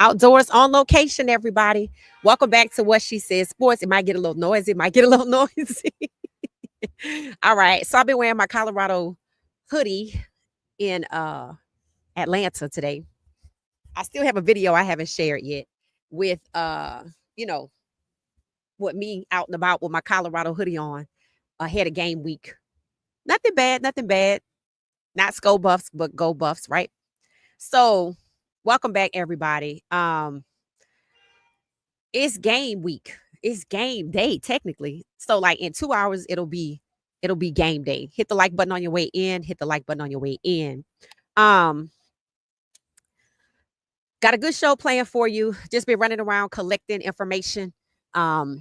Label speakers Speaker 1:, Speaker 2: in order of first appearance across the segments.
Speaker 1: Outdoors on location, everybody. Welcome back to What She Said Sports. It might get a little noisy. It might get a little noisy. All right. So I've been wearing my Colorado hoodie in Atlanta today. I still have a video I haven't shared yet with you know, with me out and about with my Colorado hoodie on ahead of game week. Nothing bad, nothing bad. Not skull buffs, but go buffs, right? So welcome back, everybody. It's game week. It's game day, technically. So, like in 2 hours, it'll be game day. Hit the like button on your way in. Hit the like button on your way in. Um, got a good show planned for you. Just been running around collecting information,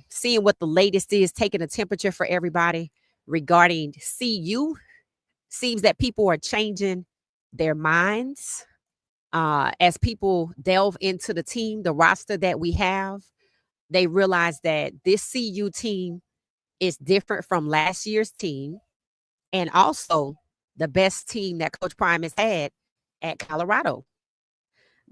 Speaker 1: seeing what the latest is, taking a temperature for everybody regarding CU. Seems that people are changing their minds as people delve into the team, the roster that we have. They realize that this CU team is different from last year's team and also the best team that Coach Prime has had at Colorado.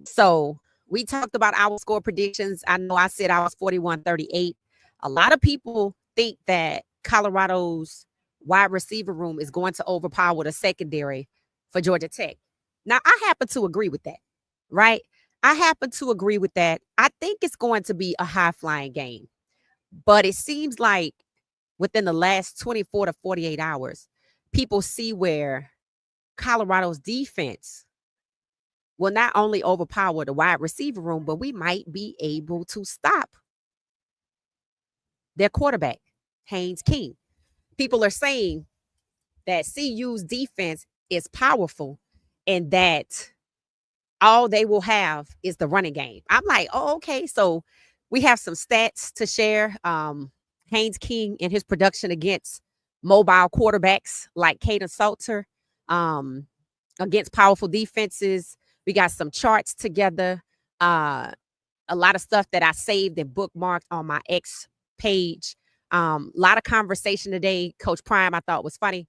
Speaker 1: So we talked about our score predictions. I know I said I was 41-38. A lot of people think that Colorado's wide receiver room is going to overpower the secondary for Georgia Tech. Now, I happen to agree with that, right? I happen to agree with that. I think it's going to be a high-flying game. But it seems like within the last 24 to 48 hours, people see where Colorado's defense will not only overpower the wide receiver room, but we might be able to stop their quarterback, Haynes King. People are saying that CU's defense is powerful and that all they will have is the running game. I'm like, oh, okay. So we have some stats to share. Haynes King and his production against mobile quarterbacks like Caden Salter, against powerful defenses. We got some charts together. A lot of stuff that I saved and bookmarked on my X page. A lot of conversation today. Coach Prime, I thought was funny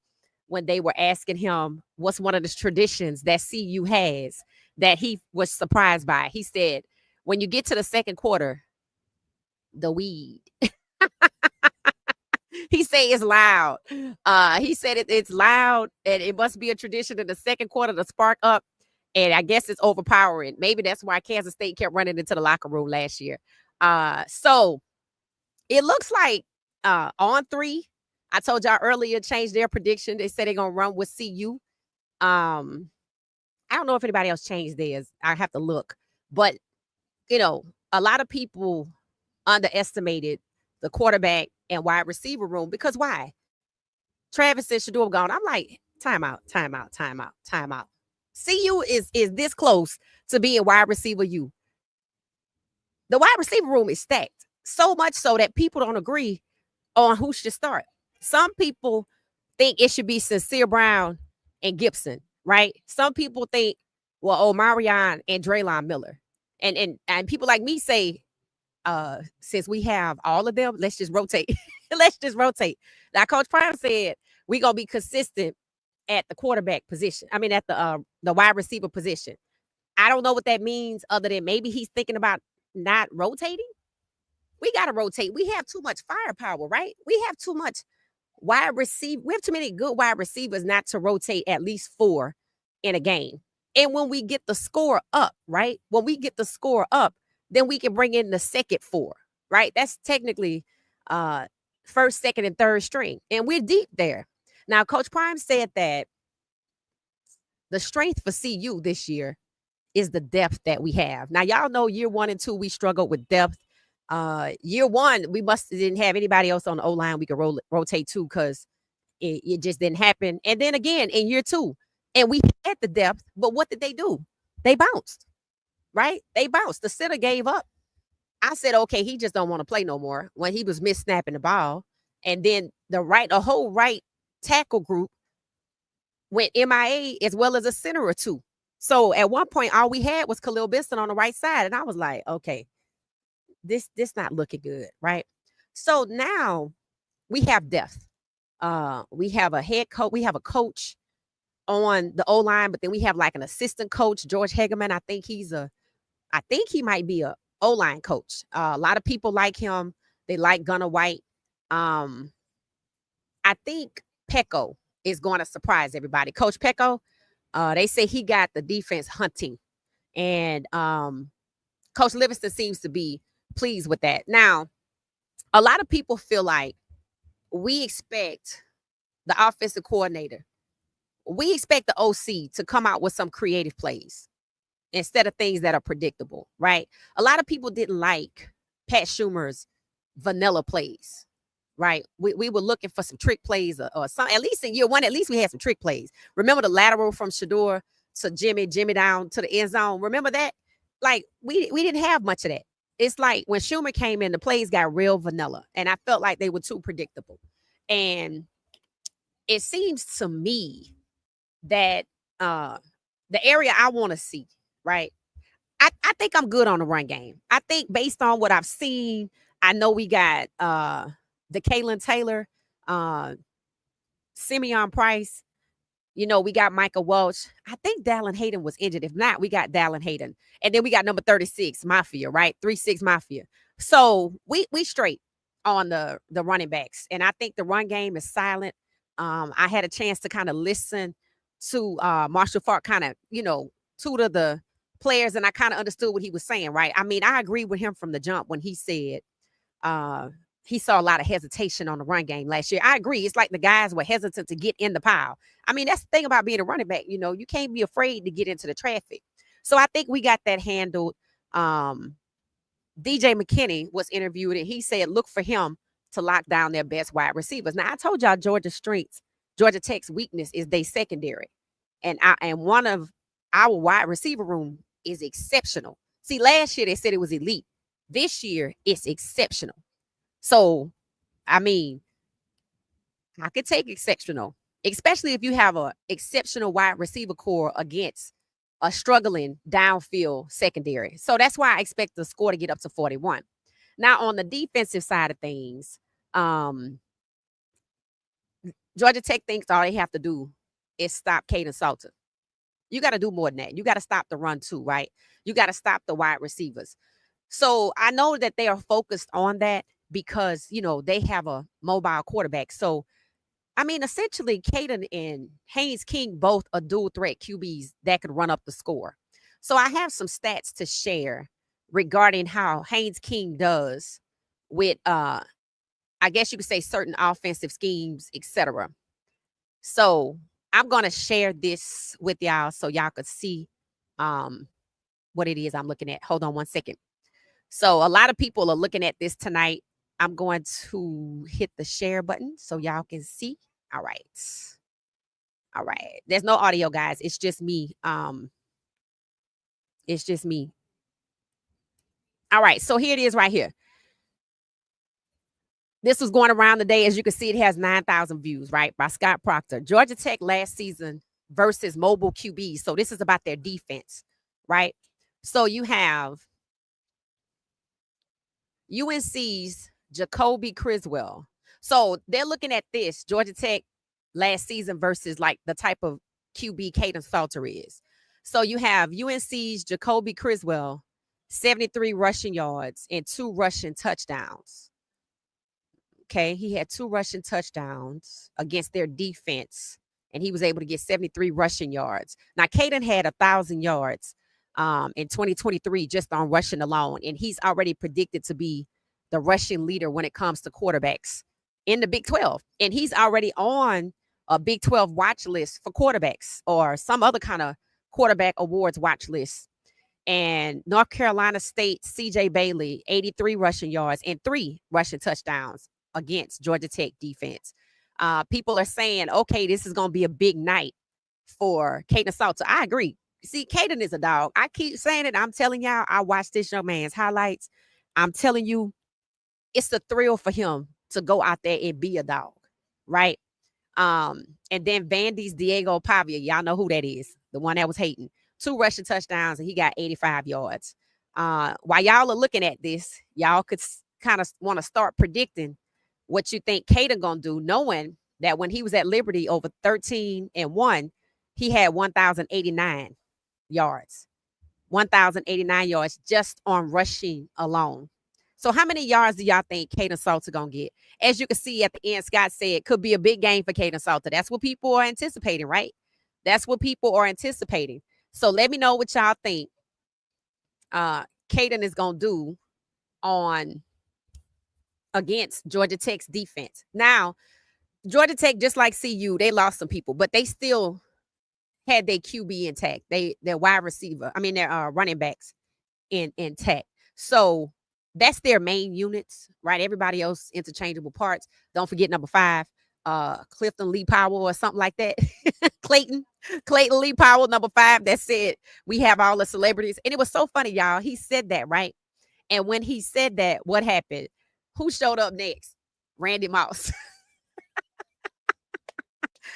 Speaker 1: when they were asking him what's one of the traditions that CU has that he was surprised by. He said, when you get to the second quarter, the weed. He said it's loud. He said it's loud and it must be a tradition in the second quarter to spark up. And I guess it's overpowering. Maybe that's why Kansas State kept running into the locker room last year. So it looks like on 3. I told y'all earlier, changed their prediction. They said they're going to run with CU. I don't know if anybody else changed theirs. I have to look. But, a lot of people underestimated the quarterback and wide receiver room because why? Travis said Shador gone. I'm like, timeout. CU is this close to being wide receiver U. The wide receiver room is stacked. So much so that people don't agree on who should start. Some people think it should be Sincere Brown and Gibson, right? Some people think, well, Omarion and Draylon Miller. And people like me say, since we have all of them, let's just rotate. Let's just rotate. Now, Coach Prime said we're going to be consistent at the quarterback position. I mean, at the wide receiver position. I don't know what that means other than maybe he's thinking about not rotating. We got to rotate. We have too much firepower, right? We have too much wide receiver. We have too many good wide receivers not to rotate at least 4 in a game. And when we get the score up, right? When we get the score up, then we can bring in the second 4, right? That's technically first, second, and third string. And we're deep there. Now, Coach Prime said that the strength for CU this year is the depth that we have. Now, y'all know year 1 and 2, we struggled with depth. Year 1, we didn't have anybody else on the O-line we could rotate to because it just didn't happen. And then again, in year 2, and we had the depth, but what did they do? They bounced, right? They bounced. The center gave up. I said, okay, he just don't want to play no more when he was mis-snapping the ball. And then the whole right tackle group went MIA as well as a center or 2. So at one point, all we had was Khalil Benson on the right side. And I was like, okay, this not looking good, right? So now we have depth. We have a head coach. We have a coach on the O-line, but then we have like an assistant coach, George Hegeman. I think he's a I think he might be a O-line coach. A lot of people like him. They like Gunnar White. I think Pecco is going to surprise everybody. Coach Pecco, they say he got the defense hunting. And Coach Livingston seems to be pleased with that. Now, a lot of people feel like we expect the offensive coordinator, we expect the OC to come out with some creative plays instead of things that are predictable, right? A lot of people didn't like Pat Schumer's vanilla plays, right? We were looking for some trick plays or some, at least in year one, at least we had some trick plays. Remember the lateral from Shador to Jimmy down to the end zone? Remember that? Like, we didn't have much of that. It's like when Schumer came in, the plays got real vanilla, and I felt like they were too predictable. And it seems to me that the area I want to see, right? I think I'm good on the run game. I think based on what I've seen, I know we got the Kalen Taylor, Simeon Price. You know, we got Micah Welch. I think Dallin Hayden was injured. If not, we got Dallin Hayden. And then we got number 36, Mafia, right? 3-6 Mafia. So we straight on the running backs. And I think the run game is silent. I had a chance to kind of listen to Marshall Faulk kind of, tutor the players, and I kind of understood what he was saying, right? I mean, I agree with him from the jump when he said he saw a lot of hesitation on the run game last year. I agree. It's like the guys were hesitant to get in the pile. I mean, that's the thing about being a running back. You can't be afraid to get into the traffic. So I think we got that handled. DJ McKinney was interviewed, and he said, look for him to lock down their best wide receivers. Now, I told y'all Georgia Tech's weakness is they secondary. And one of our wide receiver room is exceptional. See, last year they said it was elite. This year it's exceptional. So, I mean, I could take exceptional, especially if you have an exceptional wide receiver core against a struggling downfield secondary. So that's why I expect the score to get up to 41. Now, on the defensive side of things, Georgia Tech thinks all they have to do is stop Caden Salter. You got to do more than that. You got to stop the run too, right? You got to stop the wide receivers. So I know that they are focused on that because, they have a mobile quarterback. So, I mean, essentially, Caden and Haynes King both are dual threat QBs that could run up the score. So I have some stats to share regarding how Haynes King does with, I guess you could say, certain offensive schemes, etc. So I'm going to share this with y'all so y'all could see what it is I'm looking at. Hold on one second. So a lot of people are looking at this tonight. I'm going to hit the share button so y'all can see. All right. All right. There's no audio, guys. It's just me. It's just me. All right. So here it is right here. This was going around today. As you can see, it has 9,000 views, right? By Scott Proctor. Georgia Tech last season versus mobile QBs. So this is about their defense, right? So you have UNC's Jacoby Criswell. So they're looking at this, Georgia Tech last season versus like the type of QB Caden Salter is. So you have UNC's Jacoby Criswell, 73 rushing yards and 2 rushing touchdowns. Okay, he had 2 rushing touchdowns against their defense, and he was able to get 73 rushing yards. Now, Caden had 1,000 yards in 2023 just on rushing alone, and he's already predicted to be the rushing leader when it comes to quarterbacks in the Big 12. And he's already on a Big 12 watch list for quarterbacks or some other kind of quarterback awards watch list. And North Carolina State, CJ Bailey, 83 rushing yards and 3 rushing touchdowns against Georgia Tech defense. People are saying, okay, this is going to be a big night for Caden Salter. I agree. See, Caden is a dog. I keep saying it. I'm telling y'all, I watched this young man's highlights. I'm telling you, it's a thrill for him to go out there and be a dog, right? And then Vandy's Diego Pavia, y'all know who that is, the one that was hating. 2 rushing touchdowns, and he got 85 yards. While y'all are looking at this, y'all could kind of want to start predicting what you think Caden gonna do, knowing that when he was at Liberty over 13-1, he had 1,089 yards. 1,089 yards just on rushing alone. So how many yards do y'all think Kaden Salter gonna get? As you can see at the end, Scott said could be a big game for Kaden Salter. That's what people are anticipating, right? That's what people are anticipating. So let me know what y'all think Kaden is gonna do on against Georgia Tech's defense. Now, Georgia Tech, just like CU, they lost some people, but they still had their QB intact. Their wide receiver, their running backs intact. So that's their main units, right? Everybody else interchangeable parts. Don't forget number 5, Clifton Lee Powell or something like that. Clayton Lee Powell, number 5. That said, we have all the celebrities, and it was so funny, y'all. He said that, right? And when he said that, what happened? Who showed up next? Randy Moss.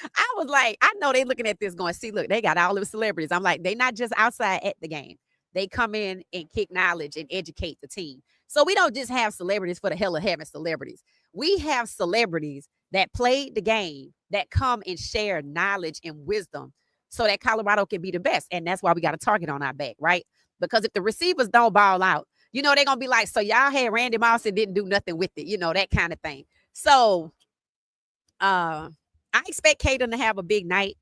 Speaker 1: I was like, I know they looking at this going, see, look, they got all the celebrities. I'm like, they not just outside at the game. They come in and kick knowledge and educate the team. So we don't just have celebrities for the hell of having celebrities. We have celebrities that played the game that come and share knowledge and wisdom so that Colorado can be the best. And that's why we got a target on our back, right? Because if the receivers don't ball out, they're going to be like, so y'all had Randy Moss and didn't do nothing with it, that kind of thing. So I expect Kaden to have a big night.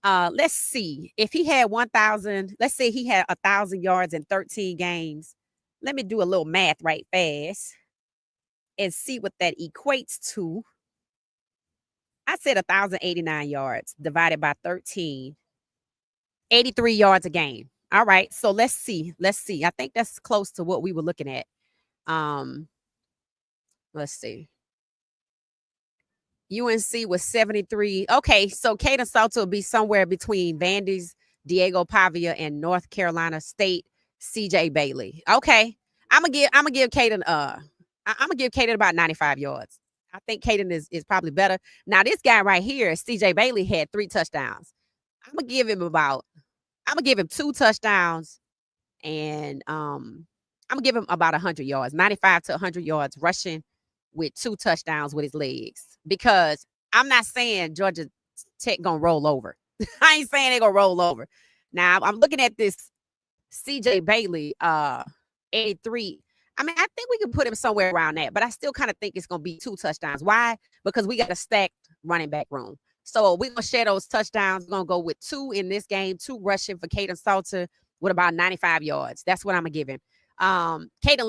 Speaker 1: Let's see. If he had 1,000, let's say he had 1,000 yards in 13 games. Let me do a little math right fast and see what that equates to. I said 1,089 yards divided by 13, 83 yards a game. All right. So let's see. I think that's close to what we were looking at. Let's see. UNC was 73. Okay, so Kaden Salter will be somewhere between Vandy's Diego Pavia and North Carolina State CJ Bailey. Okay, I'm gonna give Kaden I'm gonna give Kaden about 95 yards. I think Kaden is probably better. Now this guy right here, CJ Bailey, had 3 touchdowns. I'm gonna give him 2 touchdowns, and I'm gonna give him about 100 yards, 95 to 100 yards rushing with 2 touchdowns with his legs. Because I'm not saying Georgia Tech gonna roll over. I ain't saying they gonna roll over. Now I'm looking at this CJ Bailey 83. I think we can put him somewhere around that, but I still kind of think it's gonna be 2 touchdowns. Why? Because we got a stacked running back room. So we're gonna share those touchdowns. We're gonna go with 2 in this game, 2 rushing for Kaden Salter with about 95 yards. That's what I'm gonna give him. Kaden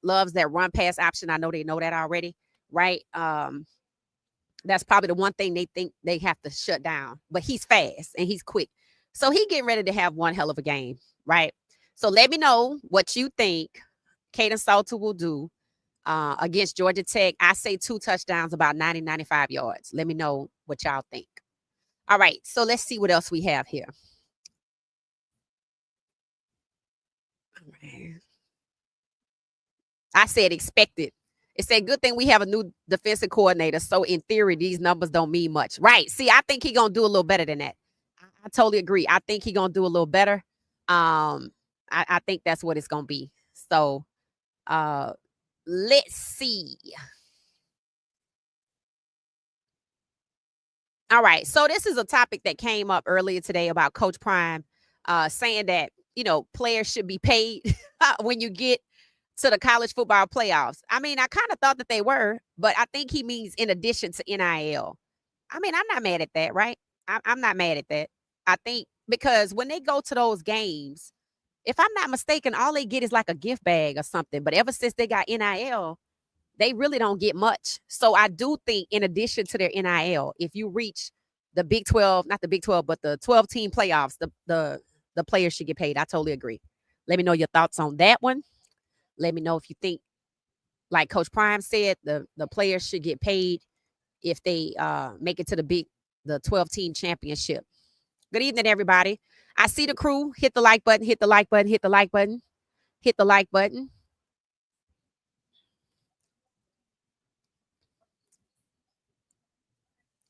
Speaker 1: loves that run pass option. I know they know that already, right? That's probably the one thing they think they have to shut down. But he's fast and he's quick. So he getting ready to have one hell of a game, right? So let me know what you think Kaden Salter will do against Georgia Tech. I say 2 touchdowns, about 90, 95 yards. Let me know what y'all think. All right, so let's see what else we have here. All right. I said expected. It said, good thing we have a new defensive coordinator. So in theory, these numbers don't mean much. Right. See, I think he's going to do a little better than that. I totally agree. I think he's going to do a little better. I think that's what it's going to be. So let's see. All right. So this is a topic that came up earlier today about Coach Prime saying that, players should be paid when you get to the college football playoffs. I kind of thought that they were, but I think he means in addition to NIL. I'm not mad at that, right? I'm not mad at that. I think because when they go to those games, if I'm not mistaken, all they get is like a gift bag or something. But ever since they got NIL, they really don't get much. So I do think in addition to their NIL, if you reach the Big 12, not the Big 12, but the 12-team playoffs, the players should get paid. I totally agree. Let me know your thoughts on that one. Let me know if you think, like Coach Prime said, the players should get paid if they make it to the 12-team championship. Good evening, everybody. I see the crew. Hit the like button, hit the like button, hit the like button, hit the like button.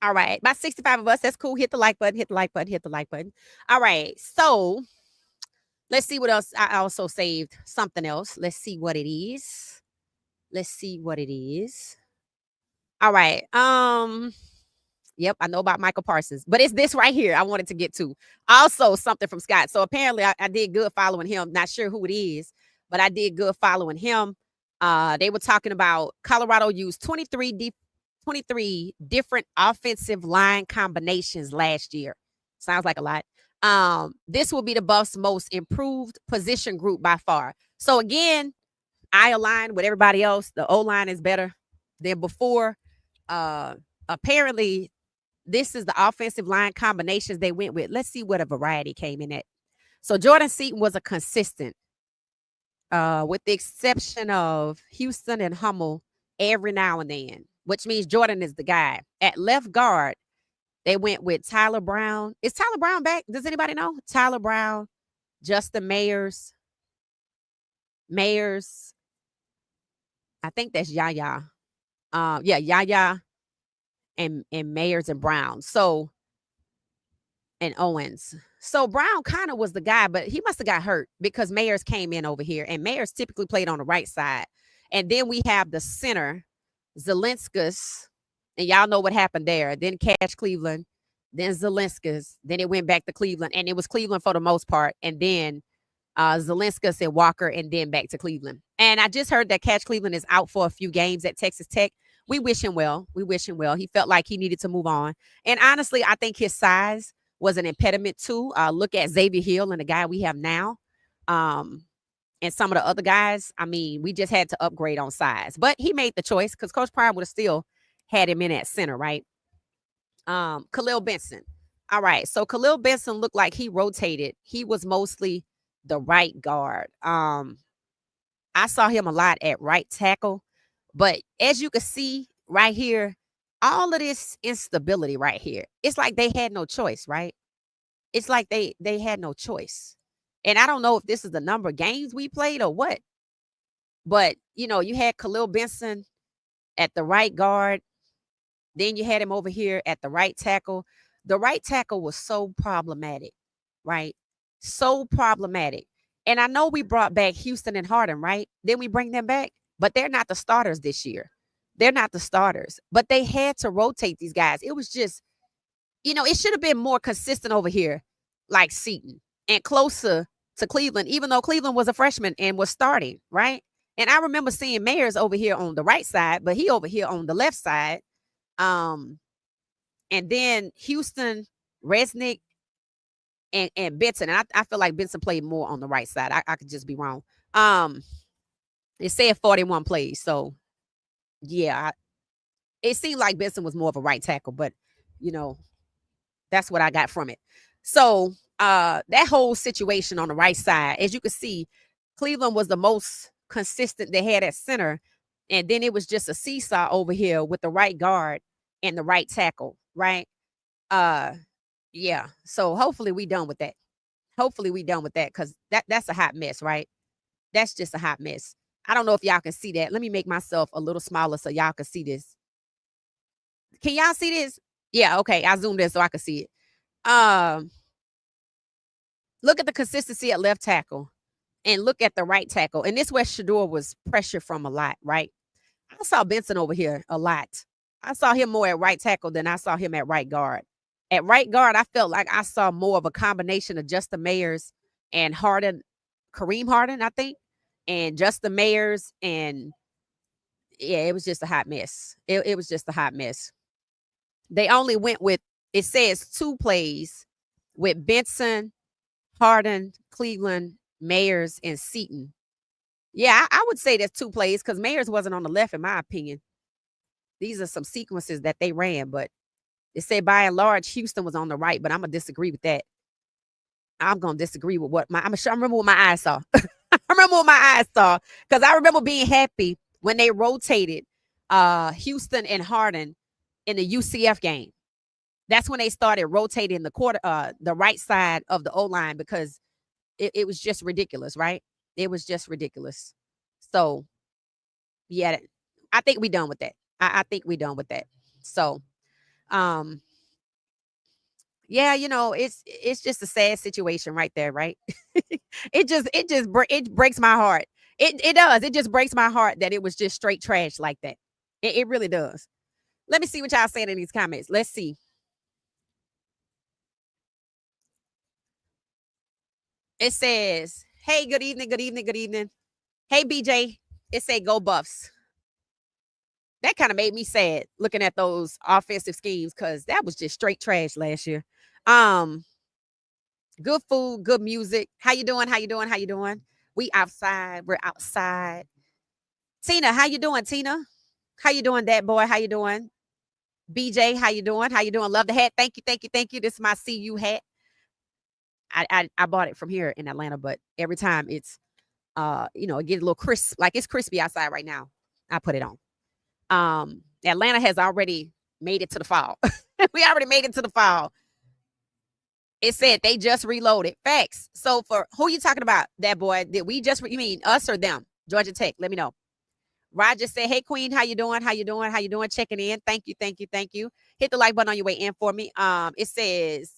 Speaker 1: All right. About 65 of us. That's cool. Hit the like button, hit the like button, hit the like button. All right. So let's see what else. I also saved something else. Let's see what it is. Let's see what it is. All right. Yep, I know about Michael Parsons, but it's this right here I wanted to get to. Also, something from Scott. So apparently, I did good following him. Not sure who it is, but I did good following him. They were talking about Colorado used 23 different offensive line combinations last year. Sounds like a lot. This will be the Buffs' most improved position group by far. So again, I align with everybody else. The O line is better than before. Apparently, this is the offensive line combinations they went with. Let's see what a variety came in at. So Jordan Seaton was a consistent, with the exception of Houston and Hummel every now and then, which means Jordan is the guy. At left guard, they went with Tyler Brown. Is Tyler Brown back? Does anybody know? Tyler Brown, Justin Mayers. I think that's Yaya. Yeah, Yaya and Mayers and Brown. So and Owens. So Brown kind of was the guy, but he must have got hurt because Mayers came in over here, and Mayers typically played on the right side. And then we have the center, Zelinskas, and y'all know what happened there. Then catch Cleveland, then Zelinskas, then it went back to Cleveland, and it was Cleveland for the most part, and then Zelinskas and Walker, and then back to Cleveland. And I just heard that Catch Cleveland is out for a few games at Texas Tech. We wish him well. We wish him well. He felt like he needed to move on. And honestly, I think his size was an impediment too. Look at Xavier Hill and the guy we have now. And some of the other guys, I mean, we just had to upgrade on size. But he made the choice because Coach Pryor would have still had him in at center, right? Khalil Benson. All right. So Khalil Benson looked like he rotated. He was mostly the right guard. I saw him a lot at right tackle. But as you can see right here, all of this instability right here, it's like they had no choice, right? It's like they had no choice. And I don't know if this is the number of games we played or what. But, you know, you had Khalil Benson at the right guard. Then you had him over here at the right tackle. The right tackle was so problematic, right? So problematic. And I know we brought back Houston and Harden, right? Then we bring them back, but they're not the starters this year. They're not the starters, but they had to rotate these guys. It was just, you know, it should have been more consistent over here, like Seaton, and closer to Cleveland, even though Cleveland was a freshman and was starting, right? And I remember seeing Mayers over here on the right side, but he over here on the left side. And then Houston, Resnick, and Benson. And I feel like Benson played more on the right side. I could just be wrong. It said 41 plays. So, yeah, it seemed like Benson was more of a right tackle, but, you know, that's what I got from it. So, that whole situation on the right side, as you can see, Cleveland was the most consistent they had at center. And then it was just a seesaw over here with the right guard and the right tackle, right? Yeah. So hopefully we done with that. Hopefully we done with that because that's a hot mess, right? That's just a hot mess. I don't know if y'all can see that. Let me make myself a little smaller so y'all can see this. Can y'all see this? Yeah, okay. I zoomed in so I can see it. Look at the consistency at left tackle and look at the right tackle. And this where Shador was pressured from a lot, right? I saw Benson over here a lot. I saw him more at right tackle than I saw him at right guard. At right guard, I felt like I saw more of a combination of Justin Mayers and Harden, Kareem Harden, I think, and Justin Mayers. And yeah, it was just a hot mess. It was just a hot mess. They only went with, it says 2 plays with Benson, Harden, Cleveland, Mayers, and Seaton. Yeah, I would say that's 2 plays because Mayers wasn't on the left, in my opinion. These are some sequences that they ran, but it said by and large, Houston was on the right, but I'm going to disagree with that. I'm going to disagree with what I remember what my eyes saw. I remember what my eyes saw because I remember being happy when they rotated Houston and Harden in the UCF game. That's when they started rotating the right side of the O-line because it was just ridiculous, right? It was just ridiculous. So, yeah, I think we done with that. I think we done with that. So, yeah, you know, it's just a sad situation right there, right? it breaks my heart. It does. It just breaks my heart that it was just straight trash like that. It really does. Let me see what y'all saying in these comments. Let's see. It says, hey, good evening, good evening, good evening. Hey, BJ. It say go Buffs. That kind of made me sad looking at those offensive schemes because that was just straight trash last year. Good food, good music. How you doing? How you doing? How you doing? We outside. We're outside. Tina, how you doing, Tina? How you doing, that boy? How you doing? BJ, how you doing? How you doing? Love the hat. Thank you, thank you, thank you. This is my CU hat. I bought it from here in Atlanta, but every time it's it gets a little crisp, like it's crispy outside right now. I put it on. Atlanta has already made it to the fall. We already made it to the fall. It said they just reloaded. Facts. So for who you talking about, that boy? Did we just, you mean us or them? Georgia Tech. Let me know. Roger said, hey, Queen, how you doing? How you doing? How you doing? Checking in. Thank you, thank you, thank you. Hit the like button on your way in for me. It says,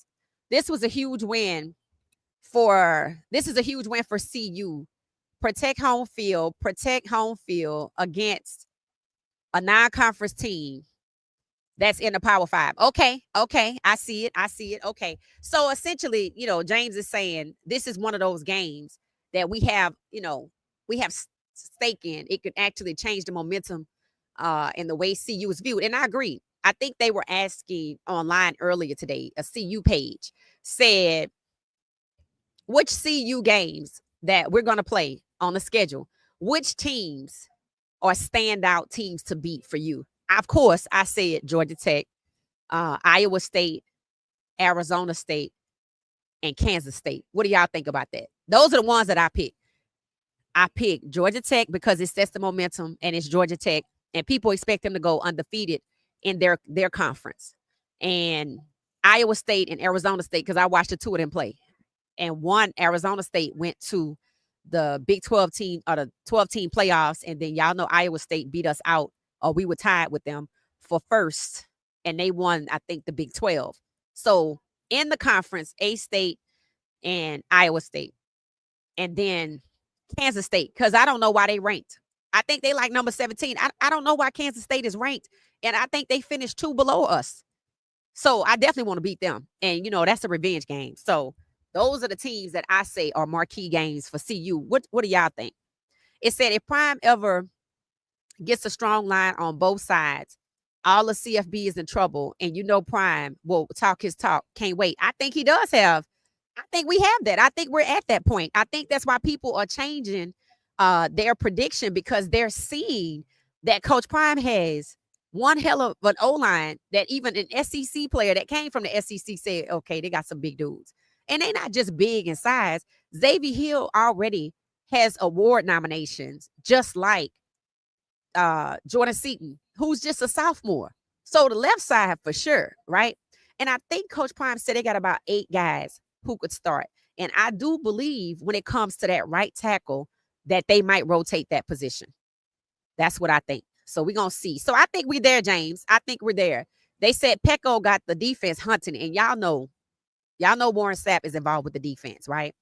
Speaker 1: this is a huge win for CU. Protect home field against a non-conference team that's in the Power 5. Okay. I see it. Okay. So essentially, James is saying this is one of those games that we have stake in. It could actually change the momentum and the way CU is viewed. And I agree. I think they were asking online earlier today, a CU page said, which CU games that we're going to play on the schedule, which teams are standout teams to beat for you? Of course, I said Georgia Tech, Iowa State, Arizona State, and Kansas State. What do y'all think about that? Those are the ones that I picked. I picked Georgia Tech because it sets the momentum and it's Georgia Tech, and people expect them to go undefeated in their conference. And Iowa State and Arizona State, because I watched the two of them play. And one, Arizona State went to the Big 12 team or the 12-team playoffs, and then y'all know Iowa State beat us out, or we were tied with them for first, and they won, I think, the Big 12. So in the conference, A-State and Iowa State, and then Kansas State, because I don't know why they ranked. I think they like number 17. I don't know why Kansas State is ranked, and I think they finished 2 below us. So I definitely want to beat them, and that's a revenge game. So those are the teams that I say are marquee games for CU. What do y'all think? It said if Prime ever gets a strong line on both sides, all the CFB is in trouble, and Prime will talk his talk. Can't wait. I think he does have. I think we have that. I think we're at that point. I think that's why people are changing their prediction, because they're seeing that Coach Prime has one hell of an O-line that even an SEC player that came from the SEC said, okay, they got some big dudes. And they're not just big in size. Xavier Hill already has award nominations, just like Jordan Seaton, who's just a sophomore. So the left side for sure, right? And I think Coach Prime said they got about 8 guys who could start. And I do believe when it comes to that right tackle that they might rotate that position. That's what I think. So we're going to see. So I think we're there, James. I think we're there. They said Pecco got the defense hunting, and y'all know Warren Sapp is involved with the defense, right?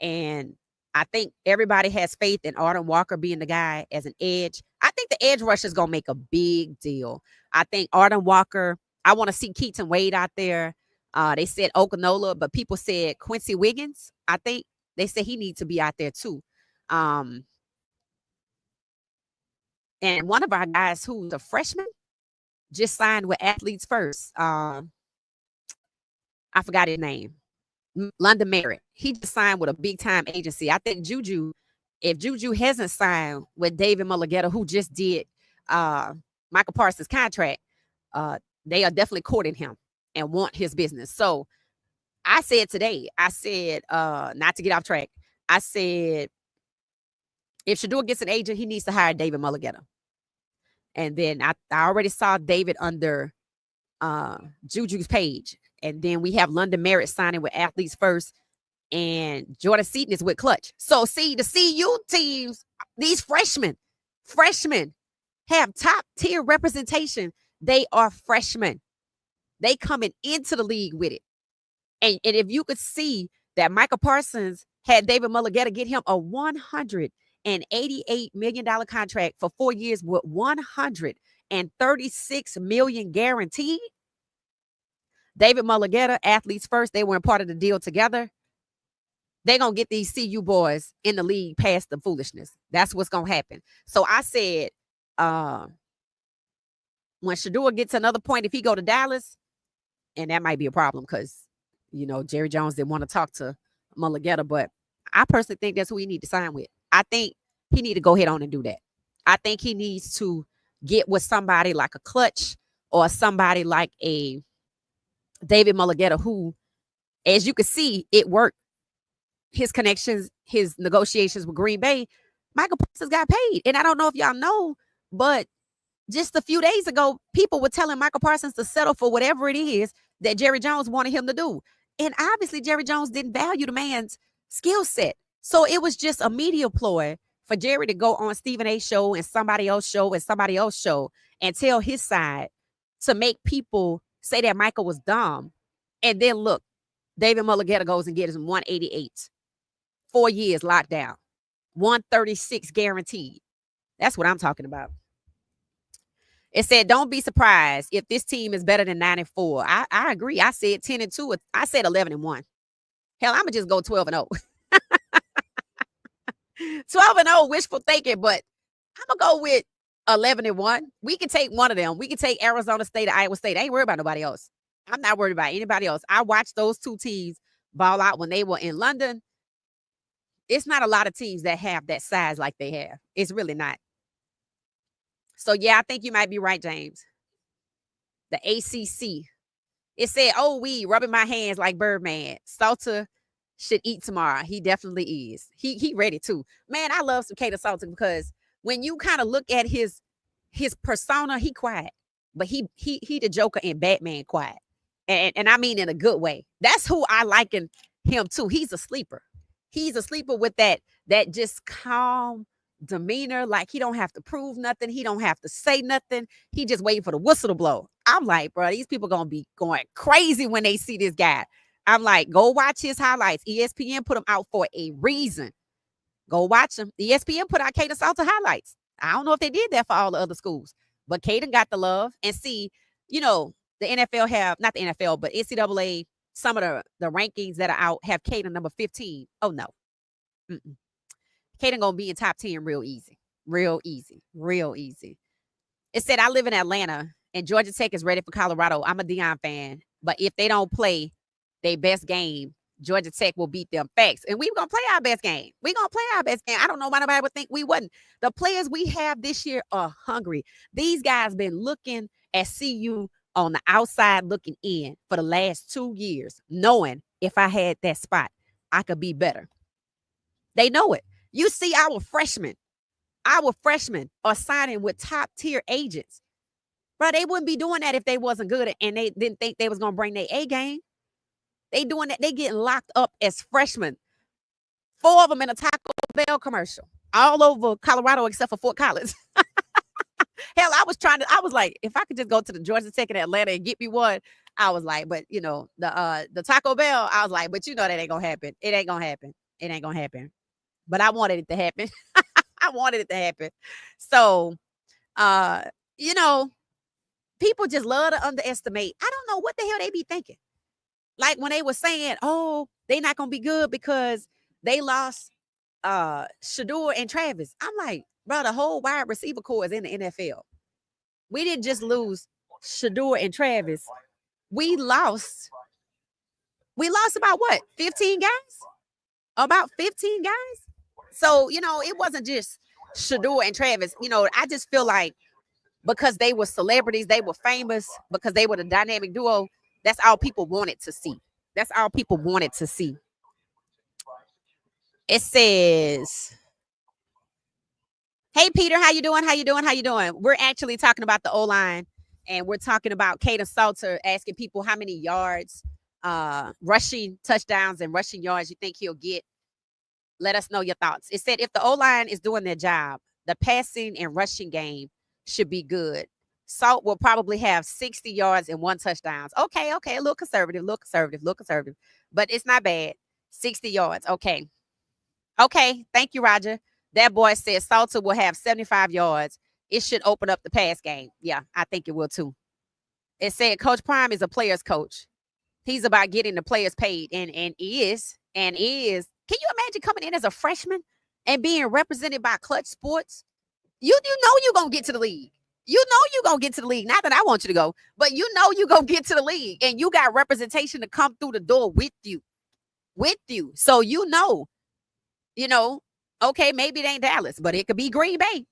Speaker 1: And I think everybody has faith in Arden Walker being the guy as an edge. I think the edge rush is going to make a big deal. I think Arden Walker, I want to see Keaton Wade out there. They said Okanola, but people said Quincy Wiggins. I think they said he needs to be out there too. And one of our guys who's a freshman just signed with Athletes First. I forgot his name. London Merritt. He just signed with a big-time agency. I think if Juju hasn't signed with David Mulligetta, who just did Michael Parsons' contract, they are definitely courting him and want his business. So I said today, not to get off track, I said, if Shador gets an agent, he needs to hire David Mulligetta. And then I already saw David under Juju's page. And then we have London Merritt signing with Athletes First, and Jordan Seaton is with Clutch. So see, the CU teams, these freshmen have top tier representation. They are freshmen. They coming into the league with it. And if you could see that Michael Parsons had David Mulligetta get him a $188 million contract for 4 years with $136 million guaranteed. David Mulligetta, Athletes First, they weren't part of the deal together. they're going to get these CU boys in the league past the foolishness. That's what's going to happen. So I said, when Shedeur gets another point, if he go to Dallas, and that might be a problem because, Jerry Jones didn't want to talk to Mulligetta, but I personally think that's who he need to sign with. I think he need to go ahead on and do that. I think he needs to get with somebody like a Clutch or somebody like a David Mulligetta, who, as you can see, it worked. His connections, his negotiations with Green Bay, Michael Parsons got paid. And I don't know if y'all know, but just a few days ago, people were telling Michael Parsons to settle for whatever it is that Jerry Jones wanted him to do. And obviously, Jerry Jones didn't value the man's skill set. So it was just a media ploy for Jerry to go on Stephen A. show and somebody else show and somebody else show and tell his side to make people say that Michael was dumb. And then look, David Mulligetta goes and gets him 188. 4 years locked down. 136 guaranteed. That's what I'm talking about. It said, don't be surprised if this team is better than 9-4. I agree. I said 10-2. I said 11-1. Hell, I'm going to just go 12-0. 12-0, wishful thinking, but I'm going to go with 11-1. We can take one of them. We can take Arizona State or Iowa State. I ain't worried about nobody else. I'm not worried about anybody else. I watched those two teams ball out when they were in London. It's not a lot of teams that have that size like they have. It's really not. So, yeah, I think you might be right, James. The ACC. It said, we rubbing my hands like Birdman. Salter should eat tomorrow. He definitely is. He ready too. Man, I love some Kato Salter because when you kind of look at his persona, he quiet. But he the Joker in Batman quiet. And I mean in a good way. That's who I liken him to. He's a sleeper. He's a sleeper with that just calm demeanor, like he don't have to prove nothing. He don't have to say nothing. He just waiting for the whistle to blow. I'm like, bro, these people going to be going crazy when they see this guy. I'm like, go watch his highlights. ESPN put him out for a reason. Go watch him. ESPN put out Kaden Salter highlights. I don't know if they did that for all the other schools, but Kaden got the love. And see, the NFL have, not the NFL, but NCAA, some of the rankings that are out have Kaden number 15. Oh, no. Kaden going to be in top 10 real easy. Real easy. Real easy. It said, I live in Atlanta, and Georgia Tech is ready for Colorado. I'm a Deion fan, but if they don't play their best game, Georgia Tech will beat them. Facts. And we're going to play our best game. We're going to play our best game. I don't know why nobody would think we wouldn't. The players we have this year are hungry. These guys been looking at CU on the outside looking in for the last 2 years, knowing if I had that spot, I could be better. They know it. You see our freshmen are signing with top tier agents. Bro, they wouldn't be doing that if they wasn't good and they didn't think they was going to bring their A game. They doing that. They getting locked up as freshmen. 4 of them in a Taco Bell commercial all over Colorado except for Fort Collins. Hell, I was like, if I could just go to the Georgia Tech in Atlanta and get me one, I was like, but the Taco Bell, I was like, but that ain't going to happen. It ain't going to happen. It ain't going to happen. But I wanted it to happen. I wanted it to happen. So, people just love to underestimate. I don't know what the hell they be thinking. Like when they were saying, they not going to be good because they lost Shedeur and Travis. I'm like, bro, the whole wide receiver core is in the NFL. We didn't just lose Shedeur and Travis. We lost about what? 15 guys? About 15 guys? So, it wasn't just Shedeur and Travis. I just feel like because they were celebrities, they were famous, because they were the dynamic duo, that's all people wanted to see. That's all people wanted to see. It says, hey, Peter, how you doing? How you doing? How you doing? We're actually talking about the O-line, and we're talking about Kaden Salter asking people how many yards, rushing touchdowns and rushing yards you think he'll get. Let us know your thoughts. It said if the O-line is doing their job, the passing and rushing game should be good. Salt will probably have 60 yards and 1 touchdown. Okay. A little conservative. But it's not bad. 60 yards. Okay. Thank you, Roger. That boy said Salter will have 75 yards. It should open up the pass game. Yeah, I think it will too. It said Coach Prime is a player's coach. He's about getting the players paid and is Can you imagine coming in as a freshman and being represented by Clutch Sports? You know you're gonna get to the league. You know you're gonna get to the league. Not that I want you to go, but you know you're gonna get to the league, and you got representation to come through the door with you. With you. So okay, maybe it ain't Dallas, but it could be Green Bay.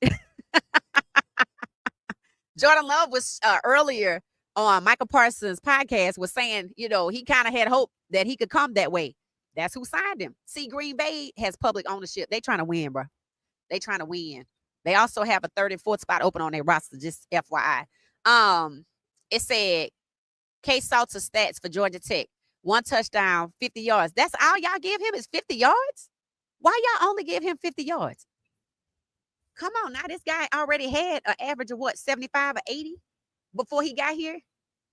Speaker 1: Jordan Love was earlier on Michael Parsons' podcast was saying, he kind of had hope that he could come that way. That's who signed him. See, Green Bay has public ownership. They trying to win, bro. They trying to win. They also have a 3rd and 4th spot open on their roster, just FYI. It said Case Salter stats for Georgia Tech. 1 touchdown, 50 yards. That's all y'all give him is 50 yards? Why y'all only give him 50 yards? Come on now, this guy already had an average of 75 or 80 before he got here.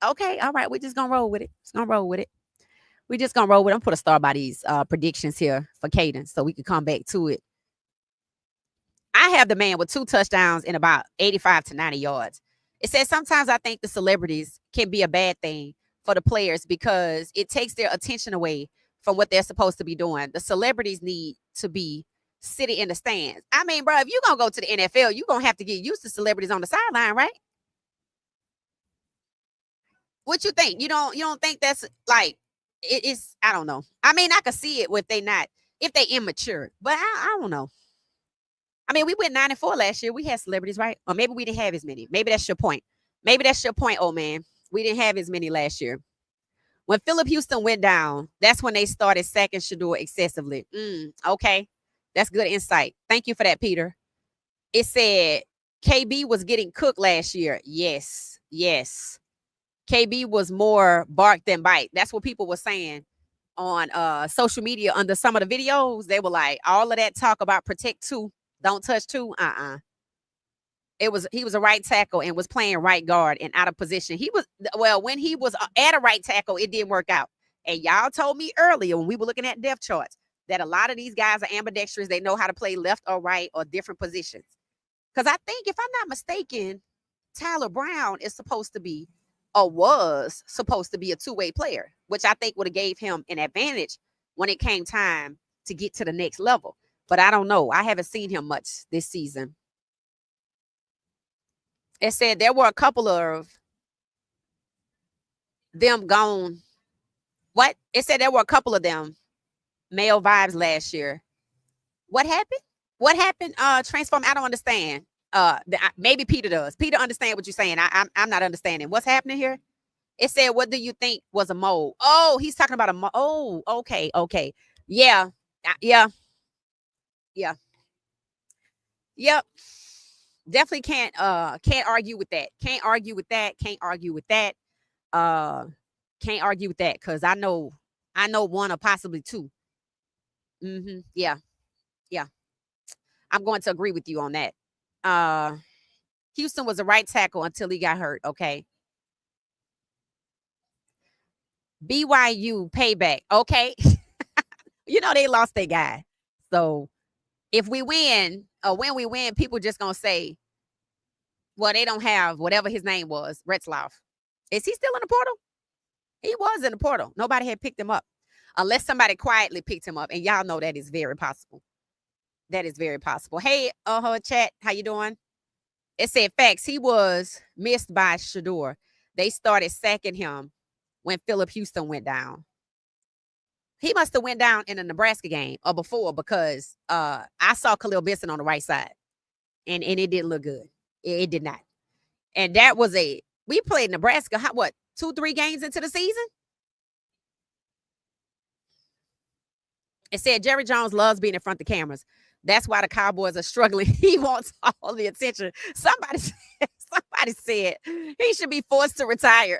Speaker 1: Okay, all right, we're just gonna roll with it. We're just gonna roll with it. I'm put a star by these predictions here for Caden so we can come back to it. I have the man with 2 touchdowns and about 85 to 90 yards. It says sometimes I think the celebrities can be a bad thing for the players because it takes their attention away from what they're supposed to be doing. The celebrities need to be sitting in the stands. I mean, bro, if you're going to go to the NFL, you're going to have to get used to celebrities on the sideline, right? What you think? You don't think that's like, it's, I don't know. I mean, I could see it if they immature, but I don't know. I mean, we went 9-4 last year. We had celebrities, right? Or maybe we didn't have as many. Maybe that's your point. Old man. We didn't have as many last year. When Philip Houston went down, that's when they started sacking Shedeur excessively. Okay. That's good insight. Thank you for that, Peter. It said KB was getting cooked last year. Yes. KB was more bark than bite. That's what people were saying on social media under some of the videos. They were like, all of that talk about protect 2. Don't touch 2. He was a right tackle and was playing right guard and out of position. When he was at a right tackle, it didn't work out. And y'all told me earlier when we were looking at depth charts that a lot of these guys are ambidextrous. They know how to play left or right or different positions. Because I think, if I'm not mistaken, Tyler Brown is supposed to be or was supposed to be a 2-way player, which I think would have gave him an advantage when it came time to get to the next level. But I don't know. I haven't seen him much this season. It said there were a couple of them gone. What? It said there were a couple of them male vibes last year. What happened? Transform. I don't understand. Maybe Peter does. Peter understand what you're saying. I'm not understanding. What's happening here? It said, what do you think was a mole? Oh, he's talking about a mole. Oh, okay. Yeah. Yep. Definitely can't argue with that. Can't argue with that. Because I know 1 or possibly 2. Yeah. I'm going to agree with you on that. Houston was a right tackle until he got hurt. Okay. BYU payback. Okay. They lost their guy. So if we win or when we win, people just going to say, well, they don't have whatever his name was, Retzlaff. Is he still in the portal? He was in the portal. Nobody had picked him up unless somebody quietly picked him up. And y'all know that is very possible. Hey, chat, how you doing? It said facts. He was missed by Shedeur. They started sacking him when Philip Houston went down. He must have went down in a Nebraska game or before because I saw Khalil Benson on the right side and it didn't look good. It did not. And that was we played Nebraska, 2-3 games into the season? It said Jerry Jones loves being in front of the cameras. That's why the Cowboys are struggling. He wants all the attention. Somebody said he should be forced to retire.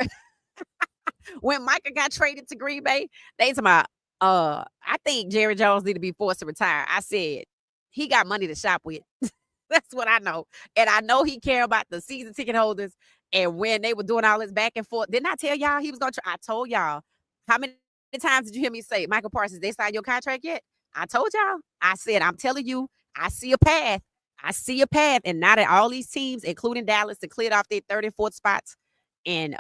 Speaker 1: When Micah got traded to Green Bay, they talking about, I think Jerry Jones need to be forced to retire. I said, he got money to shop with. That's what I know. And I know he care about the season ticket holders. And when they were doing all this back and forth, didn't I tell y'all he was going to try? I told y'all. How many times did you hear me say, Michael Parsons, they signed your contract yet? I told y'all. I said, I'm telling you, I see a path. And now that all these teams, including Dallas, have cleared off their 3rd and 4th spots. And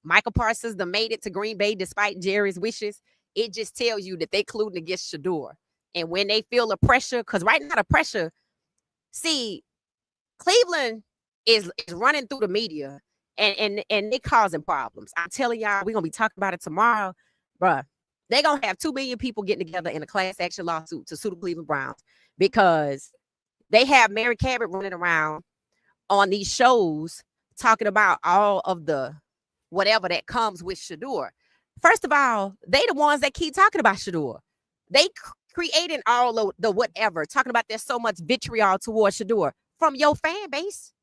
Speaker 1: Michael Parsons made it to Green Bay despite Jerry's wishes. It just tells you that they colluding against Shedeur. And when they feel the pressure, because right now the pressure, see, Cleveland is running through the media and they causing problems. I'm telling y'all, we're gonna be talking about it tomorrow, bruh. They're gonna have 2 million people getting together in a class action lawsuit to sue the Cleveland Browns because they have Mary Cabot running around on these shows talking about all of the whatever that comes with Shador. First of all, they the ones that keep talking about Shador. They creating all of the whatever, talking about there's so much vitriol towards Shador from your fan base.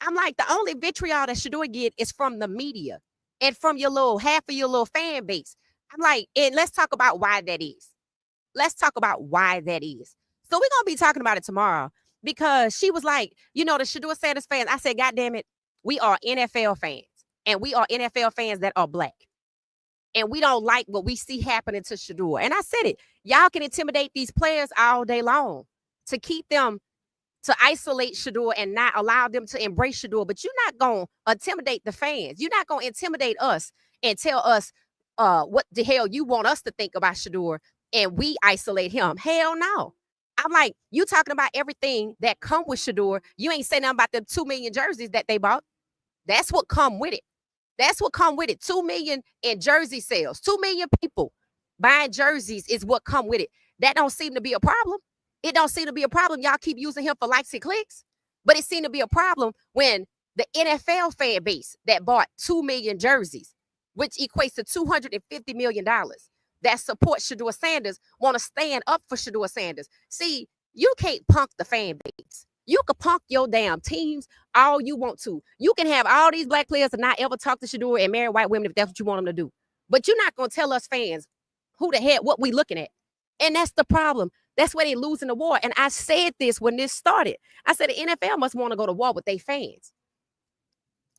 Speaker 1: I'm like, the only vitriol that Shador get is from the media and from your little half of your little fan base. I'm like, and let's talk about why that is. Let's talk about why that is. So we're gonna be talking about it tomorrow because she was like, the Shador Sanders fans. I said, God damn it, we are NFL fans, and we are NFL fans that are black. And we don't like what we see happening to Shador. And I said it. Y'all can intimidate these players all day long to keep them, to isolate Shador and not allow them to embrace Shador. But you're not going to intimidate the fans. You're not going to intimidate us and tell us what the hell you want us to think about Shador and we isolate him. Hell no. I'm like, you talking about everything that come with Shador. You ain't saying nothing about the 2 million jerseys that they bought. That's what come with it. That's what come with it. 2 million in jersey sales. 2 million people buying jerseys is what come with it. That don't seem to be a problem. It don't seem to be a problem. Y'all keep using him for likes and clicks. But it seemed to be a problem when the NFL fan base that bought 2 million jerseys, which equates to $250 million, that support Shador Sanders, want to stand up for Shador Sanders. See, you can't punk the fan base. You can punk your damn teams all you want to. You can have all these black players and not ever talk to Shador and marry white women if that's what you want them to do. But you're not going to tell us fans who the heck, what we looking at. And that's the problem. That's where they losing the war. And I said this when this started. I said the NFL must want to go to war with their fans.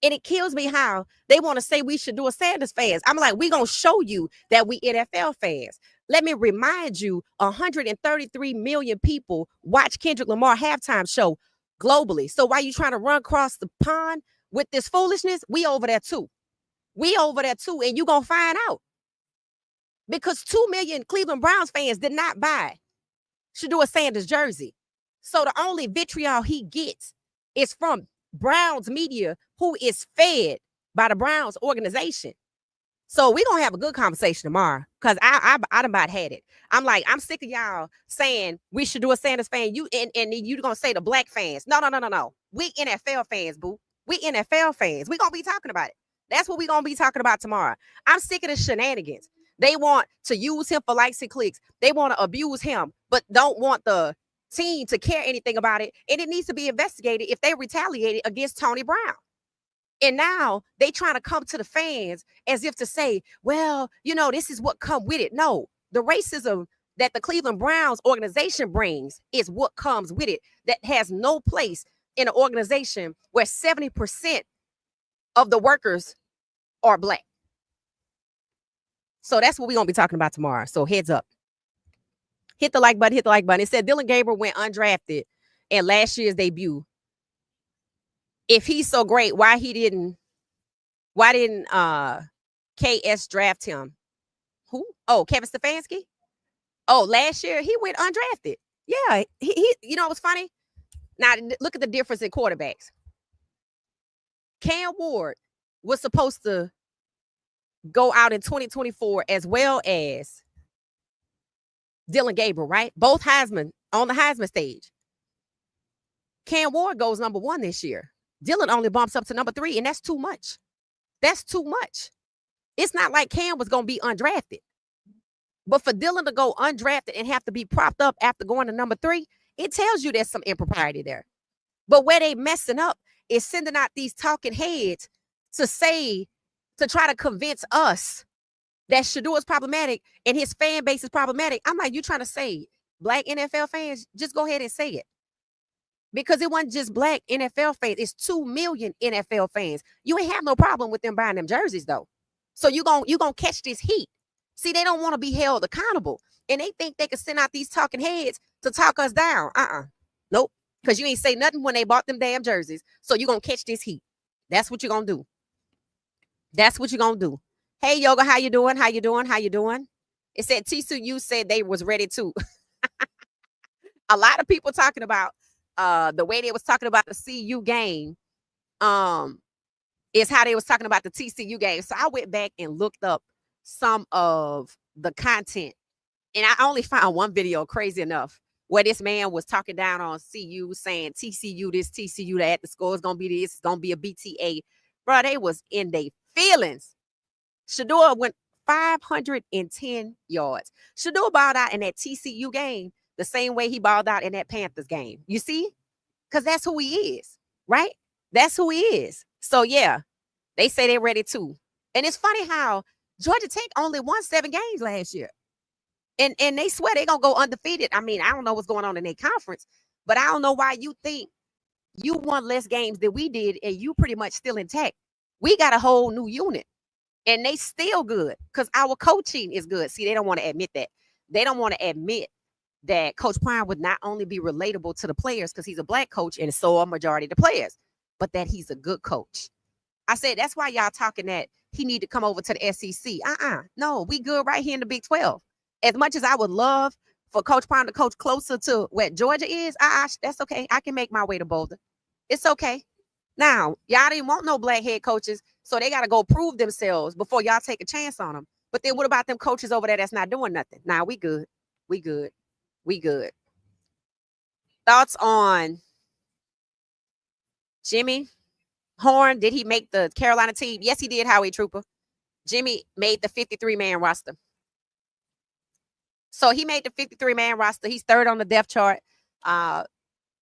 Speaker 1: And it kills me how they want to say we should do a Sanders fans. I'm like, we're going to show you that we NFL fans. Let me remind you, 133 million people watch Kendrick Lamar halftime show globally. So why you trying to run across the pond with this foolishness? We over there too. We over there too. And you going to find out. Because 2 million Cleveland Browns fans did not buy Shador Sanders jersey. So the only vitriol he gets is from Browns media, who is fed by the Browns organization. So we're going to have a good conversation tomorrow because I done about had it. I'm like, I'm sick of y'all saying we should do a Sanders fan. And you're going to say the black fans. No. We NFL fans, boo. We NFL fans. We're going to be talking about it. That's what we're going to be talking about tomorrow. I'm sick of the shenanigans. They want to use him for likes and clicks. They want to abuse him, but don't want the team to care anything about it. And it needs to be investigated if they retaliated against Tony Brown. And now they trying to come to the fans as if to say, well, this is what come with it. No, the racism that the Cleveland Browns organization brings is what comes with it. That has no place in an organization where 70% of the workers are black. So that's what we're going to be talking about tomorrow. So heads up. Hit the like button. Hit the like button. It said Dylan Gabriel went undrafted in last year's debut. If he's so great, why didn't KS draft him? Who? Oh, Kevin Stefanski? Oh, last year he went undrafted. Yeah, he what's funny? Now look at the difference in quarterbacks. Cam Ward was supposed to go out in 2024 as well as Dylan Gabriel, right? Both Heisman on the Heisman stage. Cam Ward goes number 1 this year. Dylan only bumps up to number 3, and that's too much. That's too much. It's not like Cam was going to be undrafted. But for Dylan to go undrafted and have to be propped up after going to number 3, it tells you there's some impropriety there. But where they messing up is sending out these talking heads to try to convince us that Shador is problematic and his fan base is problematic. I'm like, you trying to say black NFL fans? Just go ahead and say it. Because it wasn't just black NFL fans. It's 2 million NFL fans. You ain't have no problem with them buying them jerseys, though. So you gonna catch this heat. See, they don't want to be held accountable. And they think they can send out these talking heads to talk us down. Nope. Because you ain't say nothing when they bought them damn jerseys. So you're going to catch this heat. That's what you're going to do. That's what you're going to do. Hey, Yoga, how you doing? How you doing? How you doing? It said TCU said they was ready too. A lot of people talking about the way they was talking about the CU game um is how they was talking about the TCU game. So I went back and looked up some of the content, and I only found one video, crazy enough, where this man was talking down on CU, saying TCU this, TCU that, the score is gonna be this, it's gonna be a BTA. Bro, they was in their feelings. Shador went 510 yards. Shador balled out in that TCU game the same way he balled out in that Panthers game. You see? Because that's who he is, right? That's who he is. So, yeah, they say they're ready too. And it's funny how Georgia Tech only won 7 games last year. And they swear they're going to go undefeated. I mean, I don't know what's going on in their conference, but I don't know why you think you won less games than we did and you pretty much still intact. We got a whole new unit. And they still good because our coaching is good. See, they don't want to admit that. They don't want to admit that Coach Prime would not only be relatable to the players because he's a black coach and so are majority of the players, but that he's a good coach. I said, that's why y'all talking that he need to come over to the SEC. No, we good right here in the Big 12. As much as I would love for Coach Prime to coach closer to where Georgia is, that's okay. I can make my way to Boulder. It's okay. Now, y'all didn't want no black head coaches, so they got to go prove themselves before y'all take a chance on them. But then what about them coaches over there that's not doing nothing? Nah, we good. We good. We good. Thoughts on Jimmy Horn? Did he make the Carolina team? Yes, he did, Howie Trooper. Jimmy made the 53-man roster. So he made the 53-man roster. He's third on the depth chart.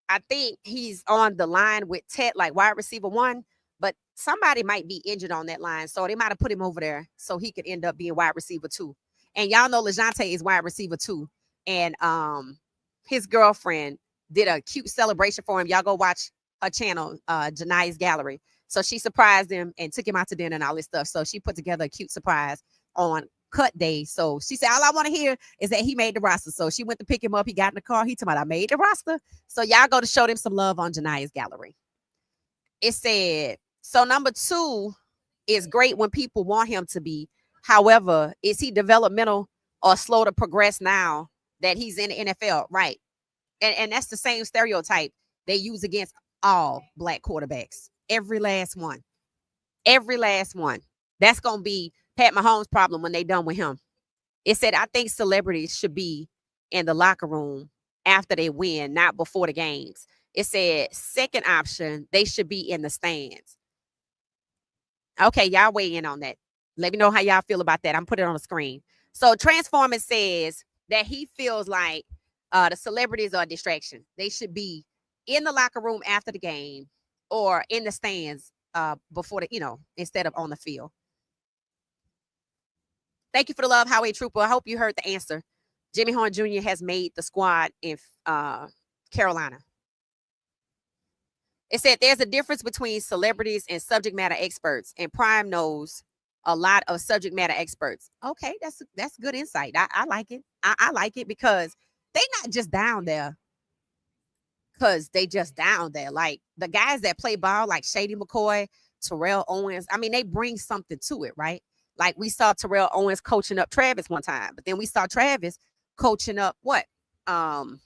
Speaker 1: I think he's on the line with Ted, like wide receiver 1, but somebody might be injured on that line. So they might have put him over there so he could end up being wide receiver 2. And y'all know LeJontay is wide receiver 2. And his girlfriend did a cute celebration for him. Y'all go watch her channel, Janiah's Gallery. So she surprised him and took him out to dinner and all this stuff. So she put together a cute surprise on cut day. So she said, all I want to hear is that he made the roster. So she went to pick him up. He got in the car. He told me, I made the roster. So y'all go to show them some love on Janiah's Gallery. It said, so number 2 is great when people want him to be. However, is he developmental or slow to progress now that he's in the NFL? Right. And that's the same stereotype they use against all black quarterbacks. Every last one. Every last one. That's going to be Pat Mahomes' problem when they done with him. It said, I think celebrities should be in the locker room after they win, not before the games. It said, second option, they should be in the stands. Okay, y'all weigh in on that. Let me know how y'all feel about that. I'm putting it on the screen. So Transformers says that he feels like the celebrities are a distraction. They should be in the locker room after the game or in the stands before the, instead of on the field. Thank you for the love, Howie Trooper. I hope you heard the answer. Jimmy Horn Jr. has made the squad in Carolina. It said there's a difference between celebrities and subject matter experts, and Prime knows a lot of subject matter experts. Okay, that's good insight. I like it. I like it because they not just down there because they just down there. Like the guys that play ball, like Shady McCoy, Terrell Owens, I mean, they bring something to it, right? Like we saw Terrell Owens coaching up Travis one time, but then we saw Travis coaching up what? Cormani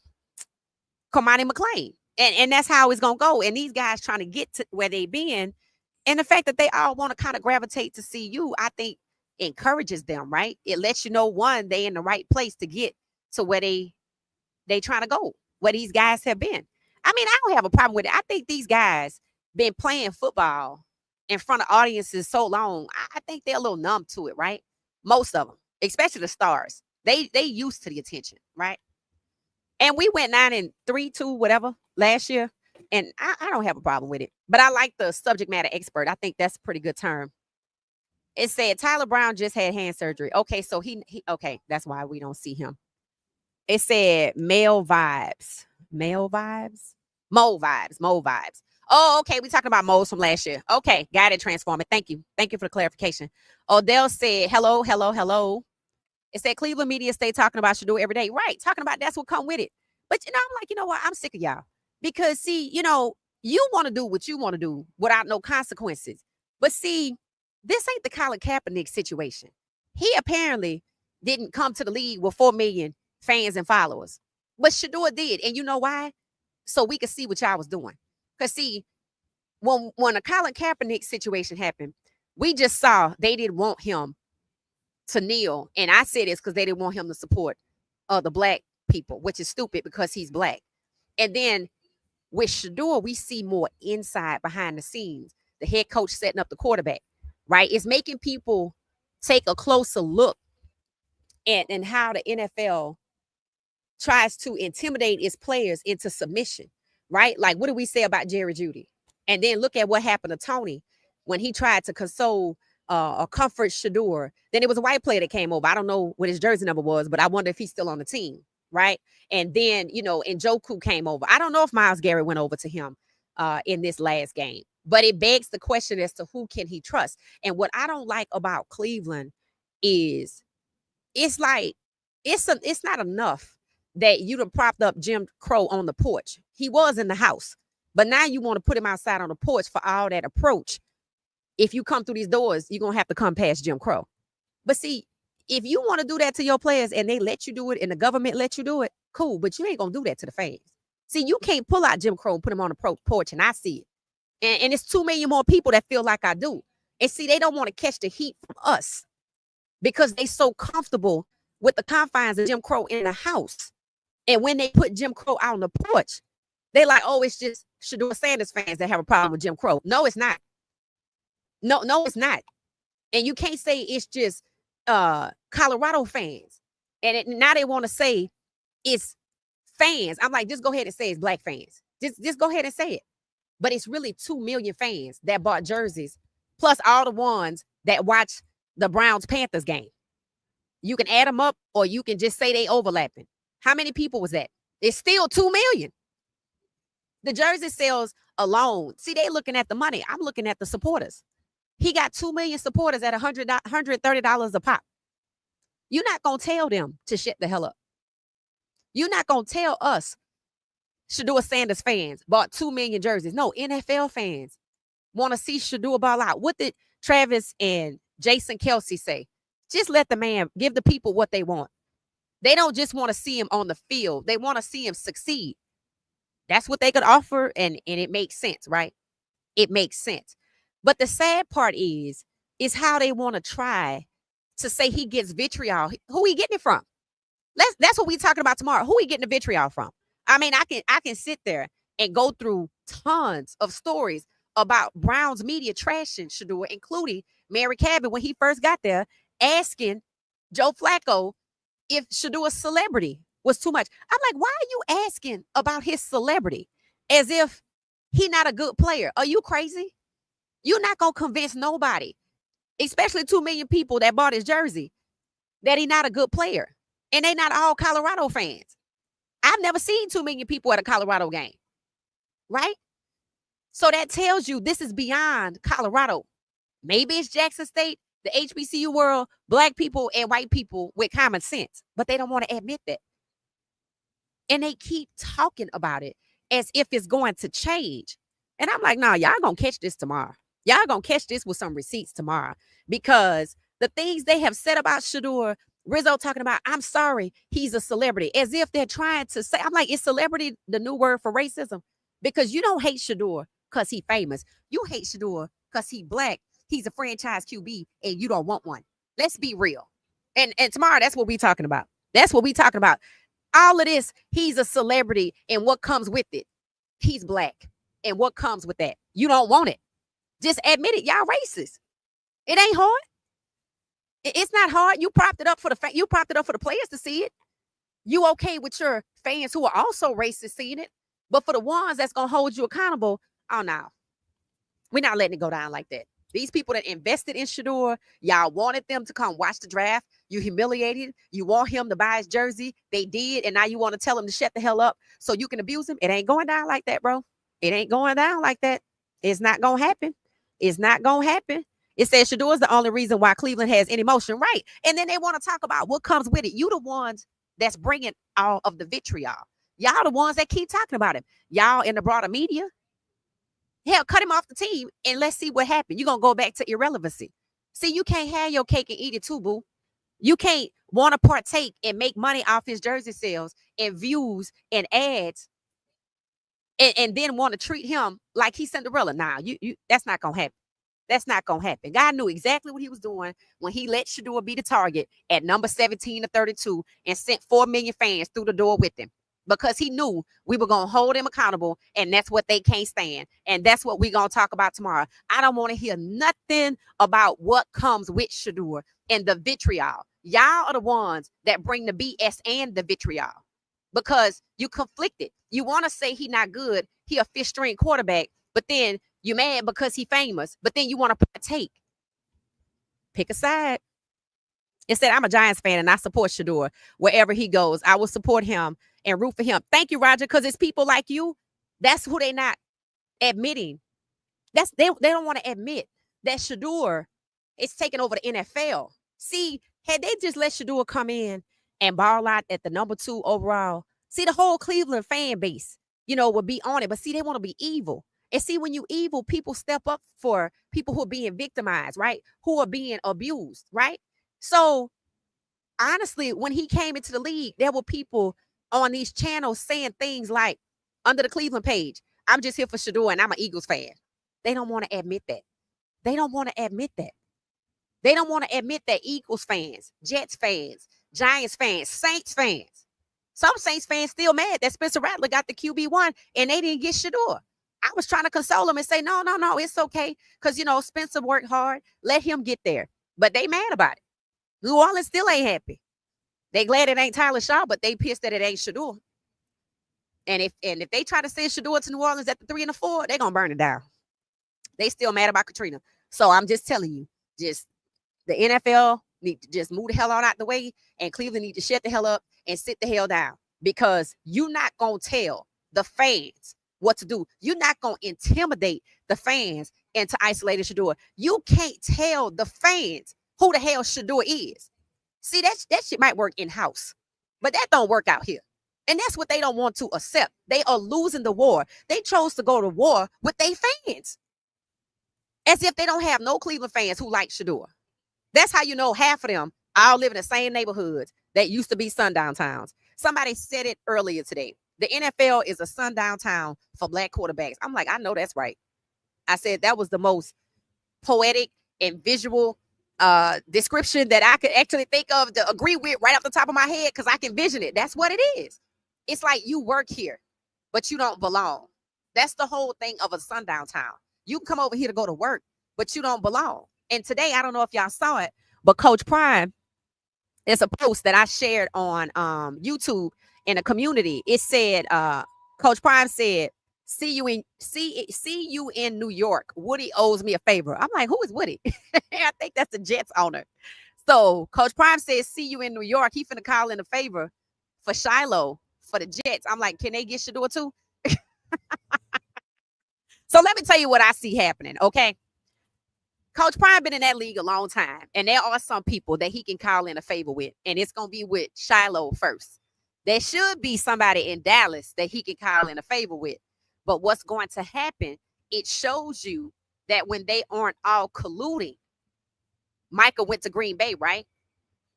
Speaker 1: McClain. And that's how it's going to go. And these guys trying to get to where they've been. And the fact that they all want to kind of gravitate to CU, I think encourages them, right? It lets you know, one, they in the right place to get to where they trying to go, where these guys have been. I mean, I don't have a problem with it. I think these guys been playing football in front of audiences so long, I think they're a little numb to it, right? Most of them, especially the stars. They used to the attention, right? And we went 9-3, whatever, last year. And I don't have a problem with it. But I like the subject matter expert. I think that's a pretty good term. It said Tyler Brown just had hand surgery. Okay, so he okay, that's why we don't see him. It said male vibes. Male vibes? Mole vibes. Oh, okay. We're talking about moles from last year. Okay. Got it, Transformer. Thank you. Thank you for the clarification. Odell said, hello. It said Cleveland media stay talking about Shador every day. Right. Talking about that's what come with it. But, I'm like, you know what? I'm sick of y'all. Because, see, you want to do what you want to do without no consequences. But, see, this ain't the Colin Kaepernick situation. He apparently didn't come to the league with 4 million fans and followers. But Shador did. And you know why? So we could see what y'all was doing. Because see, when a Colin Kaepernick situation happened, we just saw they didn't want him to kneel. And I said this because they didn't want him to support the black people, which is stupid because he's black. And then with Shador, we see more inside behind the scenes. The head coach setting up the quarterback, right? It's making people take a closer look at and how the NFL tries to intimidate its players into submission, right? Like, what do we say about Jerry Jeudy? And then look at what happened to Tony when he tried to console or comfort Shador. Then it was a white player that came over. I don't know what his jersey number was, but I wonder if he's still on the team, right? And then, and Njoku came over. I don't know if Myles Garrett went over to him in this last game, but it begs the question as to who can he trust. And what I don't like about Cleveland is it's like, it's not enough that you done propped up Jim Crow on the porch. He was in the house, but now you want to put him outside on the porch for all that approach. If you come through these doors, you're going to have to come past Jim Crow. But see, if you want to do that to your players and they let you do it and the government let you do it, cool, but you ain't going to do that to the fans. See, you can't pull out Jim Crow and put him on the porch, and I see it. And it's 2 million more people that feel like I do. And see, they don't want to catch the heat from us because they so comfortable with the confines of Jim Crow in the house. And when they put Jim Crow out on the porch, they like, oh, it's just Shador Sanders fans that have a problem with Jim Crow. No, it's not. No, it's not. And you can't say it's just Colorado fans. And now they want to say it's fans. I'm like, just go ahead and say it's black fans. Just go ahead and say it. But it's really 2 million fans that bought jerseys, plus all the ones that watch the Browns-Panthers game. You can add them up, or you can just say they overlapping. How many people was that? It's still 2 million. The jersey sales alone. See, they looking at the money. I'm looking at the supporters. He got 2 million supporters at $130 a pop. You're not going to tell them to shut the hell up. You're not going to tell us, Shador Sanders fans, bought 2 million jerseys. No, NFL fans want to see Shador ball out. What did Travis and Jason Kelsey say? Just let the man give the people what they want. They don't just want to see him on the field. They want to see him succeed. That's what they could offer, and it makes sense, right? It makes sense. But the sad part is how they want to try to say he gets vitriol. Who he getting it from? That's what we're talking about tomorrow. Who he getting the vitriol from? I mean, I can sit there and go through tons of stories about Browns media trashing Shador, including Mary Cabot when he first got there, asking Joe Flacco if Shador's celebrity was too much. I'm like, why are you asking about his celebrity as if he's not a good player? Are you crazy? You're not going to convince nobody, especially 2 million people that bought his jersey, that he's not a good player. And they not all Colorado fans. I've never seen 2 million people at a Colorado game, right? So that tells you this is beyond Colorado. Maybe it's Jackson State, the HBCU world, black people and white people with common sense, but they don't want to admit that. And they keep talking about it as if it's going to change. And I'm like, nah, y'all going to catch this tomorrow. Y'all going to catch this with some receipts tomorrow, because the things they have said about Shador, Rizzo talking about, I'm sorry, he's a celebrity, as if they're trying to say, I'm like, is celebrity the new word for racism? Because you don't hate Shador because he's famous. You hate Shador because he's black. He's a franchise QB and you don't want one. Let's be real. And tomorrow, that's what we're talking about. That's what we're talking about. All of this, he's a celebrity, and what comes with it? He's black. And what comes with that? You don't want it. Just admit it. Y'all racist. It ain't hard. It's not hard. You propped it up for the players to see it. You okay with your fans who are also racist seeing it. But for the ones that's going to hold you accountable, oh no. We're not letting it go down like that. These people that invested in Shador, y'all wanted them to come watch the draft. You humiliated. You want him to buy his jersey. They did. And now you want to tell him to shut the hell up so you can abuse him. It ain't going down like that, bro. It ain't going down like that. It's not going to happen. It's not going to happen. It says Shador is the only reason why Cleveland has any motion. Right. And then they want to talk about what comes with it. You the ones that's bringing all of the vitriol. Y'all the ones that keep talking about him. Y'all in the broader media. Hell, cut him off the team and let's see what happened. You're going to go back to irrelevancy. See, you can't have your cake and eat it too, boo. You can't want to partake and make money off his jersey sales and views and ads, and then want to treat him like he's Cinderella. Nah, you that's not gonna happen. That's not gonna happen. God knew exactly what he was doing when he let Shador be the target at number 17 to 32 and sent 4 million fans through the door with him, because he knew we were gonna hold him accountable, and that's what they can't stand. And that's what we're gonna talk about tomorrow. I don't want to hear nothing about what comes with Shador and the vitriol. Y'all are the ones that bring the BS and the vitriol, because you conflicted. You want to say he not good, he a fifth string quarterback, but then you mad because he famous, but then you want to partake. Pick a side. Instead, I'm a Giants fan and I support Shador wherever he goes. I will support him and root for him. Thank you, Roger, because it's people like you. That's who they not admitting. They don't want to admit that Shador is taking over the NFL. See, had they just let Shador come in and ball out at the number 2 overall, see, the whole Cleveland fan base, would be on it. But see, they want to be evil. And see, when you evil, people step up for people who are being victimized, right? Who are being abused, right? So honestly, when he came into the league, there were people on these channels saying things like, under the Cleveland page, I'm just here for Shador and I'm an Eagles fan. They don't want to admit that. They don't want to admit that. They don't want to admit that Eagles fans, Jets fans, Giants fans, Saints fans, some Saints fans still mad that Spencer Rattler got the QB1 and they didn't get Shador. I was trying to console them and say, no, it's okay. Because, Spencer worked hard. Let him get there. But they mad about it. New Orleans still ain't happy. They glad it ain't Tyler Shaw, but they pissed that it ain't Shador. And if they try to send Shador to New Orleans at the 3 and the 4, they're going to burn it down. They still mad about Katrina. So I'm just telling you, just the NFL need to just move the hell on out the way, and Cleveland need to shut the hell up and sit the hell down, because you're not going to tell the fans what to do. You're not going to intimidate the fans into isolating Shador. You can't tell the fans who the hell Shador is. See, that shit might work in-house, but that don't work out here. And that's what they don't want to accept. They are losing the war. They chose to go to war with their fans, as if they don't have no Cleveland fans who like Shador. That's how you know half of them all live in the same neighborhoods that used to be sundown towns. Somebody said it earlier today. The NFL is a sundown town for black quarterbacks. I'm like, I know that's right. I said that was the most poetic and visual description that I could actually think of to agree with right off the top of my head, because I can vision it. That's what it is. It's like you work here, but you don't belong. That's the whole thing of a sundown town. You can come over here to go to work, but you don't belong. And today, I don't know if y'all saw it, but Coach Prime, it's a post that I shared on YouTube in a community. It said, Coach Prime said, see you in New York. Woody owes me a favor. I'm like, who is Woody? I think that's the Jets owner. So Coach Prime says, see you in New York. He finna call in a favor for Shiloh for the Jets. I'm like, can they get Shador too? So let me tell you what I see happening, okay? Coach Prime been in that league a long time, and there are some people that he can call in a favor with, and it's going to be with Shiloh first. There should be somebody in Dallas that he can call in a favor with. But what's going to happen, it shows you that when they aren't all colluding, Micah went to Green Bay, right?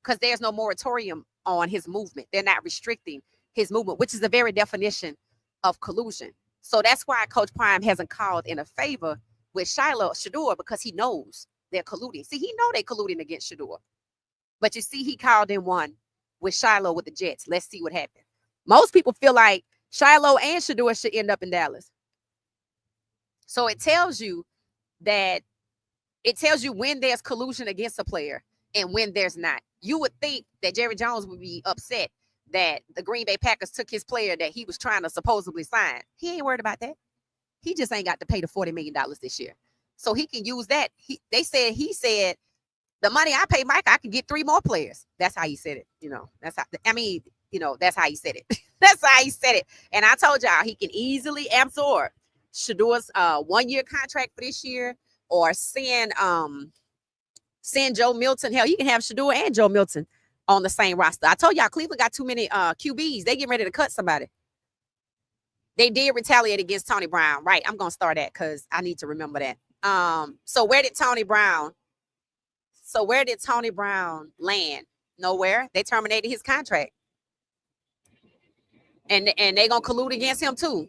Speaker 1: Because there's no moratorium on his movement. They're not restricting his movement, which is the very definition of collusion. So that's why Coach Prime hasn't called in a favor with Shador, because he knows they're colluding. See, he know they're colluding against Shador. But you see, he called in one with Shiloh with the Jets. Let's see what happens. Most people feel like Shiloh and Shador should end up in Dallas. So it tells you when there's collusion against a player and when there's not. You would think that Jerry Jones would be upset that the Green Bay Packers took his player that he was trying to supposedly sign. He ain't worried about that. He just ain't got to pay the $40 million this year. So he can use that. He said, the money I pay Mike, I can get 3 more players. That's how he said it. That's how he said it. That's how he said it. And I told y'all he can easily absorb Shador's 1-year contract for this year, or send Joe Milton. Hell, you can have Shador and Joe Milton on the same roster. I told y'all Cleveland got too many QBs. They getting ready to cut somebody. They did retaliate against Tony Brown. Right. I'm going to start that because I need to remember that. So where did Tony Brown land? Nowhere. They terminated his contract. And they gonna collude against him too.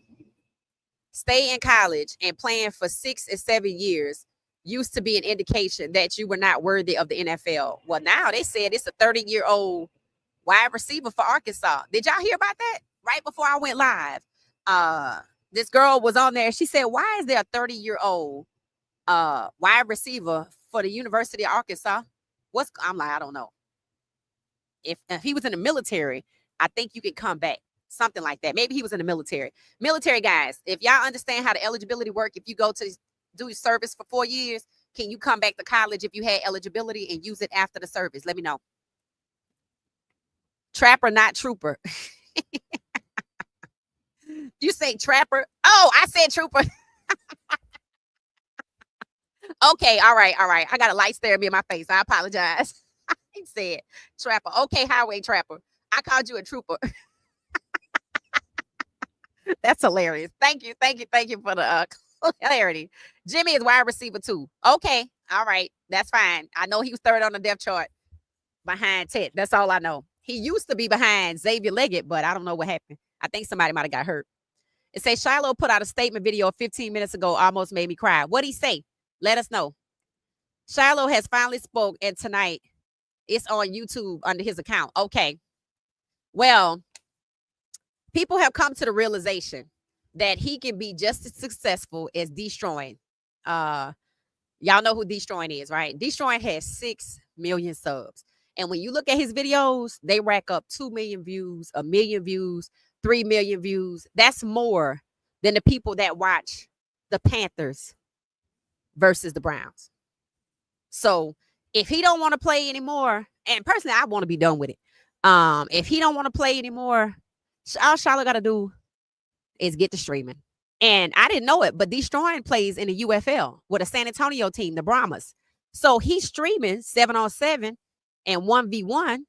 Speaker 1: Stay in college and playing for 6 or 7 years used to be an indication that you were not worthy of the NFL. Well, now they said it's a 30-year-old wide receiver for Arkansas. Did y'all hear about that? Right before I went live. This girl was on there. She said, why is there a 30-year-old wide receiver for the University of Arkansas? I'm like, I don't know. If he was in the military, I think you could come back. Something like that. Maybe he was in the military. Military guys, if y'all understand how the eligibility work, if you go to do service for 4 years, can you come back to college if you had eligibility and use it after the service? Let me know. Trapper, not trooper. You say trapper? Oh, I said trooper. Okay, all right. I got a light stare me in my face. I apologize. He said trapper. Okay, highway trapper. I called you a trooper. That's hilarious. Thank you for the clarity. Jimmy is wide receiver too. Okay, all right, that's fine. I know he was third on the depth chart behind Ted. That's all I know. He used to be behind Xavier Leggett, but I don't know what happened. I think somebody might have got hurt. It says Shiloh put out a statement video 15 minutes ago, almost made me cry. What'd he say? Let us know. Shiloh has finally spoke, and tonight it's on YouTube under his account. Okay. Well, people have come to the realization that he can be just as successful as Destroying. Y'all know who Destroying is, right? Destroying has 6 million subs. And when you look at his videos, they rack up 2 million views, 1 million views, 3 million views. That's more than the people that watch the Panthers versus the Browns. So if he don't want to play anymore, and personally, I want to be done with it. If he don't want to play anymore, all Shiloh got to do is get to streaming. And I didn't know it, but Destroying plays in the UFL with a San Antonio team, the Brahmas. So he's streaming 7-on-7 and 1v1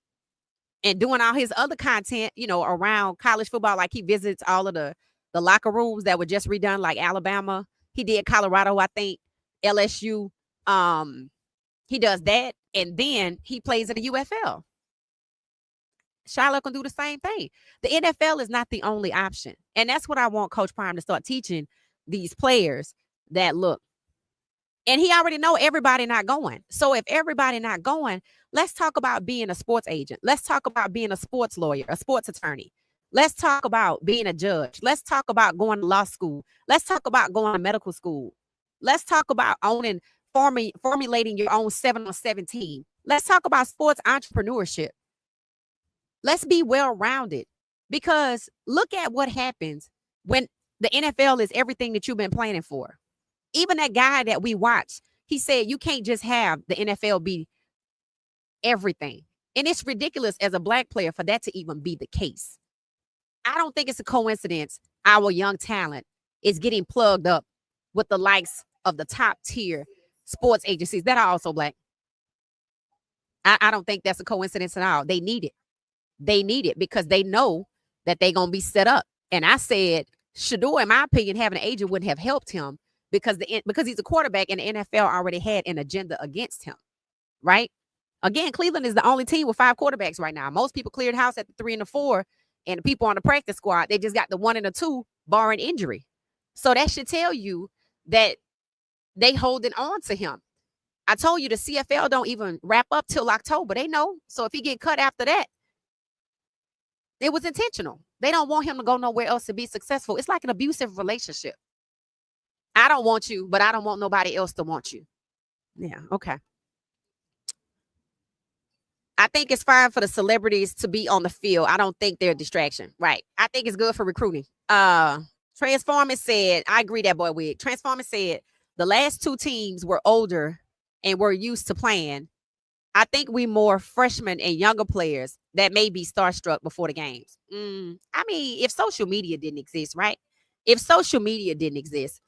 Speaker 1: and doing all his other content, around college football. Like he visits all of the locker rooms that were just redone, like Alabama. He did Colorado, I think, LSU. He does that, and then he plays in the UFL. Shiloh can do the same thing. The NFL is not the only option. And that's what I want Coach Prime to start teaching these players that look. And he already know everybody not going. So if everybody not going, let's talk about being a sports agent. Let's talk about being a sports lawyer, a sports attorney. Let's talk about being a judge. Let's talk about going to law school. Let's talk about going to medical school. Let's talk about formulating your own 7-on-7 team. Let's talk about sports entrepreneurship. Let's be well-rounded, because look at what happens when the NFL is everything that you've been planning for. Even that guy that we watch, he said you can't just have the NFL be everything. And it's ridiculous as a Black player for that to even be the case. I don't think it's a coincidence our young talent is getting plugged up with the likes of the top tier sports agencies that are also Black. I don't think that's a coincidence at all. They need it. They need it because they know that they're going to be set up. And I said, Shador, in my opinion, having an agent wouldn't have helped him because he's a quarterback and the NFL already had an agenda against him, right? Again, Cleveland is the only team with 5 quarterbacks right now. Most people cleared house at the 3 and the 4, and the people on the practice squad, they just got the 1 and the 2, barring injury. So that should tell you that they holding on to him. I told you the CFL don't even wrap up till October. They know. So if he get cut after that, it was intentional. They don't want him to go nowhere else to be successful. It's like an abusive relationship. I don't want you, but I don't want nobody else to want you. Yeah, okay. I think it's fine for the celebrities to be on the field. I don't think they're a distraction. Right. I think it's good for recruiting. Transformers said, I agree that boy with. Transformers said the last 2 teams were older and were used to playing. I think we more freshmen and younger players that may be starstruck before the games. I mean, if social media didn't exist, right? If social media didn't exist,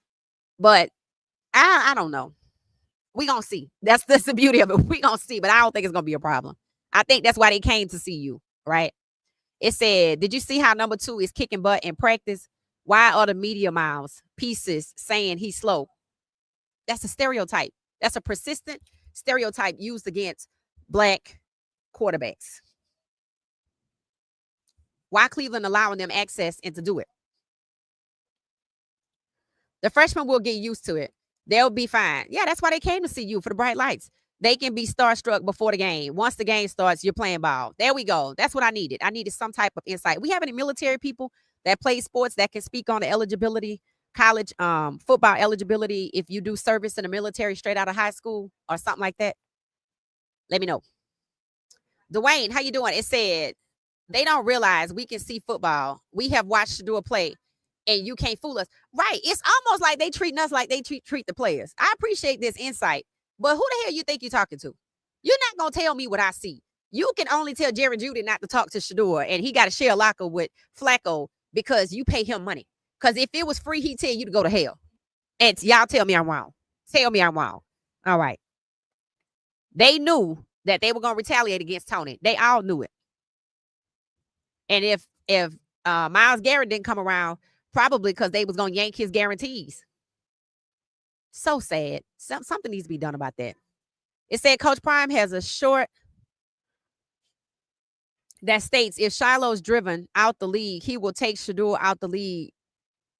Speaker 1: but I don't know. We gonna see. That's the beauty of it. We gonna see, but I don't think it's gonna be a problem. I think that's why they came to see you, right? It said, did you see how number 2 is kicking butt in practice? Why are the media miles pieces saying he's slow? That's a stereotype. That's a persistent stereotype used against Black quarterbacks. Why Cleveland allowing them access and to do it? The freshmen will get used to it. They'll be fine. Yeah, that's why they came to see you, for the bright lights. They can be starstruck before the game. Once the game starts, you're playing ball. There we go. That's what I needed. I needed some type of insight. We have any military people that play sports that can speak on the eligibility, college football eligibility if you do service in the military straight out of high school or something like that? Let me know. Dwayne, how you doing? It said they don't realize we can see football. We have watched do a play, and you can't fool us. Right. It's almost like they treating us like they treat the players. I appreciate this insight, but who the hell you think you're talking to? You're not going to tell me what I see. You can only tell Jerry Judy not to talk to Shador, and he got to share a locker with Flacco because you pay him money. Because if it was free, he'd tell you to go to hell. And y'all tell me I'm wrong. Tell me I'm wrong. All right. They knew that they were going to retaliate against Tony. They all knew it. And if Myles Garrett didn't come around, probably because they was going to yank his guarantees. So sad. Something needs to be done about that. It said Coach Prime has a short that states if Shiloh's driven out the league, he will take Shador out the league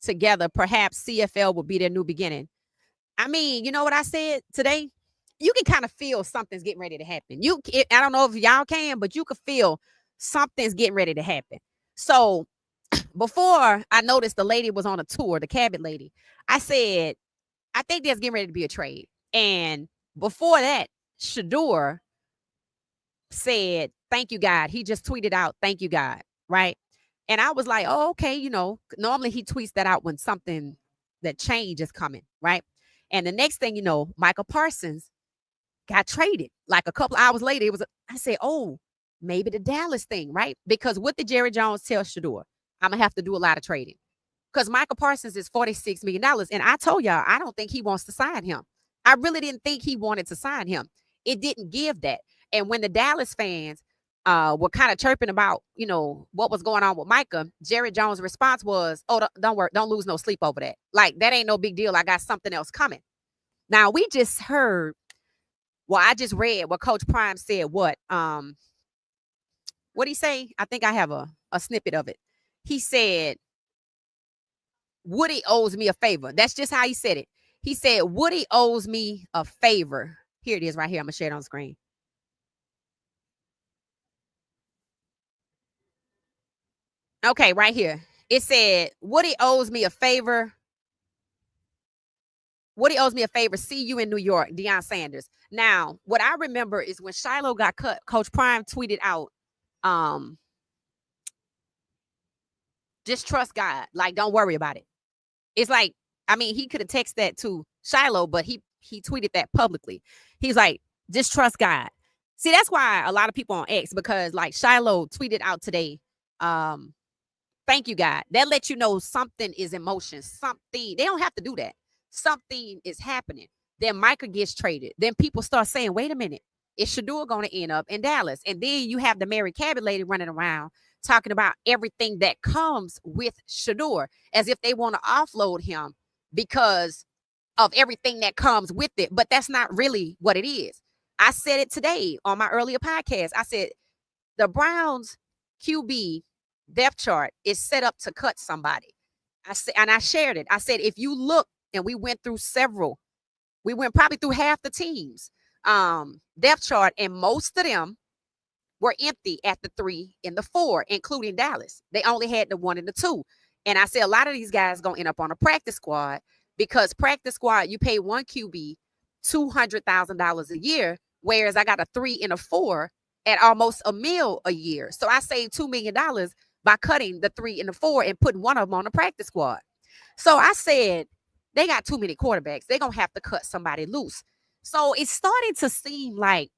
Speaker 1: together. Perhaps CFL will be their new beginning. I mean, you know what I said today? You can kind of feel something's getting ready to happen. I don't know if y'all can, but you could feel something's getting ready to happen. So before I noticed the lady was on a tour, the Cabot lady, I said, I think there's getting ready to be a trade. And before that, Shador said, thank you, God. He just tweeted out, thank you, God. Right. And I was like, oh, okay. You know, normally he tweets that out when something that change is coming. Right. And the next thing you know, Michael Parsons got traded. Like a couple hours later, I said, oh, maybe the Dallas thing. Right. Because what did Jerry Jones tell Shador? I'm going to have to do a lot of trading. Because Michael Parsons is $46 million. And I told y'all, I don't think he wants to sign him. I really didn't think he wanted to sign him. It didn't give that. And when the Dallas fans were kind of chirping about, you know, what was going on with Micah, Jerry Jones' response was, oh, don't worry, don't lose no sleep over that. Like, that ain't no big deal. I got something else coming. Now, we just heard, well, I just read what Coach Prime said. What'd he say? I think I have a snippet of it. He said, Woody owes me a favor. That's just how he said it. He said, Woody owes me a favor. Here it is right here. I'm going to share it on screen. Okay, right here. It said, Woody owes me a favor. Woody owes me a favor. See you in New York, Deion Sanders. Now, what I remember is when Shiloh got cut, Coach Prime tweeted out, just trust God. Like, don't worry about it. It's like, I mean, he could have texted that to Shiloh, but he tweeted that publicly. He's like, just trust God. See, that's why a lot of people on X, because like Shiloh tweeted out today, thank you, God. That lets you know something is in motion. Something, they don't have to do that. Something is happening. Then Micah gets traded. Then people start saying, wait a minute, is Shador going to end up in Dallas? And then you have the Mary Cabot lady running around talking about everything that comes with Shador, as if they want to offload him because of everything that comes with it. But that's not really what it is. I said it today on my earlier podcast. I said the Browns QB depth chart is set up to cut somebody. I said, and I shared it. I said, if you look, and we went through several, we went probably through half the teams depth chart, and most of them were empty at the 3 and the 4, including Dallas. They only had the 1 and the 2. And I said a lot of these guys going to end up on a practice squad, because practice squad, you pay one QB $200,000 a year, whereas I got a 3 and a 4 at almost $1 million a year. So I saved $2 million by cutting the 3 and the 4 and putting one of them on the practice squad. So I said, they got too many quarterbacks. They're going to have to cut somebody loose. So it's starting to seem like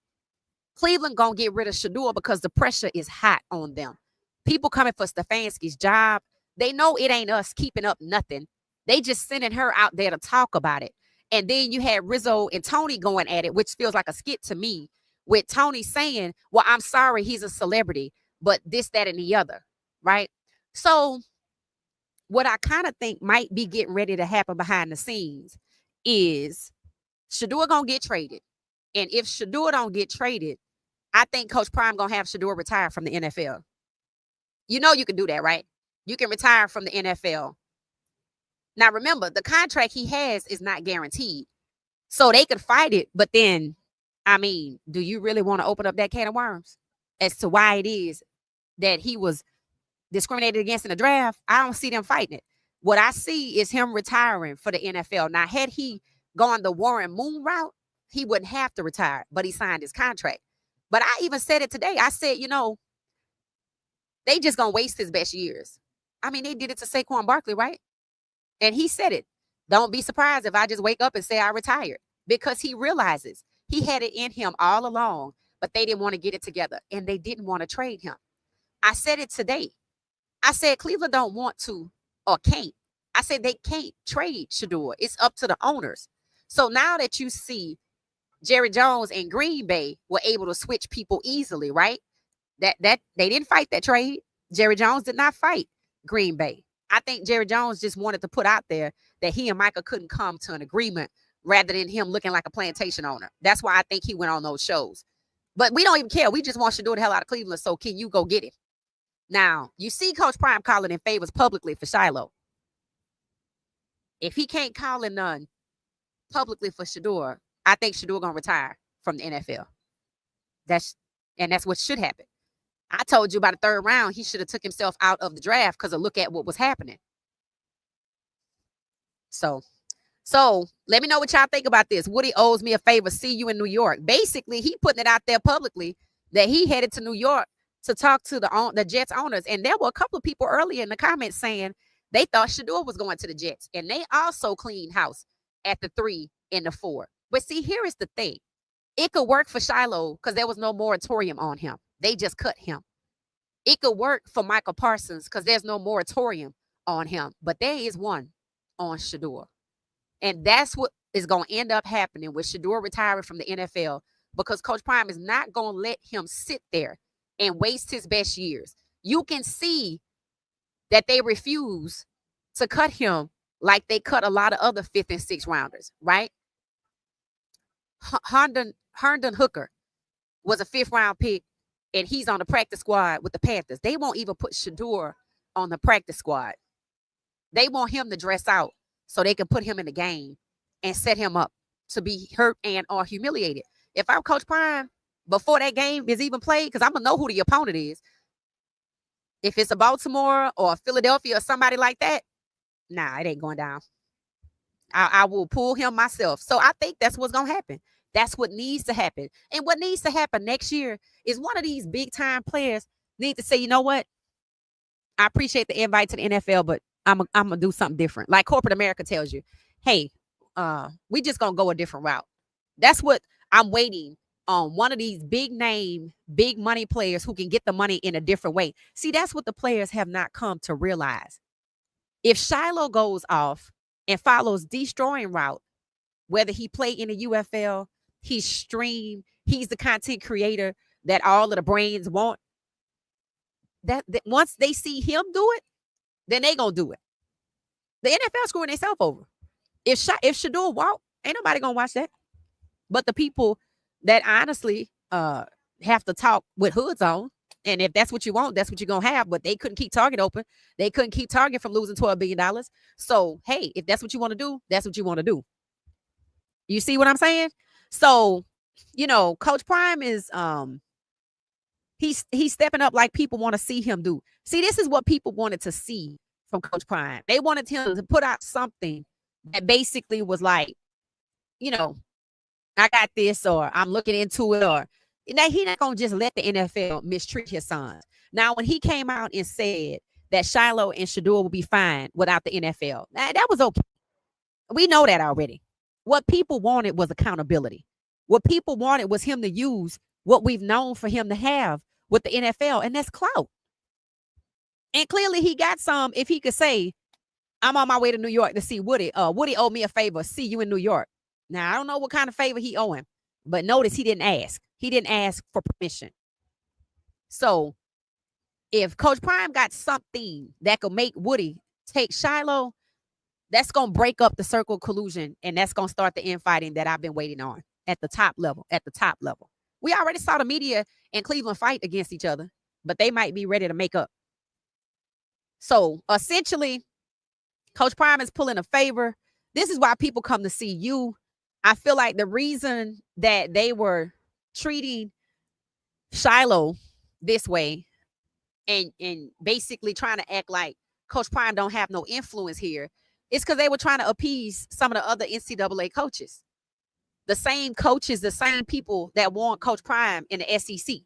Speaker 1: Cleveland going to get rid of Shador because the pressure is hot on them. People coming for Stefanski's job. They know it ain't us keeping up nothing. They just sending her out there to talk about it. And then you had Rizzo and Tony going at it, which feels like a skit to me, with Tony saying, well, I'm sorry, he's a celebrity, but this, that, and the other, right? So what I kind of think might be getting ready to happen behind the scenes is Shador going to get traded. And if Shador don't get traded, I think Coach Prime gonna have Shador retire from the NFL. You know you can do that, right? You can retire from the NFL. Now remember, the contract he has is not guaranteed. So they could fight it, but then, I mean, do you really want to open up that can of worms as to why it is that he was discriminated against in the draft? I don't see them fighting it. What I see is him retiring for the NFL. Now, had he gone the Warren Moon route, he wouldn't have to retire, but he signed his contract. But I even said it today. I said, they just going to waste his best years. I mean, they did it to Saquon Barkley, right? And he said it. Don't be surprised if I just wake up and say I retired, because he realizes he had it in him all along, but they didn't want to get it together and they didn't want to trade him. I said it today. I said Cleveland don't want to or can't. I said they can't trade Shador. It's up to the owners. So now that you see Jerry Jones and Green Bay were able to switch people easily, right? That they didn't fight that trade. Jerry Jones did not fight Green Bay. I think Jerry Jones just wanted to put out there that he and Michael couldn't come to an agreement rather than him looking like a plantation owner. That's why I think he went on those shows. But we don't even care. We just want Shador the hell out of Cleveland, so can you go get it? Now, you see Coach Prime calling in favors publicly for Shiloh. If he can't call in none publicly for Shador, I think Shador going to retire from the NFL. That's what should happen. I told you about the third round, he should have took himself out of the draft because of look at what was happening. So let me know what y'all think about this. Woody owes me a favor. See you in New York. Basically, he putting it out there publicly that he headed to New York to talk to the Jets owners. And there were a couple of people earlier in the comments saying they thought Shador was going to the Jets. And they also cleaned house at the 3 and the 4. But see, here is the thing. It could work for Shiloh because there was no moratorium on him. They just cut him. It could work for Michael Parsons because there's no moratorium on him. But there is one on Shador. And that's what is going to end up happening with Shador retiring from the NFL, because Coach Prime is not going to let him sit there and waste his best years. You can see that they refuse to cut him like they cut a lot of other 5th and 6th rounders, right? Herndon Hooker was a 5th round pick, and he's on the practice squad with the Panthers. They won't even put Shador on the practice squad. They want him to dress out so they can put him in the game and set him up to be hurt and or humiliated. If I'm Coach Prime, before that game is even played, because I'm going to know who the opponent is. If it's a Baltimore or a Philadelphia or somebody like that, nah, it ain't going down. I will pull him myself. So I think that's what's going to happen. That's what needs to happen. And what needs to happen next year is one of these big time players need to say, you know what? I appreciate the invite to the NFL, but I'm going to do something different. Like corporate America tells you, hey, we just going to go a different route. That's what I'm waiting on, one of these big name, big money players who can get the money in a different way. See, that's what the players have not come to realize. If Shiloh goes off and follows destroying route, whether he play in the UFL, he's streamed, he's the content creator that all of the brands want, that once they see him do it, then they gonna do it. The NFL screwing themselves over. If Shador walk, ain't nobody gonna watch that. But the people that honestly have to talk with hoods on, and if that's what you want, that's what you're gonna have. But they couldn't keep Target open. They couldn't keep Target from losing $12 billion. So hey, if that's what you want to do, that's what you want to do. You see what I'm saying? So, Coach Prime is he's stepping up like people want to see him do. See, this is what people wanted to see from Coach Prime. They wanted him to put out something that basically was like, I got this, or I'm looking into it, or he's not gonna just let the NFL mistreat his sons. Now, when he came out and said that Shiloh and Shador will be fine without the NFL, that was okay. We know that already. What people wanted was accountability. What people wanted was him to use what we've known for him to have with the NFL, and that's clout. And clearly he got some. If he could say, I'm on my way to New York to see Woody. Woody owed me a favor. See you in New York. Now, I don't know what kind of favor he owed him, but notice he didn't ask. He didn't ask for permission. So if Coach Prime got something that could make Woody take Shiloh, that's going to break up the circle collusion, and that's going to start the infighting that I've been waiting on at the top level. We already saw the media and Cleveland fight against each other, but they might be ready to make up. So essentially, Coach Prime is pulling a favor. This is why people come to see you. I feel like the reason that they were treating Shiloh this way and basically trying to act like Coach Prime don't have no influence here is because they were trying to appease some of the other NCAA coaches. The same coaches, the same people that want Coach Prime in the SEC.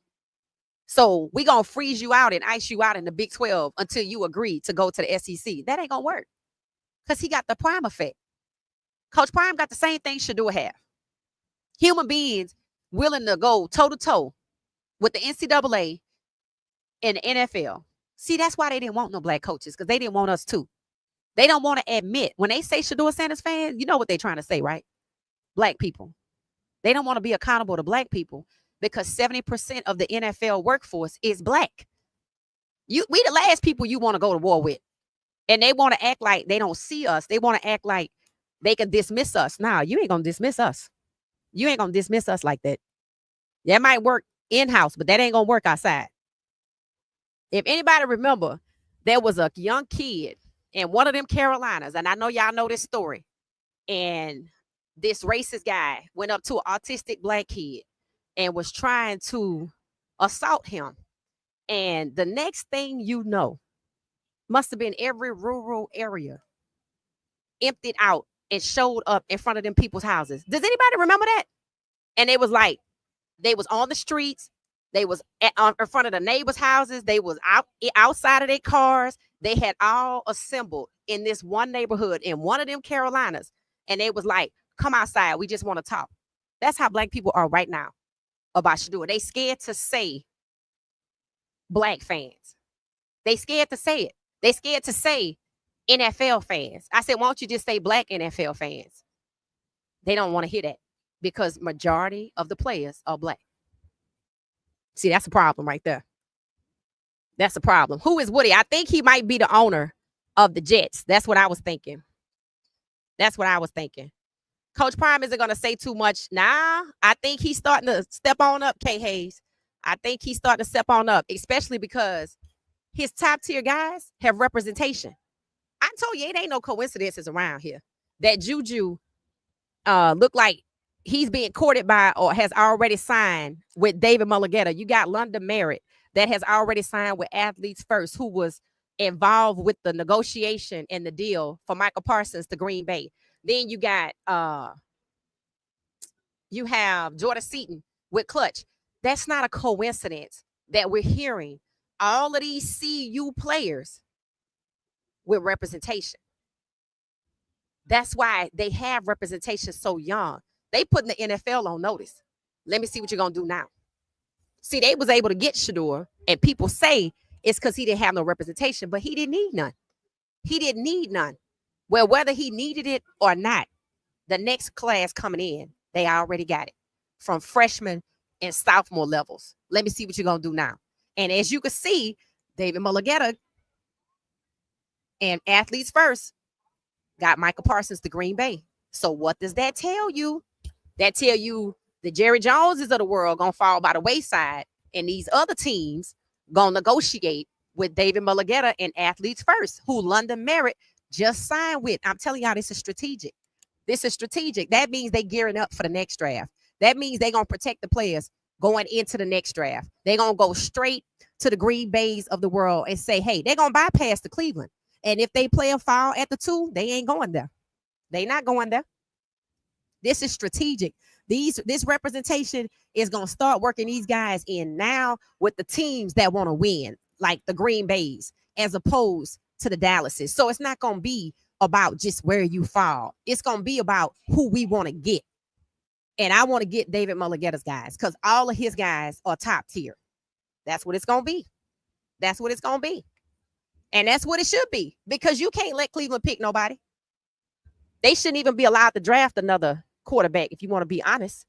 Speaker 1: So we're going to freeze you out and ice you out in the Big 12 until you agree to go to the SEC. That ain't going to work because he got the Prime effect. Coach Prime got the same thing Shedeur have. Human beings willing to go toe-to-toe with the NCAA and the NFL. See, that's why they didn't want no black coaches, because they didn't want us too. They don't want to admit. When they say Shedeur Sanders fans, you know what they're trying to say, right? Black people. They don't want to be accountable to black people because 70% of the NFL workforce is black. We the last people you want to go to war with. And they want to act like they don't see us. They want to act like they can dismiss us. Nah, you ain't going to dismiss us. You ain't going to dismiss us like that. That might work in-house, but that ain't going to work outside. If anybody remember, there was a young kid in one of them Carolinas, and I know y'all know this story, and this racist guy went up to an autistic black kid and was trying to assault him. And the next thing you know, must have been every rural area emptied out and showed up in front of them people's houses. Does anybody remember that? And they was like, they was on the streets. They was in front of the neighbors' houses. They was outside of their cars. They had all assembled in this one neighborhood in one of them Carolinas. And they was like, come outside. We just want to talk. That's how black people are right now about Shedeur. They scared to say black fans. They scared to say it. They scared to say NFL fans. I said, why don't you just say black NFL fans? They don't want to hear that because majority of the players are black. See, that's a problem right there. That's a problem. Who is Woody? I think he might be the owner of the Jets. That's what I was thinking. That's what I was thinking. Coach Prime isn't going to say too much. Nah, I think he's starting to step on up, K. Hayes. I think he's starting to step on up, especially because his top tier guys have representation. I told you it ain't no coincidences around here that Juju look like he's being courted by or has already signed with David Mulligetta. You got London Merritt that has already signed with Athletes First, who was involved with the negotiation and the deal for Michael Parsons to Green Bay. Then you got you have Jordan Seaton with Clutch. That's not a coincidence that we're hearing all of these CU players with representation. That's why they have representation so young. They putting the NFL on notice. Let me see what you're going to do now. See, they was able to get Shedeur, and people say it's because he didn't have no representation, but he didn't need none. He didn't need none. Well, whether he needed it or not, the next class coming in, they already got it from freshman and sophomore levels. Let me see what you're going to do now. And as you can see, David Mulligetta and Athletes First got Michael Parsons to Green Bay. So what does that tell you? That tell you the Jerry Joneses of the world going to fall by the wayside, and these other teams going to negotiate with David Mulligetta and Athletes First, who London Merritt just signed with. I'm telling y'all, this is strategic. This is strategic. That means they gearing up for the next draft. That means they're going to protect the players going into the next draft. They're going to go straight to the Green Bays of the world and say, hey, they're going to bypass the Cleveland. And if they play a foul at the 2, they ain't going there. They not going there. This is strategic. This representation is going to start working these guys in now with the teams that want to win, like the Green Bays, as opposed to the Dallases. So it's not going to be about just where you fall. It's going to be about who we want to get. And I want to get David Mulligetta's guys because all of his guys are top tier. That's what it's going to be. That's what it's going to be. And that's what it should be, because you can't let Cleveland pick nobody. They shouldn't even be allowed to draft another quarterback, if you want to be honest.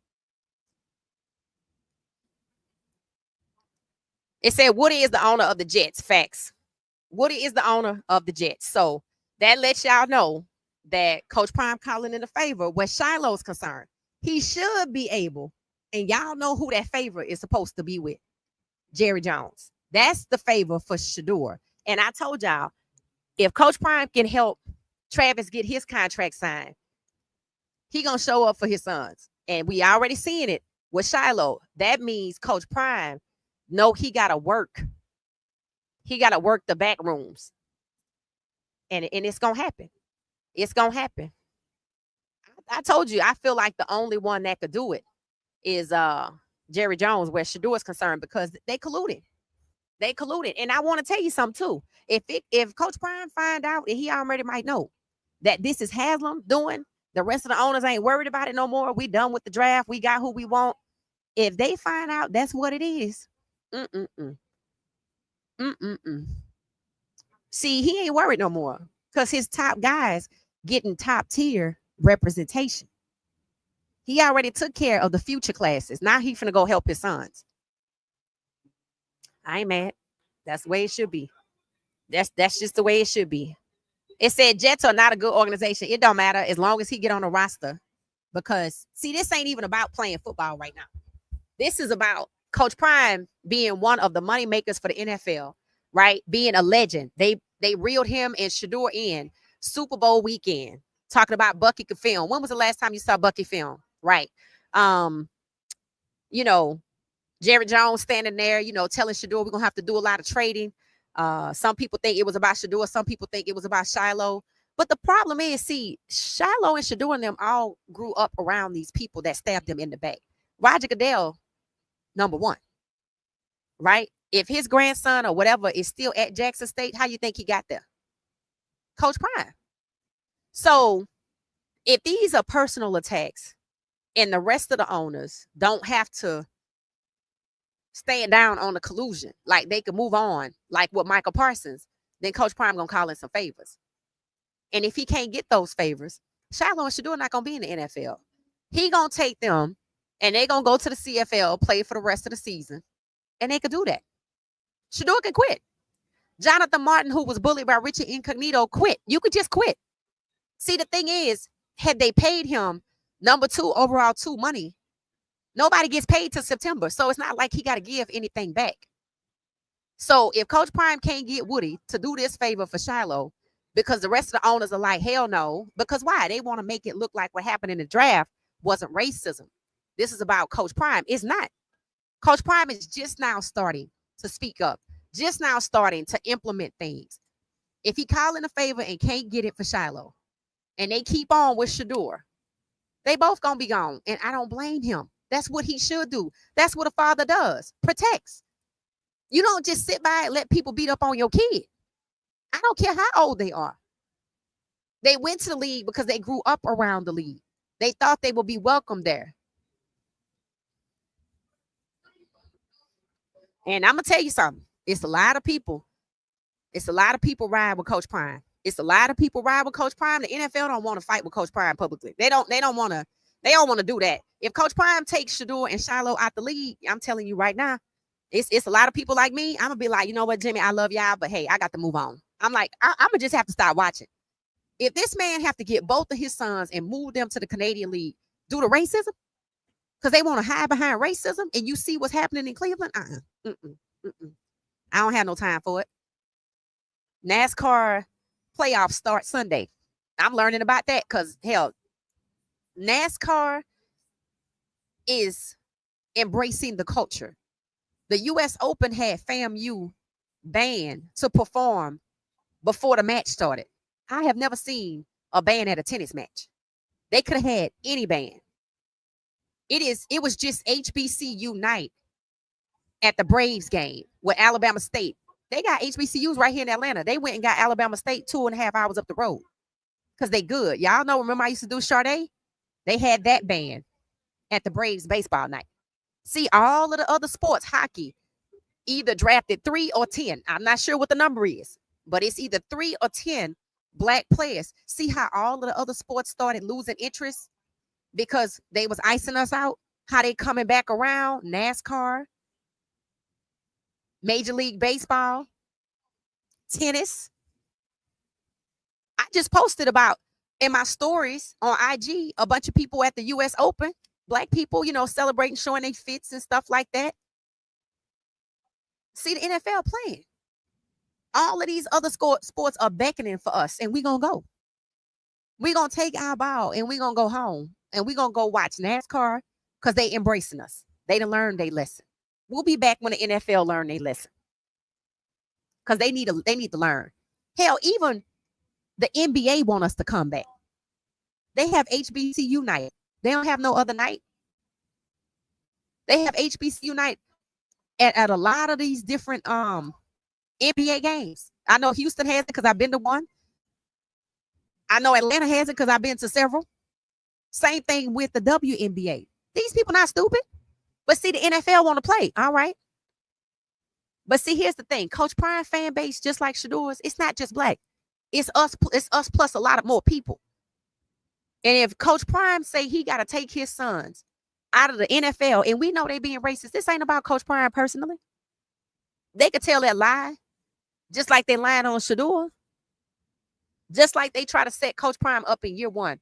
Speaker 1: It said Woody is the owner of the Jets. Facts. Woody is the owner of the Jets. So that lets y'all know that Coach Prime calling in a favor where Shiloh's concerned. He should be able And y'all know who that favor is supposed to be with. Jerry Jones. That's the favor for Shador. And I told y'all, if Coach Prime can help Travis get his contract signed, he gonna show up for his sons. And we already seeing it with Shiloh. That means Coach Prime, no, he gotta work. He gotta work the back rooms. And it's gonna happen. It's gonna happen. I told you, I feel like the only one that could do it is Jerry Jones, where Shador is concerned, because they colluded. They colluded. And I want to tell you something too. If Coach Prime find out, and he already might know that this is Haslam doing, the rest of the owners ain't worried about it no more. We done with the draft. We got who we want. If they find out that's what it is, see, he ain't worried no more because his top guys getting top tier representation. He already took care of the future classes. Now he finna go help his sons. I ain't mad. That's the way it should be. That's just the way it should be. It said Jets are not a good organization. It don't matter as long as he get on the roster. Because, see, this ain't even about playing football right now. This is about Coach Prime being one of the money makers for the NFL, right? Being a legend. They reeled him and Shador in Super Bowl weekend, talking about Bucky could film. When was the last time you saw Bucky film? Right. Jerry Jones standing there, telling Shador we're going to have to do a lot of trading. Some people think it was about Shador. Some people think it was about Shiloh. But the problem is, see, Shiloh and Shador and them all grew up around these people that stabbed them in the back. Roger Goodell, number one, right? If his grandson or whatever is still at Jackson State, how you think he got there? Coach Prime. So if these are personal attacks and the rest of the owners don't have to stand down on the collusion, like they could move on, like with Michael Parsons, then Coach Prime gonna call in some favors. And if he can't get those favors, Shiloh and Shador not gonna be in the NFL. He gonna take them and they gonna go to the CFL, play for the rest of the season, and they could do that. Shador can quit. Jonathan Martin, who was bullied by Richard Incognito, quit. You could just quit. See, the thing is, had they paid him number 2 overall 2 money, nobody gets paid till September. So it's not like he got to give anything back. So if Coach Prime can't get Woody to do this favor for Shiloh, because the rest of the owners are like, hell no. Because why? They want to make it look like what happened in the draft wasn't racism. This is about Coach Prime. It's not. Coach Prime is just now starting to speak up, just now starting to implement things. If he call in a favor and can't get it for Shiloh, and they keep on with Shador, they both gonna be gone. And I don't blame him. That's what he should do. That's what a father does. Protects. You don't just sit by and let people beat up on your kid. I don't care how old they are. They went to the league because they grew up around the league. They thought they would be welcome there. And I'm going to tell you something. It's a lot of people. It's a lot of people ride with Coach Prime. It's a lot of people ride with Coach Prime. The NFL don't want to fight with Coach Prime publicly. They don't want to do that. If Coach Prime takes Shador and Shiloh out the league, I'm telling you right now, it's a lot of people like me. I'm going to be like, you know what, Jimmy, I love y'all, but hey, I got to move on. I'm like, I'm going to just have to stop watching. If this man have to get both of his sons and move them to the Canadian League due to racism, because they want to hide behind racism, and you see what's happening in Cleveland, I don't have no time for it. NASCAR playoffs start Sunday. I'm learning about that because, hell, NASCAR is embracing the culture. The U.S. Open had FAMU band to perform before the match started. I have never seen a band at a tennis match. They could have had any band. It was just HBCU night at the Braves game with Alabama State. They got HBCUs right here in Atlanta. They went and got Alabama State 2.5 hours up the road because they good. Y'all know, remember I used to do Sade? They had that band at the Braves baseball night. See, all of the other sports, hockey, either drafted 3 or 10. I'm not sure what the number is, but it's either 3 or 10 black players. See how all of the other sports started losing interest because they was icing us out? How they coming back around? NASCAR, Major League Baseball, tennis. I just posted about in my stories on IG a bunch of people at the U.S. Open. Black people, celebrating, showing their fits and stuff like that. See the NFL playing. All of these other sports are beckoning for us, and we're going to go. We're going to take our ball, and we're going to go home, and we're going to go watch NASCAR because they embracing us. They done learned their lesson. We'll be back when the NFL learn their lesson because they need to learn. Hell, even the NBA want us to come back. They have HBCU night. They don't have no other night. They have HBCU night at a lot of these different NBA games. I know Houston has it because I've been to one. I know Atlanta has it because I've been to several. Same thing with the WNBA. These people not stupid. But see, the NFL want to play. All right. But see, here's the thing. Coach Prime fan base, just like Shador's, it's not just black. It's us plus a lot of more people. And if Coach Prime say he got to take his sons out of the NFL, and we know they being racist, this ain't about Coach Prime personally. They could tell that lie, just like they lying on Shador. Just like they try to set Coach Prime up in year one.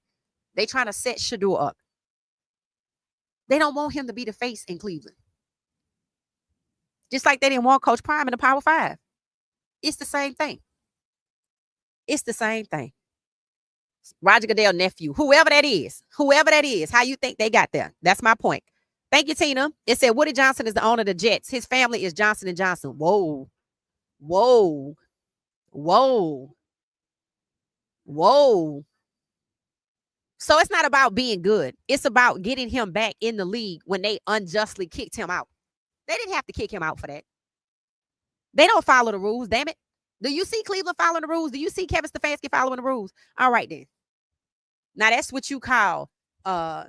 Speaker 1: They trying to set Shador up. They don't want him to be the face in Cleveland. Just like they didn't want Coach Prime in the Power 5. It's the same thing. It's the same thing. Roger Goodell nephew, whoever that is, how you think they got there? That's my point. Thank you, Tina. It said Woody Johnson is the owner of the Jets. His family is Johnson & Johnson. Whoa. Whoa. Whoa. Whoa. So it's not about being good. It's about getting him back in the league when they unjustly kicked him out. They didn't have to kick him out for that. They don't follow the rules, damn it. Do you see Cleveland following the rules? Do you see Kevin Stefanski following the rules? All right, then. Now, that's what you call a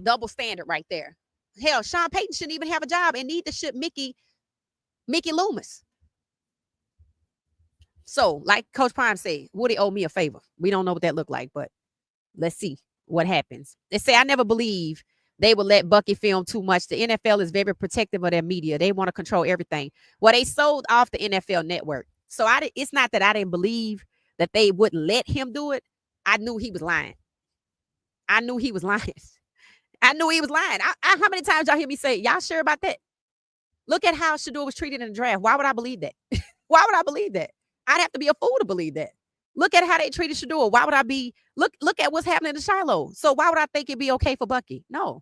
Speaker 1: double standard right there. Hell, Sean Payton shouldn't even have a job and need to ship Mickey Loomis. So, like Coach Prime said, Woody owed me a favor. We don't know what that looked like, but let's see what happens. They say, I never believe they will let Bucky film too much. The NFL is very protective of their media. They want to control everything. Well, they sold off the NFL network. So it's not that I didn't believe that they wouldn't let him do it. I knew he was lying. I knew he was lying. How many times y'all hear me say, y'all sure about that? Look at how Shador was treated in the draft. Why would I believe that? Why would I believe that? I'd have to be a fool to believe that. Look at how they treated Shador. Why would I be? Look at what's happening to Shiloh. So why would I think it'd be okay for Bucky? No.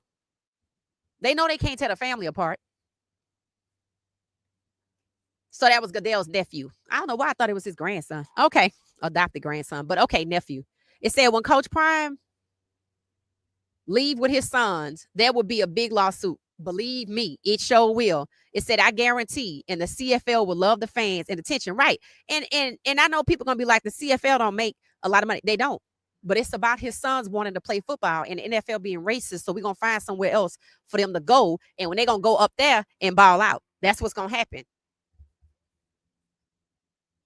Speaker 1: They know they can't tear the family apart. So that was Goodell's nephew. I don't know why I thought it was his grandson. Okay. Adopted grandson. But okay, nephew. It said when Coach Prime leave with his sons, there will be a big lawsuit. Believe me, it sure will. It said, I guarantee, and the CFL will love the fans and attention. Right. And I know people are going to be like, the CFL don't make a lot of money. They don't. But it's about his sons wanting to play football and the NFL being racist. So we're going to find somewhere else for them to go. And when they're going to go up there and ball out, that's what's going to happen.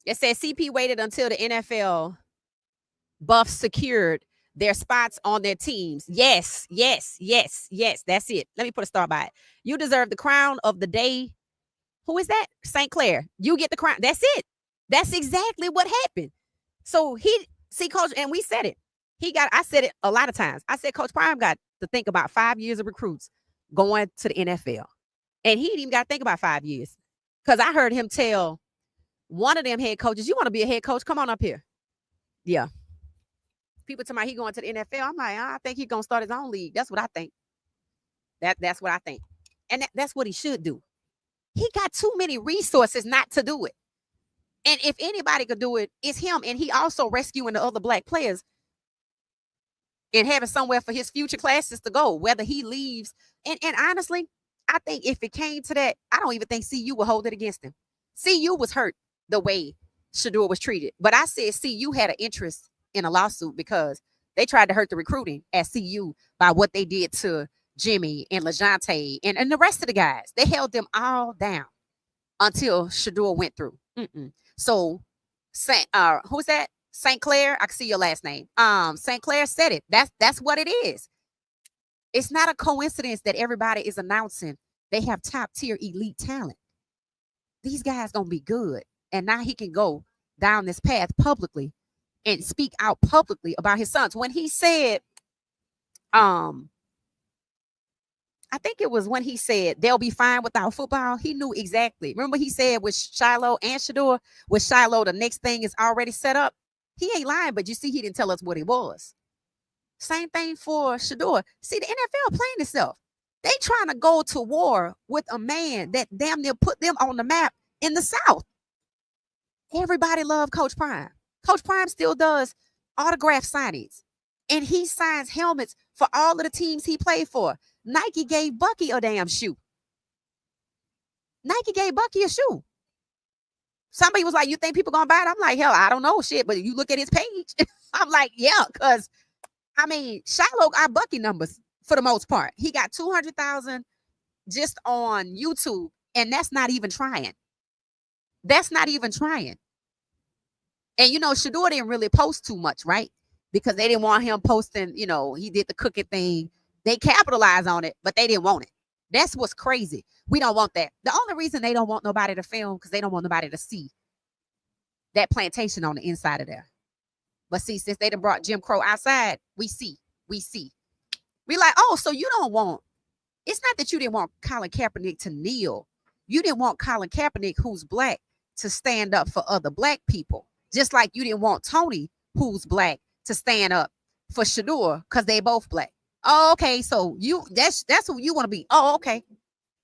Speaker 1: It says CP waited until the NFL buffs secured their spots on their teams. Yes. That's it. Let me put a star by it. You deserve the crown of the day. Who is that? St. Clair. You get the crown. That's it. That's exactly what happened. So Coach, and we said it. I said it a lot of times. I said Coach Prime got to think about 5 years of recruits going to the NFL. And he didn't even got to think about 5 years. Because I heard him tell one of them head coaches, you want to be a head coach? Come on up here. Yeah. People tell me he going to the NFL. I'm like, I think he's going to start his own league. That's what I think. That's what I think. And that's what he should do. He got too many resources not to do it. And if anybody could do it, it's him. And he also rescuing the other black players and having somewhere for his future classes to go, whether he leaves. And honestly, I think if it came to that, I don't even think CU would hold it against him. CU was hurt the way Shador was treated. But I said CU had an interest in a lawsuit because they tried to hurt the recruiting at CU by what they did to Jimmy and LeJontay and the rest of the guys. They held them all down until Shador went through. So, who's that? St. Clair. I can see your last name. St. Clair said it. That's what it is. It's not a coincidence that everybody is announcing they have top tier elite talent. These guys gonna be good, and now he can go down this path publicly and speak out publicly about his sons. When he said, I think it was when he said they'll be fine without football. He knew exactly. Remember he said with Shiloh and Shador, with Shiloh, the next thing is already set up. He ain't lying, but you see, he didn't tell us what it was. Same thing for Shador. See, the NFL playing itself. They trying to go to war with a man that damn near put them on the map in the South. Everybody love Coach Prime. Coach Prime still does autograph signings, and he signs helmets for all of the teams he played for. Nike gave Bucky a damn shoe. Nike gave Bucky a shoe. Somebody was like, you think people gonna buy it? I'm like, hell, I don't know shit, but you look at his page. I'm like, yeah, because I mean, Shiloh got Bucky numbers for the most part. He got 200,000 just on YouTube, and that's not even trying. That's not even trying. And you know, Shador didn't really post too much, right? Because they didn't want him posting, you know, he did the cooking thing. They capitalized on it, but they didn't want it. That's what's crazy. We don't want that. The only reason they don't want nobody to film because they don't want nobody to see that plantation on the inside of there. But see, since they done brought Jim Crow outside, we see. We like, oh, so you don't want, it's not that you didn't want Colin Kaepernick to kneel. You didn't want Colin Kaepernick, who's black, to stand up for other black people. Just like you didn't want Tony, who's black, to stand up for Shador because they both black. Oh, okay. So that's who you want to be. Oh, okay.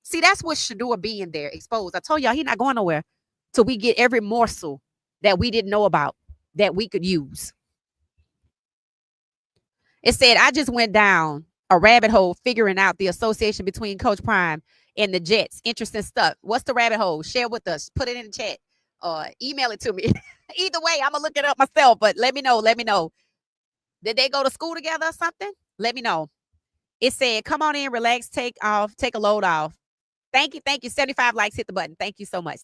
Speaker 1: See, that's what Shador being there exposed. I told y'all he not going nowhere till we get every morsel that we didn't know about that we could use. It said, I just went down a rabbit hole figuring out the association between Coach Prime and the Jets. Interesting stuff. What's the rabbit hole? Share with us. Put it in the chat or email it to me. Either way, I'm going to look it up myself, but let me know. Did they go to school together or something? Let me know. It said, come on in, relax, take a load off. Thank you. 75 likes, hit the button. Thank you so much.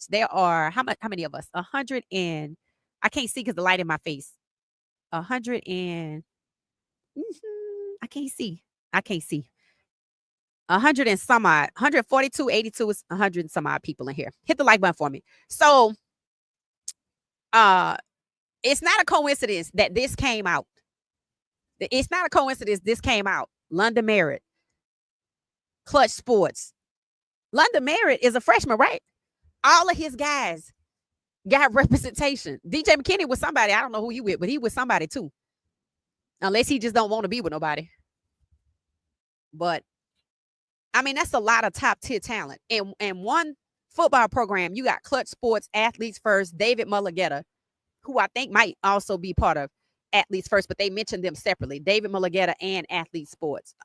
Speaker 1: There are, how many of us? 100 and, I can't see because the light in my face. 100 and, I can't see. 100 and some odd, 142, 82 is 100 and some odd people in here. Hit the like button for me. So, it's not a coincidence that this came out. London Merritt, Clutch Sports. London Merritt is a freshman, right? All of his guys got representation. DJ McKinney was somebody. I don't know who he with, but he was somebody too. Unless he just don't want to be with nobody. But, I mean, that's a lot of top tier talent. And one football program, you got Clutch Sports, Athletes First, David Mulligetta, who I think might also be part of Athletes First, but they mentioned them separately. David Mulligetta and Athletes First.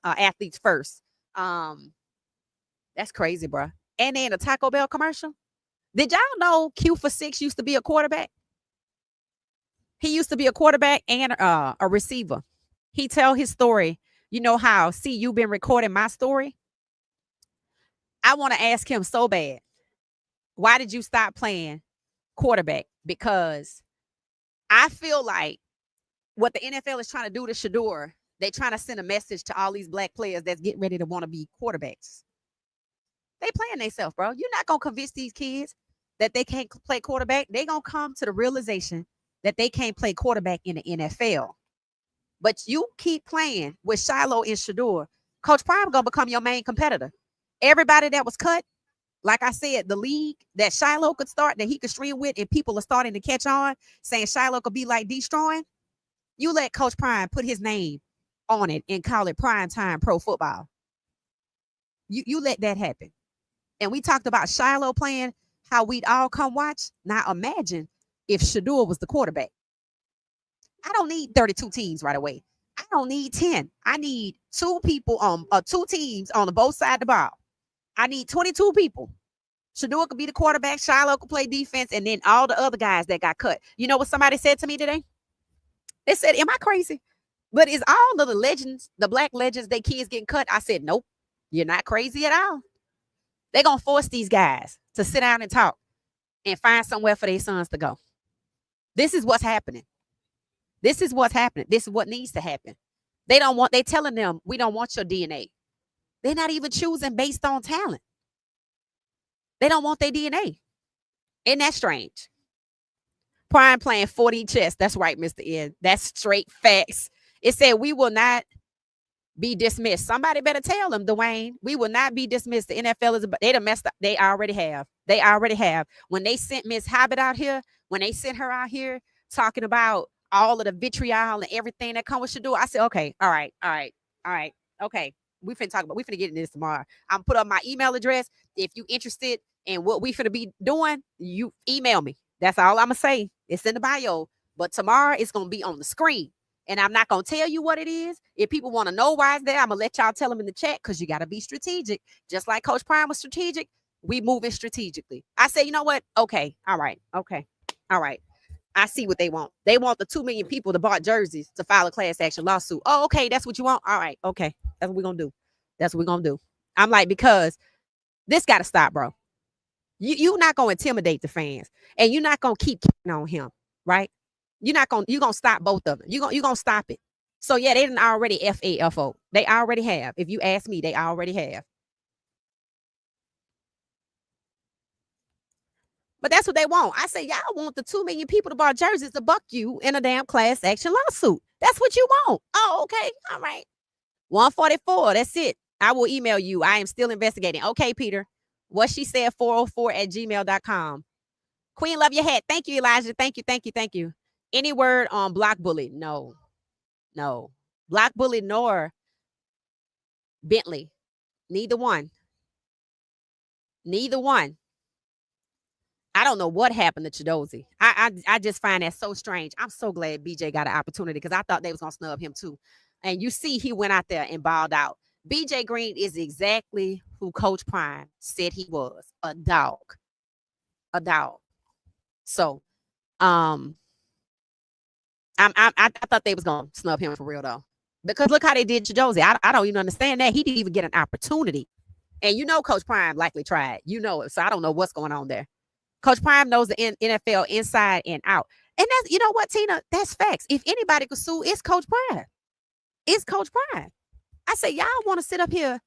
Speaker 1: That's crazy, bro. And then a Taco Bell commercial. Did y'all know Q for 6 used to be a quarterback? He used to be a quarterback and a receiver. He tell his story. You know how, see, you've been recording my story. I want to ask him so bad. Why did you stop playing quarterback? Because I feel like what the NFL is trying to do to Shador, they're trying to send a message to all these black players that's getting ready to want to be quarterbacks. They playing themselves, bro. You're not going to convince these kids that they can't play quarterback. They're going to come to the realization that they can't play quarterback in the NFL. But you keep playing with Shiloh and Shador, Coach Prime going to become your main competitor. Everybody that was cut, like I said, the league that Shiloh could start, that he could stream with, and people are starting to catch on, saying Shiloh could be like destroying. You let Coach Prime put his name on it and call it Prime Time Pro Football. You let that happen. And we talked about Shiloh playing, how we'd all come watch. Now imagine if Shador was the quarterback. I don't need 32 teams right away. I don't need 10. I need 2 people on 2 teams on the both sides of the ball. I need 22 people. Shador could be the quarterback. Shiloh could play defense. And then all the other guys that got cut. You know what somebody said to me today? They said, am I crazy? But is all of the legends, the black legends, they kids getting cut? I said, nope, you're not crazy at all. They're going to force these guys to sit down and talk and find somewhere for their sons to go. This is what's happening. This is what needs to happen. They're telling them, we don't want your DNA. They're not even choosing based on talent. They don't want their DNA. Isn't that strange? Prime playing 40 chess. That's right, Mr. N. That's straight facts. It said we will not be dismissed. Somebody better tell them, Dwayne. We will not be dismissed. The NFL is, they done messed up. They already have. They already have. When they sent Miss Habit out here, when they sent her out here talking about all of the vitriol and everything that comes with Shador, I said, okay, all right, okay. We finna talk about, we finna get into this tomorrow. I'm put up my email address. If you interested in what we finna be doing, you email me. That's all I'm gonna say. It's in the bio. But tomorrow it's gonna be on the screen. And I'm not going to tell you what it is. If people want to know why it's there, I'm going to let y'all tell them in the chat, because you got to be strategic. Just like Coach Prime was strategic, we moving strategically. I say, you know what? Okay. All right. Okay. All right. I see what they want. They want the 2 million people that bought jerseys to file a class action lawsuit. Oh, okay. That's what you want? All right. Okay. That's what we're going to do. That's what we're going to do. I'm like, because this got to stop, bro. You're not going to intimidate the fans, and you're not going to keep on him, right? You're going to stop both of them. You're going to stop it. So yeah, they didn't already FAFO. They already have. If you ask me, they already have. But that's what they want. I say, y'all want the 2 million people to buy jerseys to buck you in a damn class action lawsuit. That's what you want. Oh, okay. All right. 144. That's it. I will email you. I am still investigating. Okay, Peter. What she said, 404@gmail.com. Queen, love your hat. Thank you, Elijah. Thank you. Any word on block bully? No. Block bully nor Bentley. Neither one. I don't know what happened to Chidozie. I just find that so strange. I'm so glad BJ got an opportunity, because I thought they was going to snub him too. And you see, he went out there and balled out. BJ Green is exactly who Coach Prime said he was, a dog. So, I thought they was gonna snub him for real though, because look how they did Chidozie. I don't even understand that. He didn't even get an opportunity, and Coach Prime likely tried. It, so I don't know what's going on there. Coach Prime knows the NFL inside and out, and that's, you know what, Tina, that's facts. If anybody could sue, it's Coach Prime. It's Coach Prime. I say, y'all want to sit up here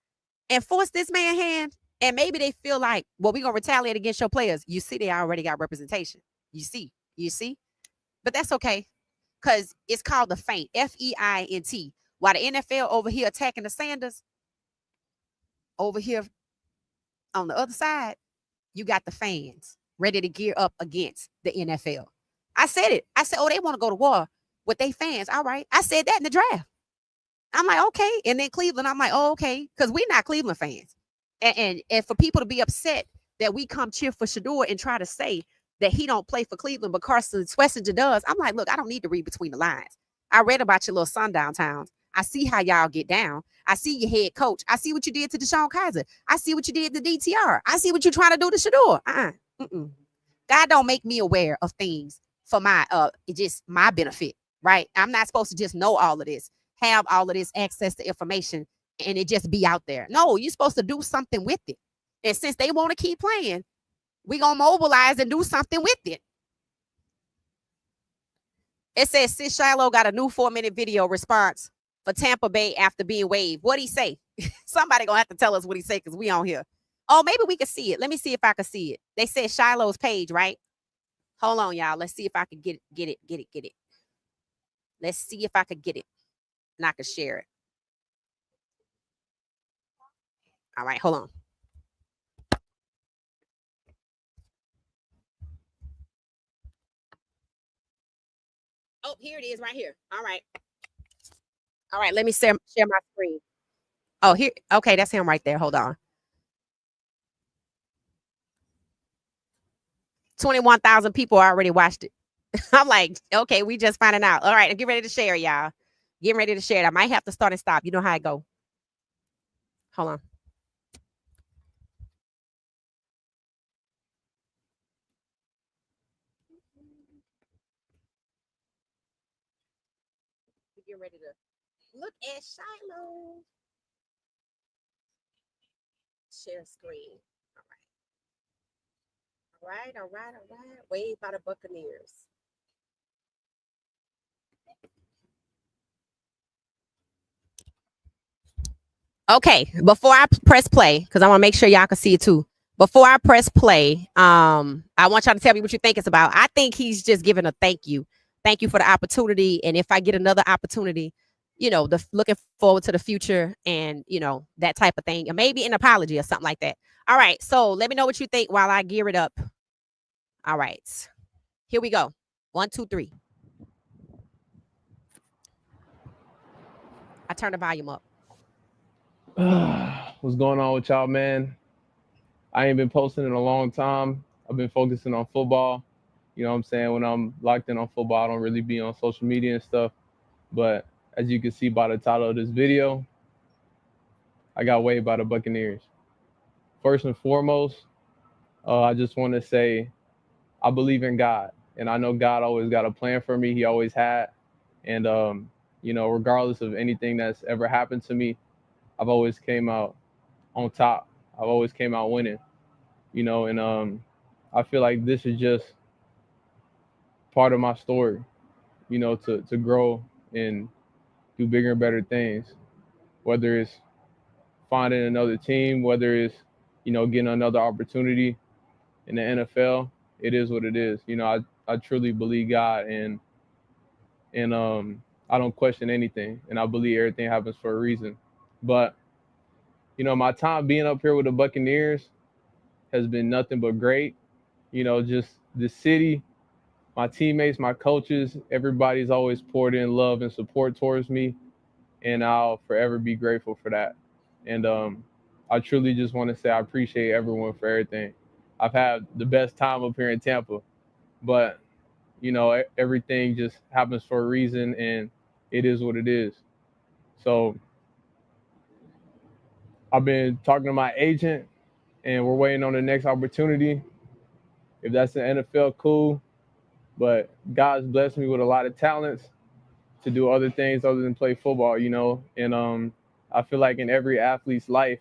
Speaker 1: and force this man's hand, and maybe they feel like, well, we're gonna retaliate against your players. You see, they already got representation. You see, but that's okay. Because it's called the feint, F-E-I-N-T. While the NFL over here attacking the Sanders, over here on the other side, you got the fans ready to gear up against the NFL. I said it. I said, oh, they want to go to war with their fans. All right. I said that in the draft. I'm like, okay. And then Cleveland, I'm like, oh, okay. Because we're not Cleveland fans. And for people to be upset that we come cheer for Shador and try to say that he don't play for Cleveland, but Carson Schwarzenegger does. I'm like, look, I don't need to read between the lines. I read about your little sundown towns. I see how y'all get down. I see your head coach. I see what you did to Deshaun Kaiser. I see what you did to DTR. I see what you're trying to do to Shador. God don't make me aware of things for my just my benefit, right? I'm not supposed to just know all of this, have all of this access to information, and it just be out there. No, you're supposed to do something with it. And since they want to keep playing, we're going to mobilize and do something with it. It says Sis Shiloh got a new 4-minute video response for Tampa Bay after being waived. What'd he say? Somebody going to have to tell us what he said, because we on here. Oh, maybe we can see it. Let me see if I can see it. They said Shiloh's page, right? Hold on, y'all. Let's see if I can get it. Let's see if I could get it. And I can share it. All right, hold on. Oh, here it is right here. All right. Let me share my screen. Oh, here. Okay, that's him right there. Hold on. 21,000 people already watched it. I'm like, okay, we just finding out. All right, get ready to share, y'all. Get ready to share it. I might have to start and stop. You know how I go. Hold on. Get ready to look at Shiloh. Share screen. All right. Waved by the Buccaneers. Okay, before I press play, because I want to make sure y'all can see it too. Before I press play, I want y'all to tell me what you think it's about. I think he's just giving a thank you. Thank you for the opportunity. And if I get another opportunity, looking forward to the future and, that type of thing. And maybe an apology or something like that. All right. So let me know what you think while I gear it up. All right. Here we go. 1, 2, 3. I turn the volume up.
Speaker 2: What's going on with y'all, man? I ain't been posting in a long time. I've been focusing on football. You know what I'm saying? When I'm locked in on football, I don't really be on social media and stuff. But as you can see by the title of this video, I got waived by the Buccaneers. First and foremost, I just want to say I believe in God. And I know God always got a plan for me. He always had. And, regardless of anything that's ever happened to me, I've always came out on top. I've always came out winning, and I feel like this is just part of my story, to grow and do bigger and better things, whether it's finding another team, whether it's, getting another opportunity in the NFL. It is what it is. I truly believe God, and I don't question anything, and I believe everything happens for a reason. But, my time being up here with the Buccaneers has been nothing but great. Just the city, my teammates, my coaches, everybody's always poured in love and support towards me, and I'll forever be grateful for that. And I truly just want to say I appreciate everyone for everything. I've had the best time up here in Tampa, but everything just happens for a reason, and it is what it is. So I've been talking to my agent, and we're waiting on the next opportunity. If that's the NFL, cool. But God's blessed me with a lot of talents to do other things other than play football, And I feel like in every athlete's life,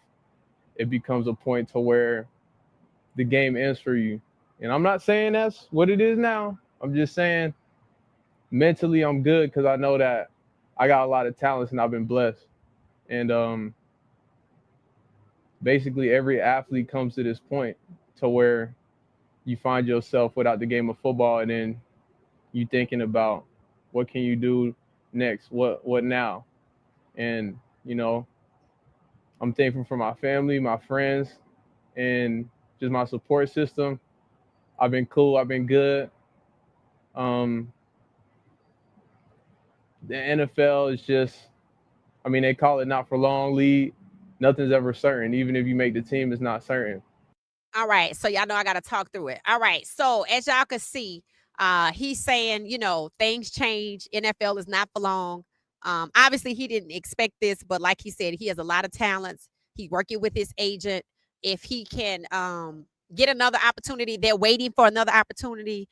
Speaker 2: it becomes a point to where the game ends for you. And I'm not saying that's what it is now. I'm just saying mentally I'm good because I know that I got a lot of talents and I've been blessed. And basically every athlete comes to this point to where you find yourself without the game of football, and then you thinking about what can you do next, what now. And I'm thankful for my family, my friends, and just my support system. I've been cool, I've been good. um the NFL is just, I mean, they call it not for long league. Nothing's ever certain. Even if you make the team, it's not certain.
Speaker 1: All right. So y'all know I got to talk through it. All right. So as y'all can see, he's saying, things change. NFL is not for long. Obviously he didn't expect this, but like he said, he has a lot of talents. He's working with his agent. If he can get another opportunity, they're waiting for another opportunity.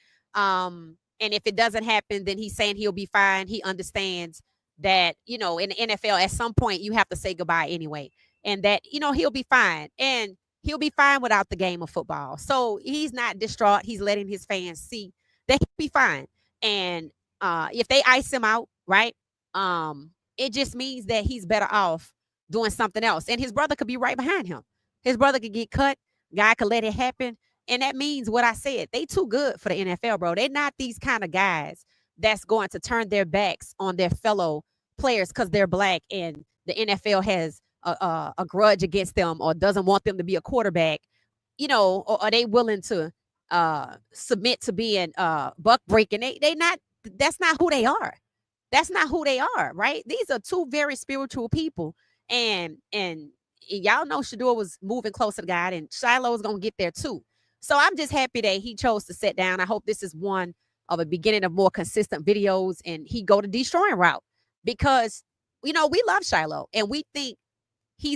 Speaker 1: And if it doesn't happen, then he's saying he'll be fine. He understands that, in the NFL, at some point you have to say goodbye anyway. And that, he'll be fine. And he'll be fine without the game of football. So he's not distraught. He's letting his fans see that he'll be fine. And if they ice him out, right? It just means that he's better off doing something else. And his brother could be right behind him. His brother could get cut. Guy could let it happen. And that means what I said. They too good for the NFL, bro. They're not these kind of guys that's going to turn their backs on their fellow players because they're black and the NFL has a grudge against them or doesn't want them to be a quarterback, or are they willing to submit to being buck breaking? They not, that's not who they are. That's not who they are, right? These are two very spiritual people. And y'all know Shador was moving closer to God, and Shiloh is gonna get there too. So I'm just happy that he chose to sit down. I hope this is one of a beginning of more consistent videos and he go the destroying route, because we love Shiloh and we think he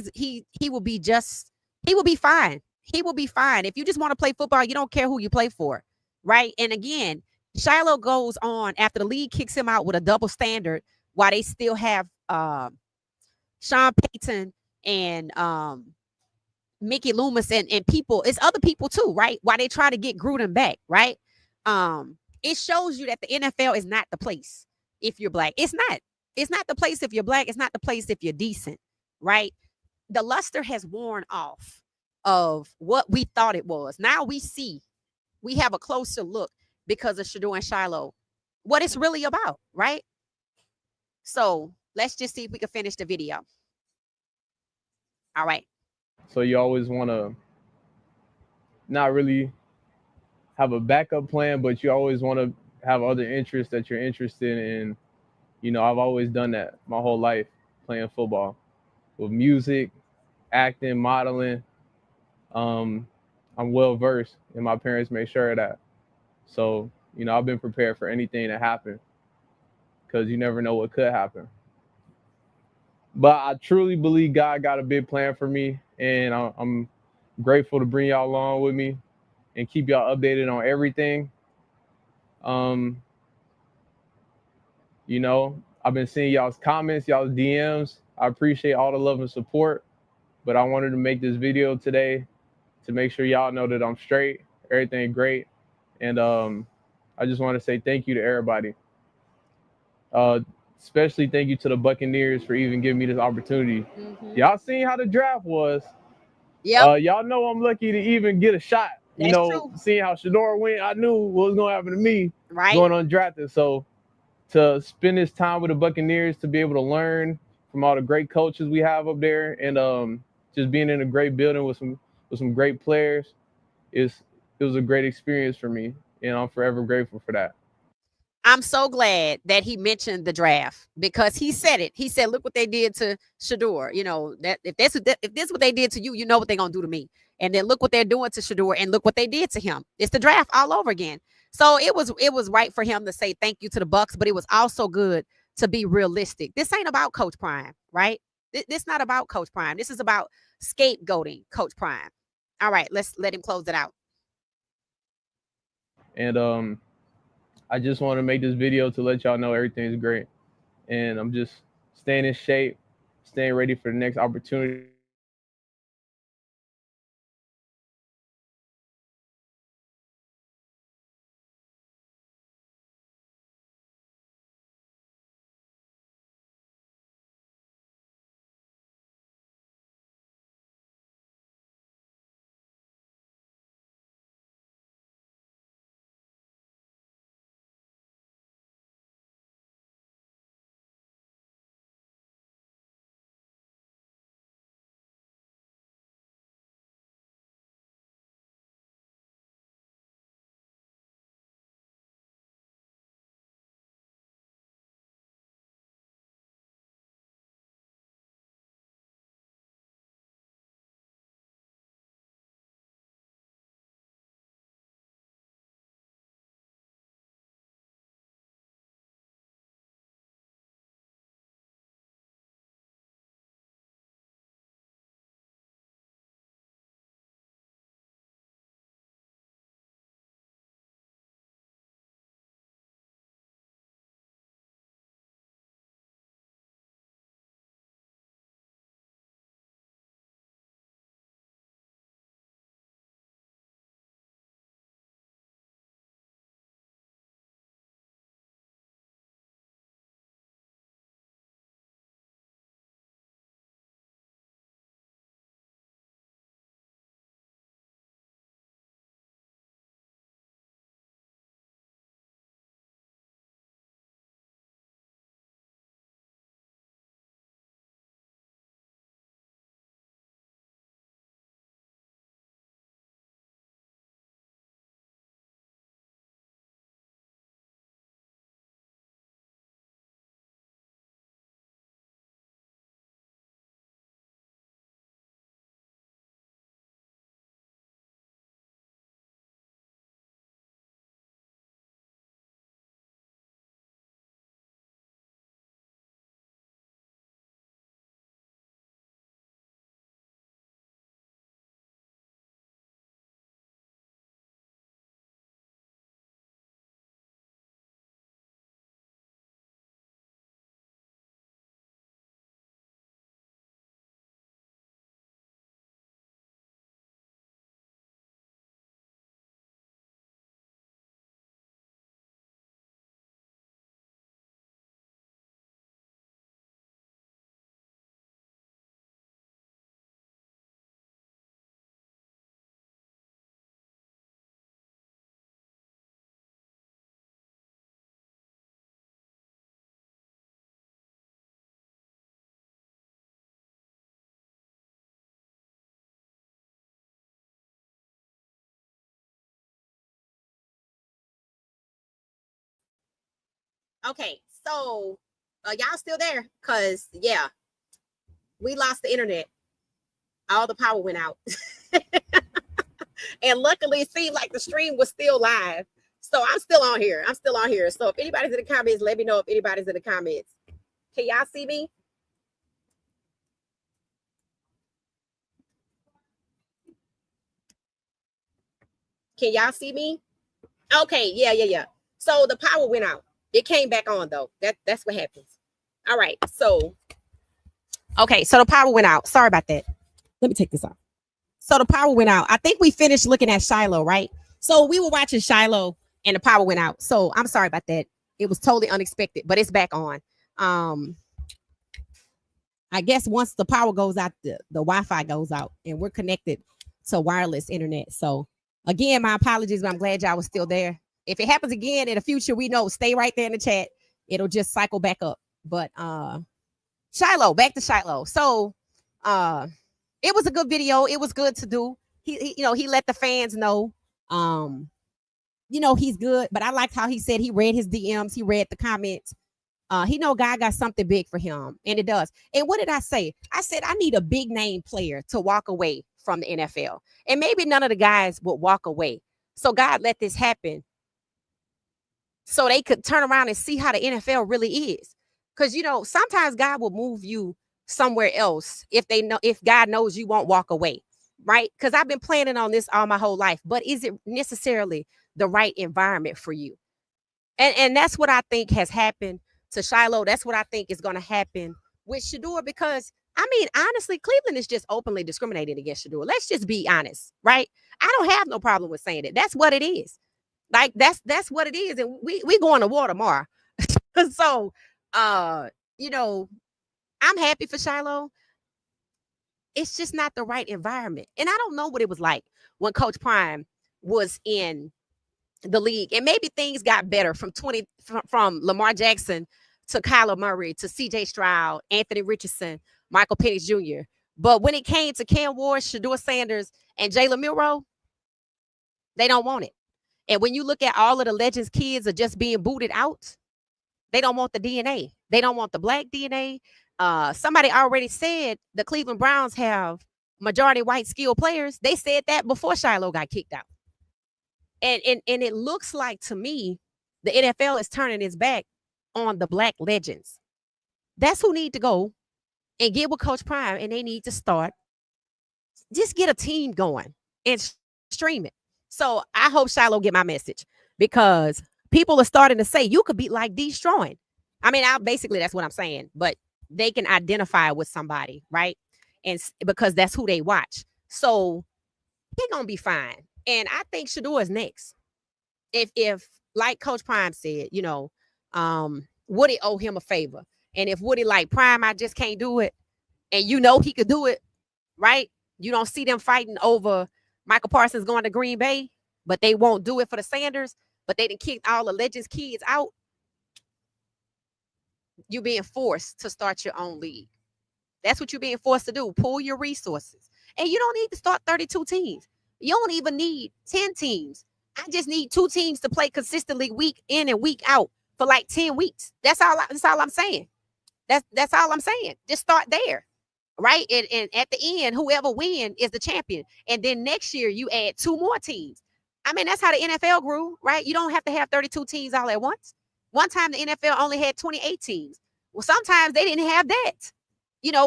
Speaker 1: will be he will be fine. He will be fine. If you just want to play football, you don't care who you play for, right? And again, Shiloh goes on after the league kicks him out with a double standard while they still have Sean Payton and Mickey Loomis and people. It's other people too, right? While they try to get Gruden back, right? It shows you that the NFL is not the place if you're black. It's not. It's not the place if you're black. It's not the place if you're decent, right? The luster has worn off of what we thought it was. Now we have a closer look because of Shador and Shiloh, what it's really about, right? So Let's just see if we can finish the video. All right.
Speaker 2: So you always want to not really have a backup plan, but you always want to have other interests that you're interested in. You know, I've always done that my whole life, playing football with music, acting, modeling. Um, I'm well versed, and my parents made sure of that. So, you know, I've been prepared for anything to happen because you never know what could happen. But I truly believe God got a big plan for me, and I'm grateful to bring y'all along with me and keep y'all updated on everything. Um, you know, I've been seeing y'all's comments, y'all's DMs. I appreciate all the love and support, but I wanted to make this video today to make sure y'all know that I'm straight, everything great, and I just want to say thank you to everybody. Uh, Especially thank you to the Buccaneers for even giving me this opportunity. Y'all seen how the draft was.
Speaker 1: Yep,
Speaker 2: Y'all know I'm lucky to even get a shot. You
Speaker 1: that's
Speaker 2: know,
Speaker 1: true.
Speaker 2: seeing how Shador went, I knew what was gonna happen to me
Speaker 1: Right.
Speaker 2: going undrafted. So to spend this time with the Buccaneers, to be able to learn from all the great coaches we have up there, and just being in a great building with some great players, is it was a great experience for me, and I'm forever grateful for that.
Speaker 1: I'm so glad that he mentioned the draft because he said it. He said, "Look what they did to Shador. You know that if this is what they did to you, you know what they're gonna do to me. And then look what they're doing to Shador, and look what they did to him. It's the draft all over again. So it was right for him to say thank you to the Bucks, but it was also good to be realistic. This ain't about Coach Prime, right? This not about Coach Prime. This is about scapegoating Coach Prime. All right, let's let him close it out.
Speaker 2: And I just want to make this video to let y'all know everything's great, and I'm just staying in shape, staying ready for the next opportunity that God has for me. And I'm just excited to be able to do this with y'all. And I just want to say thank you to everybody.
Speaker 1: Okay, so y'all still there? Cause yeah, we lost the internet. All the power went out. And luckily it seemed like the stream was still live. So I'm still on here. I'm still on here. So if anybody's in the comments, let me know if anybody's in the comments. Can y'all see me? Can y'all see me? Okay, yeah. So the power went out. It came back on though. That's what happens. All right. So okay, so the power went out. Sorry about that. Let me take this off. So the power went out. I think we finished looking at Shiloh, right? So we were watching Shiloh and the power went out. So I'm sorry about that. It was totally unexpected, but it's back on. I guess once the power goes out, the Wi-Fi goes out and we're connected to wireless internet. So again, my apologies, but I'm glad y'all was still there. If it happens again in the future, we know, stay right there in the chat. It'll just cycle back up. But Shiloh, back to Shiloh. So it was a good video. It was good to do. He he let the fans know, he's good. But I liked how he said he read his DMs, he read the comments. He know God got something big for him, and it does. And what did I say? I said I need a big name player to walk away from the NFL, and maybe none of the guys would walk away. So God let this happen, so they could turn around and see how the NFL really is. Because sometimes God will move you somewhere else if God knows you won't walk away, right? Because I've been planning on this all my whole life, but is it necessarily the right environment for you? And that's what I think has happened to Shiloh. That's what I think is going to happen with Shedeur, because I mean, honestly, Cleveland is just openly discriminating against Shedeur. Let's just be honest, right? I don't have no problem with saying it. That's what it is. Like that's what it is, and we going to war tomorrow. So, I'm happy for Shiloh. It's just not the right environment, and I don't know what it was like when Coach Prime was in the league, and maybe things got better from Lamar Jackson to Kyler Murray to C.J. Stroud, Anthony Richardson, Michael Penix Jr. But when it came to Cam Ward, Shedeur Sanders, and Jalen Milroe, they don't want it. And when you look at all of the Legends kids are just being booted out, they don't want the DNA. They don't want the black DNA. Somebody already said the Cleveland Browns have majority white skilled players. They said that before Shiloh got kicked out. And it looks like, to me, the NFL is turning its back on the black legends. That's who need to go and get with Coach Prime, and they need to start. Just get a team going and stream it. So I hope Shiloh get my message, because people are starting to say you could be like destroying. I mean, basically that's what I'm saying, but they can identify with somebody, right? And because that's who they watch. So they're going to be fine. And I think Shedeur is next. If like Coach Prime said, Woody owe him a favor. And if Woody like, Prime, I just can't do it, and he could do it, right? You don't see them fighting over Michael Parsons going to Green Bay, but they won't do it for the Sanders, but they didn't kick all the Legends kids out. You're being forced to start your own league. That's what you're being forced to do. Pull your resources. And you don't need to start 32 teams. You don't even need 10 teams. I just need 2 teams to play consistently week in and week out for like 10 weeks. That's all I'm saying. That's all I'm saying. Just start there. Right? And at the end, whoever wins is the champion. And then next year you add 2 more teams. I mean, that's how the NFL grew, right? You don't have to have 32 teams all at once. One time the NFL only had 28 teams. Well, sometimes they didn't have that,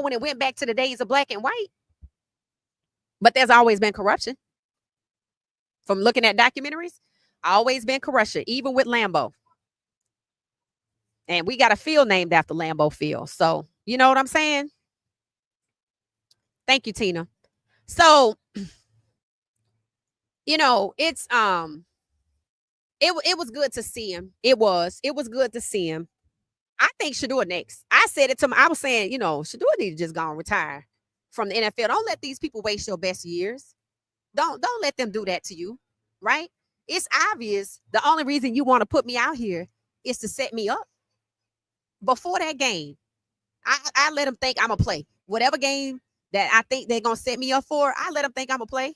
Speaker 1: when it went back to the days of black and white. But there's always been corruption. From looking at documentaries, always been corruption, even with Lambeau. And we got a field named after Lambeau Field. So, you know what I'm saying? Thank you, Tina. So, it's it was good to see him. It was good to see him. I think Shedeur next. I said it to him. I was saying, Shedeur need to just go and retire from the NFL. Don't let these people waste your best years. Don't let them do that to you, right? It's obvious the only reason you want to put me out here is to set me up. Before that game, I let them think I'm going to play. Whatever game that I think they're going to set me up for, I let them think I'm going to play.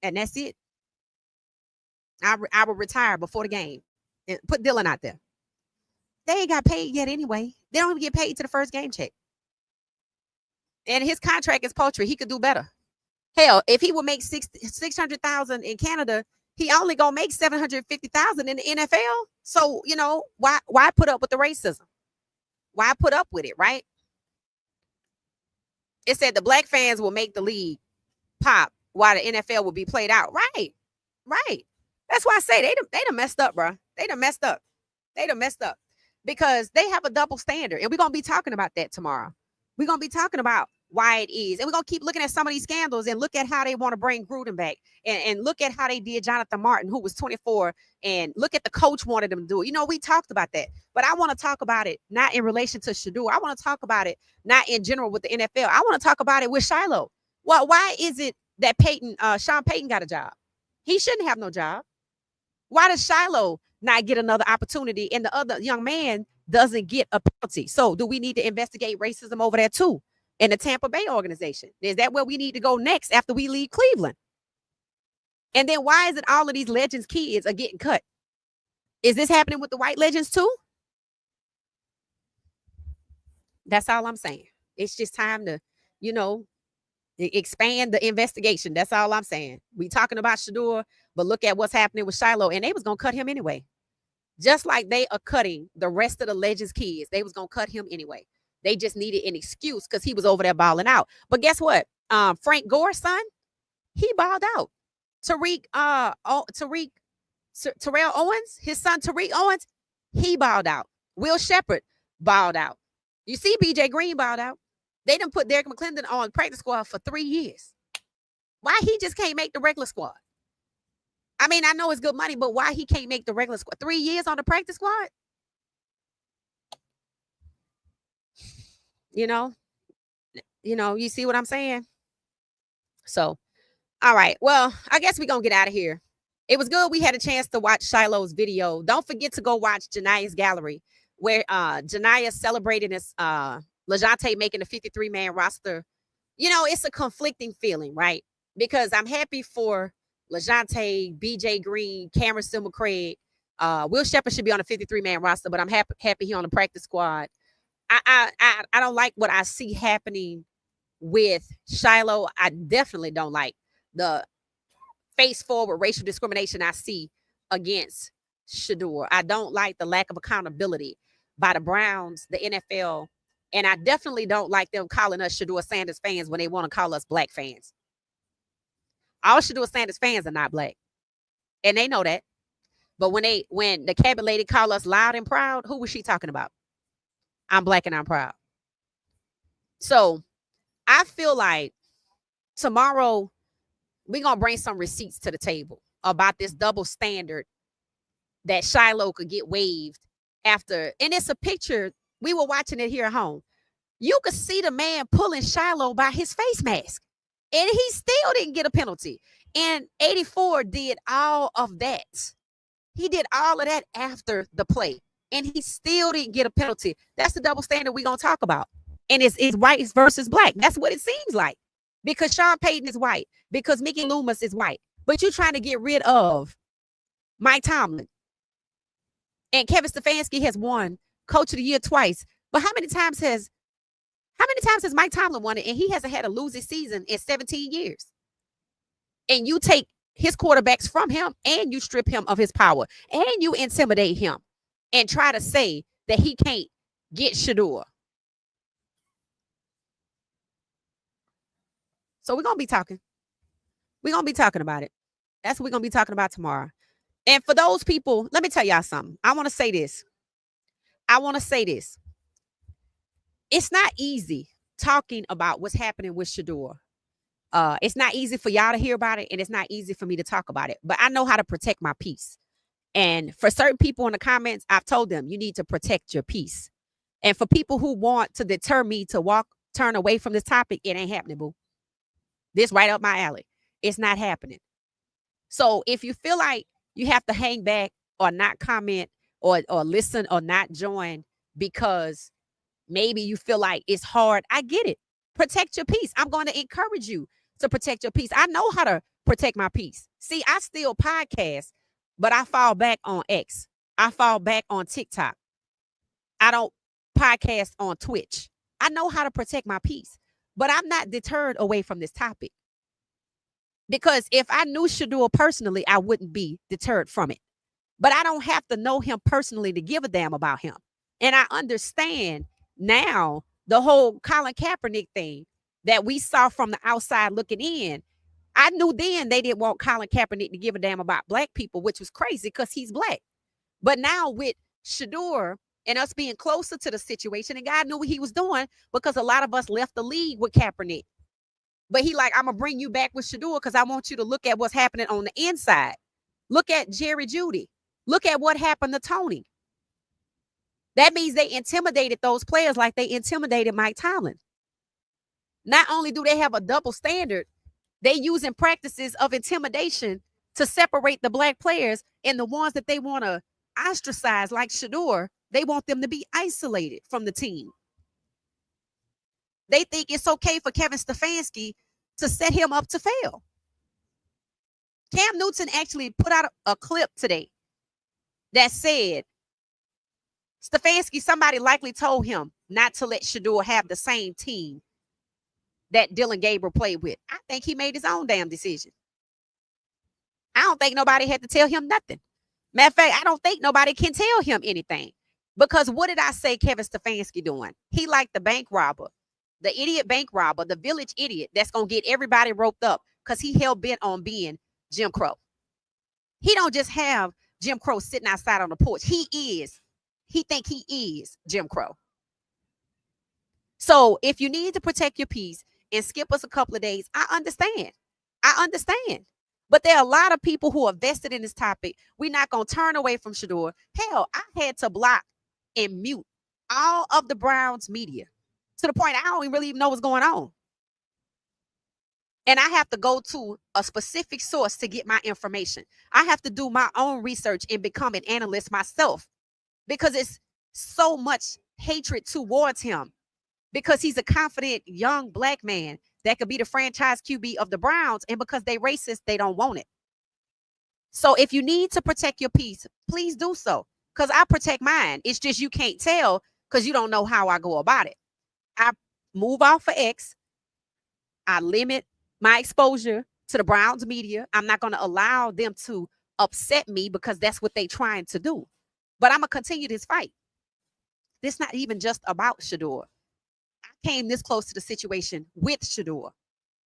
Speaker 1: And that's it. I will retire before the game and put Dylan out there. They ain't got paid yet anyway. They don't even get paid to the first game check. And his contract is paltry. He could do better. Hell, if he would make 600,000 in Canada, he only gonna make 750,000 in the NFL. So why put up with the racism? Why put up with it, right? It said the black fans will make the league pop while the NFL will be played out. Right. That's why I say they done messed up, bro. They done messed up. Because they have a double standard. And we're going to be talking about that tomorrow. We're going to be talking about why it is. And we're going to keep looking at some of these scandals and look at how they want to bring Gruden back and look at how they did Jonathan Martin, who was 24, and look at the coach wanted him to do it. We talked about that. But I want to talk about it not in relation to Shedeur. I want to talk about it not in general with the NFL. I want to talk about it with Shiloh. Well, why is it that Sean Payton got a job? He shouldn't have no job. Why does Shiloh not get another opportunity and the other young man doesn't get a penalty? So do we need to investigate racism over there too in the Tampa Bay organization? Is that where we need to go next after we leave Cleveland? And then why is it all of these Legends kids are getting cut? Is this happening with the white Legends too? That's all I'm saying. It's just time to, expand the investigation. That's all I'm saying. We talking about Shedeur, but look at what's happening with Shiloh, and they was gonna cut him anyway. Just like they are cutting the rest of the Legends kids, they was gonna cut him anyway. They just needed an excuse because he was over there balling out. But guess what? Frank Gore's son, he balled out. Terrell Owens, his son Tariq Owens, he balled out. Will Shepherd balled out. You see, BJ Green balled out. They done put Derek McClendon on practice squad for 3 years. Why he just can't make the regular squad? I mean, I know it's good money, but why he can't make the regular squad? 3 years on the practice squad? You see what I'm saying? So, all right. Well, I guess we're going to get out of here. It was good we had a chance to watch Shiloh's video. Don't forget to go watch Janiah's gallery, where Janiah celebrating his LaJohntay making the 53-man roster. It's a conflicting feeling, right? Because I'm happy for LaJohntay, BJ Green, Cameron Silver-Craig. Will Shepherd should be on a 53-man roster, but I'm happy he on the practice squad. I don't like what I see happening with Shiloh. I definitely don't like the face forward racial discrimination I see against Shedeur. I don't like the lack of accountability by the Browns, the NFL, and I definitely don't like them calling us Shedeur Sanders fans when they want to call us black fans. All Shedeur Sanders fans are not black, and they know that. But when the cabinet lady called us loud and proud, who was she talking about? I'm black and I'm proud. So I feel like tomorrow we're going to bring some receipts to the table about this double standard that Shiloh could get waived after. And it's a picture. We were watching it here at home. You could see the man pulling Shiloh by his face mask. And he still didn't get a penalty. And 84 did all of that. He did all of that after the play. And he still didn't get a penalty. That's the double standard we're going to talk about. And it's white versus black. That's what it seems like. Because Sean Payton is white. Because Mickey Loomis is white. But you're trying to get rid of Mike Tomlin. And Kevin Stefanski has won Coach of the Year twice. But how many times has Mike Tomlin won it? And he hasn't had a losing season in 17 years. And you take his quarterbacks from him and you strip him of his power. And you intimidate him. And try to say that he can't get Shedeur. So we're going to be talking. We're going to be talking about it. That's what we're going to be talking about tomorrow. And for those people, let me tell y'all something. I want to say this. It's not easy talking about what's happening with Shedeur. It's not easy for y'all to hear about it, and it's not easy for me to talk about it. But I know how to protect my peace. And for certain people in the comments, I've told them you need to protect your peace. And for people who want to deter me to turn away from this topic, it ain't happening, boo. This right up my alley. It's not happening. So if you feel like you have to hang back or not comment or listen or not join because maybe you feel like it's hard, I get it. Protect your peace. I'm going to encourage you to protect your peace. I know how to protect my peace. See, I still podcast, but I fall back on X. I fall back on TikTok. I don't podcast on Twitch. I know how to protect my peace, but I'm not deterred away from this topic. Because if I knew Shador personally, I wouldn't be deterred from it. But I don't have to know him personally to give a damn about him. And I understand now the whole Colin Kaepernick thing that we saw from the outside looking in. I knew then they didn't want Colin Kaepernick to give a damn about black people, which was crazy because he's black. But now with Shador and us being closer to the situation, and God knew what he was doing because a lot of us left the league with Kaepernick. But he like, I'm going to bring you back with Shador because I want you to look at what's happening on the inside. Look at Jerry Jeudy. Look at what happened to Tony. That means they intimidated those players like they intimidated Mike Tomlin. Not only do they have a double standard, they using practices of intimidation to separate the black players, and the ones that they want to ostracize like Shador, they want them to be isolated from the team. They think it's okay for Kevin Stefanski to set him up to fail. Cam Newton actually put out a clip today that said Stefanski, somebody likely told him not to let Shador have the same team that Dylan Gabriel played with. I think he made his own damn decision. I don't think nobody had to tell him nothing. Matter of fact, I don't think nobody can tell him anything. Because what did I say Kevin Stefanski doing? He like the bank robber, the idiot bank robber, the village idiot that's going to get everybody roped up because he hell bent on being Jim Crow. He don't just have Jim Crow sitting outside on the porch. He think he is Jim Crow. So if you need to protect your peace and skip us a couple of days, I understand. But there are a lot of people who are vested in this topic. We're not going to turn away from Shador. Hell, I had to block and mute all of the Browns media to the point I don't really even know what's going on. And I have to go to a specific source to get my information. I have to do my own research and become an analyst myself because it's so much hatred towards him because he's a confident young black man that could be the franchise QB of the Browns. And because they racist, they don't want it. So if you need to protect your peace, please do so because I protect mine. It's just you can't tell because you don't know how I go about it. I move off of X. I limit my exposure to the Browns media. I'm not going to allow them to upset me because that's what they're trying to do. But I'm going to continue this fight. This is not even just about Shador. I came this close to the situation with Shador.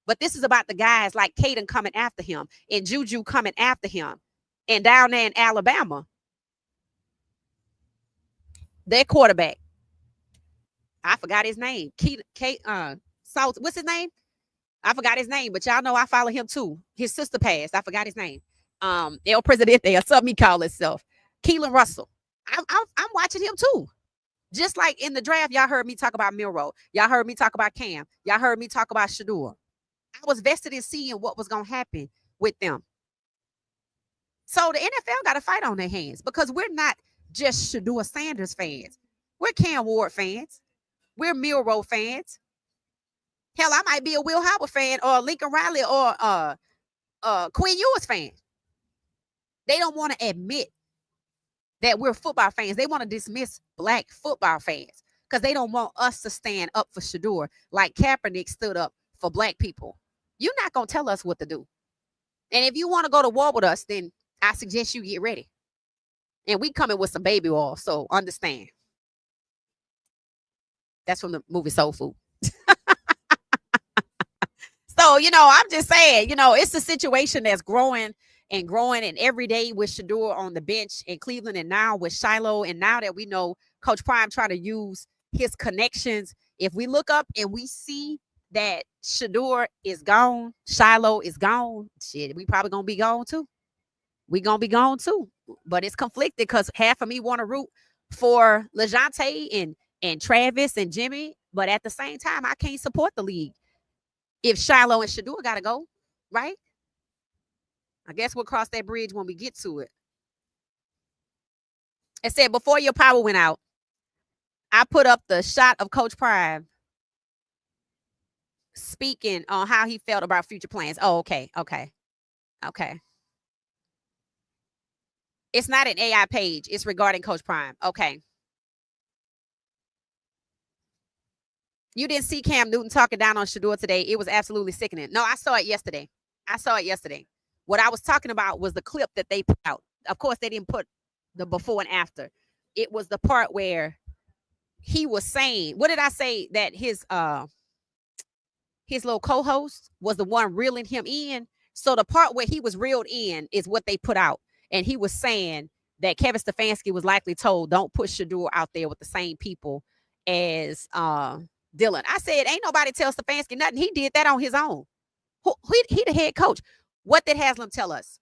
Speaker 1: But this is about the guys like Caden coming after him and Juju coming after him. And down there in Alabama, their quarterback, I forgot his name. What's his name? I forgot his name, but y'all know I follow him too. His sister passed. I forgot his name. El Presidente or something he called himself. Keelan Russell. I'm watching him too. Just like in the draft, y'all heard me talk about Milroe. Y'all heard me talk about Cam. Y'all heard me talk about Shador. I was vested in seeing what was going to happen with them. So the NFL got a fight on their hands because we're not just Shador Sanders fans. We're Cam Ward fans. We're Milroe fans. Hell, I might be a Will Howard fan or Lincoln Riley or Quinn Ewers fan. They don't want to admit that we're football fans. They want to dismiss black football fans because they don't want us to stand up for Shador like Kaepernick stood up for black people. You're not going to tell us what to do. And if you want to go to war with us, then I suggest you get ready. And we coming with some baby oil, so understand. That's from the movie Soul Food. So, I'm just saying, it's a situation that's growing and every day with Shador on the bench in Cleveland and now with Shiloh. And now that we know Coach Prime trying to use his connections, if we look up and we see that Shador is gone, Shiloh is gone, shit, we probably going to be gone too. We going to be gone too. But it's conflicted because half of me want to root for LeJontay and Travis and Jimmy. But at the same time, I can't support the league if Shiloh and Shador got to go, right? I guess we'll cross that bridge when we get to it. It said, before your power went out, I put up the shot of Coach Prime speaking on how he felt about future plans. Oh, okay. It's not an AI page. It's regarding Coach Prime. Okay. You didn't see Cam Newton talking down on Shador today. It was absolutely sickening. No, I saw it yesterday. What I was talking about was the clip that they put out. Of course, they didn't put the before and after. It was the part where he was saying, what did I say? That his little co-host was the one reeling him in. So the part where he was reeled in is what they put out. And he was saying that Kevin Stefanski was likely told, don't put Shador out there with the same people as Dylan. I said, ain't nobody tell Stefanski nothing. He did that on his own. He the head coach. What did Haslam tell us?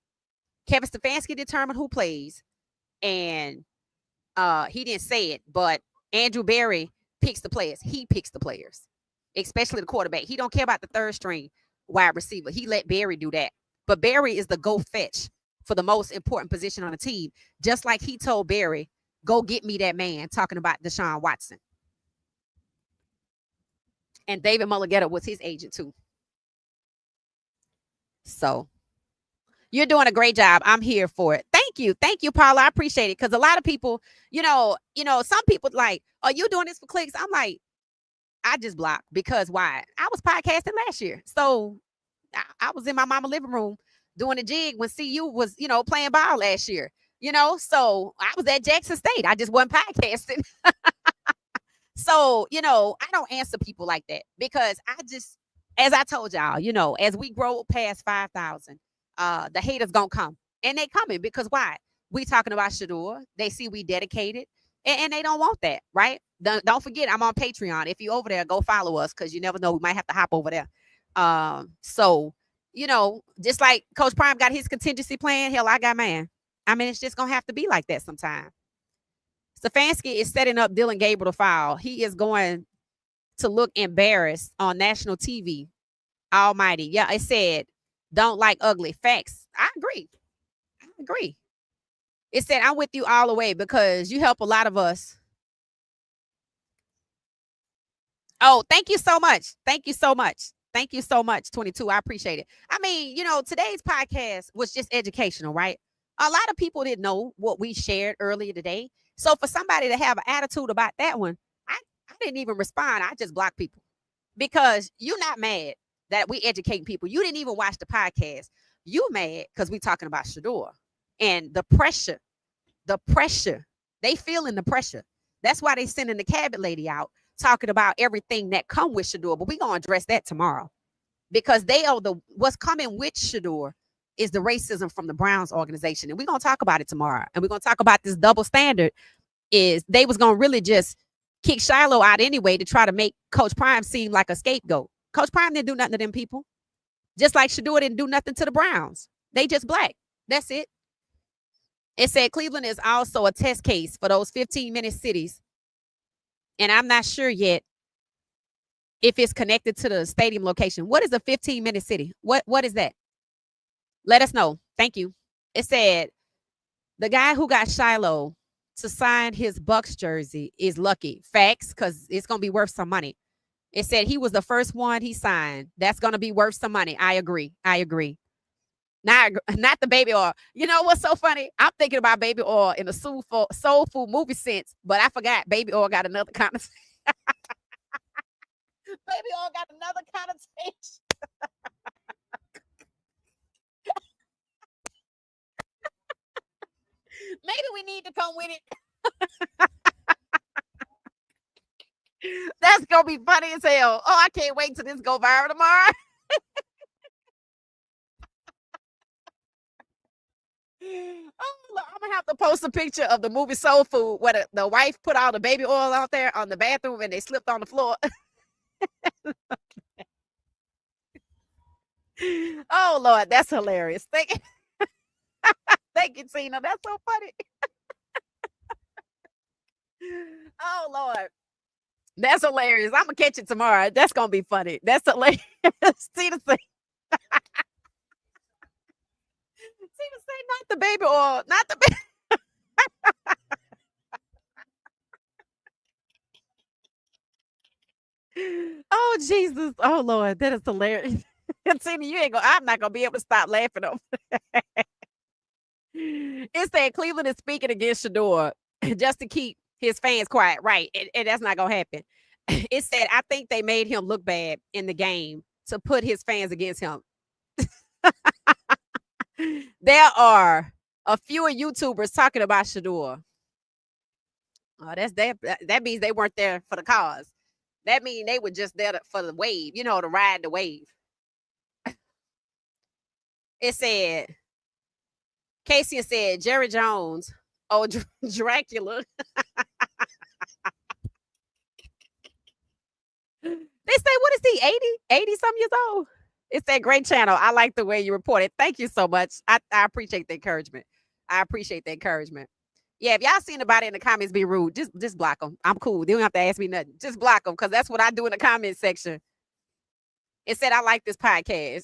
Speaker 1: Kevin Stefanski determined who plays. And he didn't say it, but Andrew Berry picks the players. He picks the players, especially the quarterback. He don't care about the third string wide receiver. He let Berry do that. But Berry is the go fetch for the most important position on the team, just like he told Berry, go get me that man, talking about Deshaun Watson. And David Mulligetta was his agent too. So you're doing a great job. I'm here for it. Thank you, Paula. I appreciate it. Because a lot of people, some people like, are you doing this for clicks? I'm like, I just block because why? I was podcasting last year. So I was in my mama living room doing a jig when CU was, playing ball last year. So I was at Jackson State. I just wasn't podcasting. So, I don't answer people like that because as I told y'all, as we grow past 5,000, the haters gonna come. And they coming because why? We talking about Shador. They see we dedicated and they don't want that, right? Don't forget, I'm on Patreon. If you over there, go follow us because you never know. We might have to hop over there. So, just like Coach Prime got his contingency plan, hell, I got mine. I mean, it's just gonna have to be like that sometime. Stefanski is setting up Dylan Gabriel to foul. He is going to look embarrassed on national TV. Almighty. Yeah, it said, don't like ugly. Facts. I agree. It said, I'm with you all the way because you help a lot of us. Oh, thank you so much. 22. I appreciate it. I mean, today's podcast was just educational, right? A lot of people didn't know what we shared earlier today. So for somebody to have an attitude about that one, I didn't even respond. I just blocked people because you're not mad that we educating people. You didn't even watch the podcast. You mad because we talking about Shador and the pressure. They feeling the pressure. That's why they sending the cabinet lady out talking about everything that come with Shador. But we're going to address that tomorrow because what's coming with Shador is the racism from the Browns organization. And we're going to talk about it tomorrow. And we're going to talk about this double standard is they was going to really just kick Shiloh out anyway to try to make Coach Prime seem like a scapegoat. Coach Prime didn't do nothing to them people. Just like Shador didn't do nothing to the Browns. They just black. That's it. It said Cleveland is also a test case for those 15-minute cities. And I'm not sure yet if it's connected to the stadium location. What is a 15-minute city? What is that? Let us know. Thank you. It said the guy who got Shiloh to sign his Bucks jersey is lucky. Facts, because it's going to be worth some money. It said he was the first one he signed. That's going to be worth some money. I agree. Not the baby oil. You know what's so funny? I'm thinking about baby oil in the soul food movie sense, but I forgot baby oil got another connotation. Baby oil got another connotation. Maybe we need to come with it. That's going to be funny as hell. Oh, I can't wait till this go viral tomorrow. I'm gonna have to post a picture of the movie Soul Food where the wife put all the baby oil out there on the bathroom and they slipped on the floor. Oh Lord, that's hilarious. Thank you, Tina. That's so funny. Oh Lord, that's hilarious. I'm gonna catch it tomorrow. That's gonna be funny. That's hilarious. Tina say. Not the baby oil, not the baby. Oh Jesus! Oh Lord, that is hilarious. Tina, I'm not gonna be able to stop laughing over. It said Cleveland is speaking against Shador just to keep his fans quiet, right? And that's not gonna happen. It said, I think they made him look bad in the game to put his fans against him. There are a few YouTubers talking about Shador. Oh, that means they weren't there for the cause. That means they were just there for the wave, to ride the wave. It said, Casey said, Jerry Jones, oh, Dracula. They say, what is he, 80 some years old? It's that great channel. I like the way you report it. Thank you so much. I appreciate the encouragement. Yeah, if y'all see anybody in the comments be rude, just block them. I'm cool. They don't have to ask me nothing. Just block them because that's what I do in the comment section. It said, I like this podcast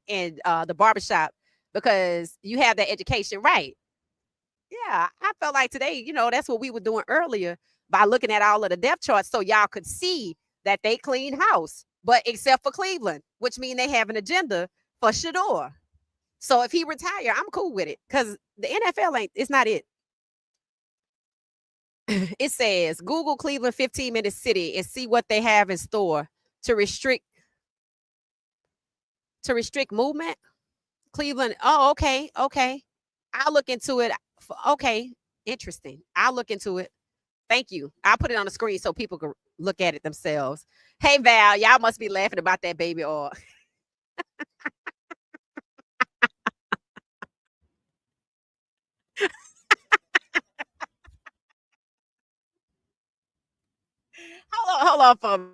Speaker 1: and the barbershop because you have that education right. Yeah, I felt like today, that's what we were doing earlier by looking at all of the depth charts so y'all could see that they clean house, but except for Cleveland, which means they have an agenda for Shador. So if he retire, I'm cool with it because the NFL it's not it. It says, Google Cleveland 15-minute city and see what they have in store to restrict movement. Cleveland. Oh, okay. I'll look into it. Okay, interesting. I'll look into it. Thank you. I'll put it on the screen so people can look at it themselves. Hey, Val, y'all must be laughing about that baby oil. Hold on for me.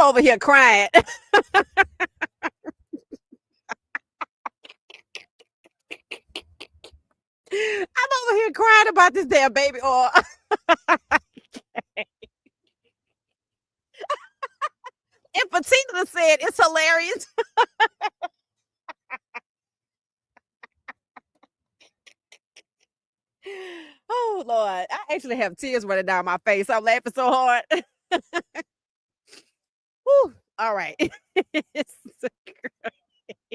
Speaker 1: Over here crying. I'm over here crying about this damn baby oil. And Patina said it's hilarious. Oh Lord, I actually have tears running down my face. I'm laughing so hard. Whew. All right. It's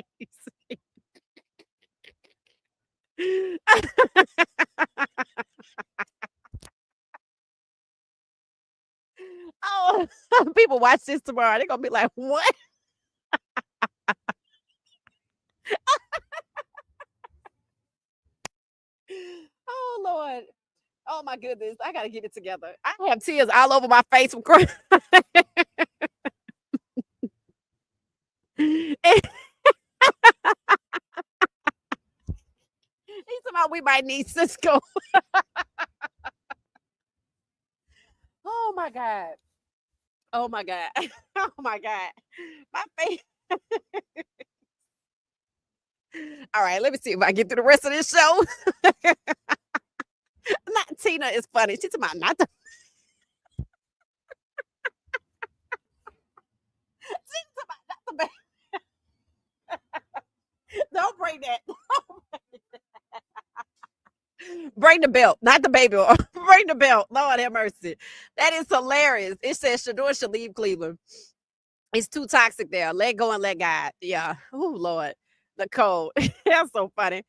Speaker 1: crazy. Oh, people watch this tomorrow. They're gonna be like, what? Oh Lord. Oh my goodness. I gotta get it together. I have tears all over my face from crying. He's about we might need Cisco. Oh my God. Oh my God. Oh my God. My face. All right, let me see if I get through the rest of this show. Not Tina is funny. She's about not the she's about not the don't bring that. Bring the belt, not the baby oil. Bring the belt. Lord have mercy. That is hilarious. It says Shador should leave Cleveland. It's too toxic there. Let go and let God. Yeah. Oh Lord. Nicole. That's so funny.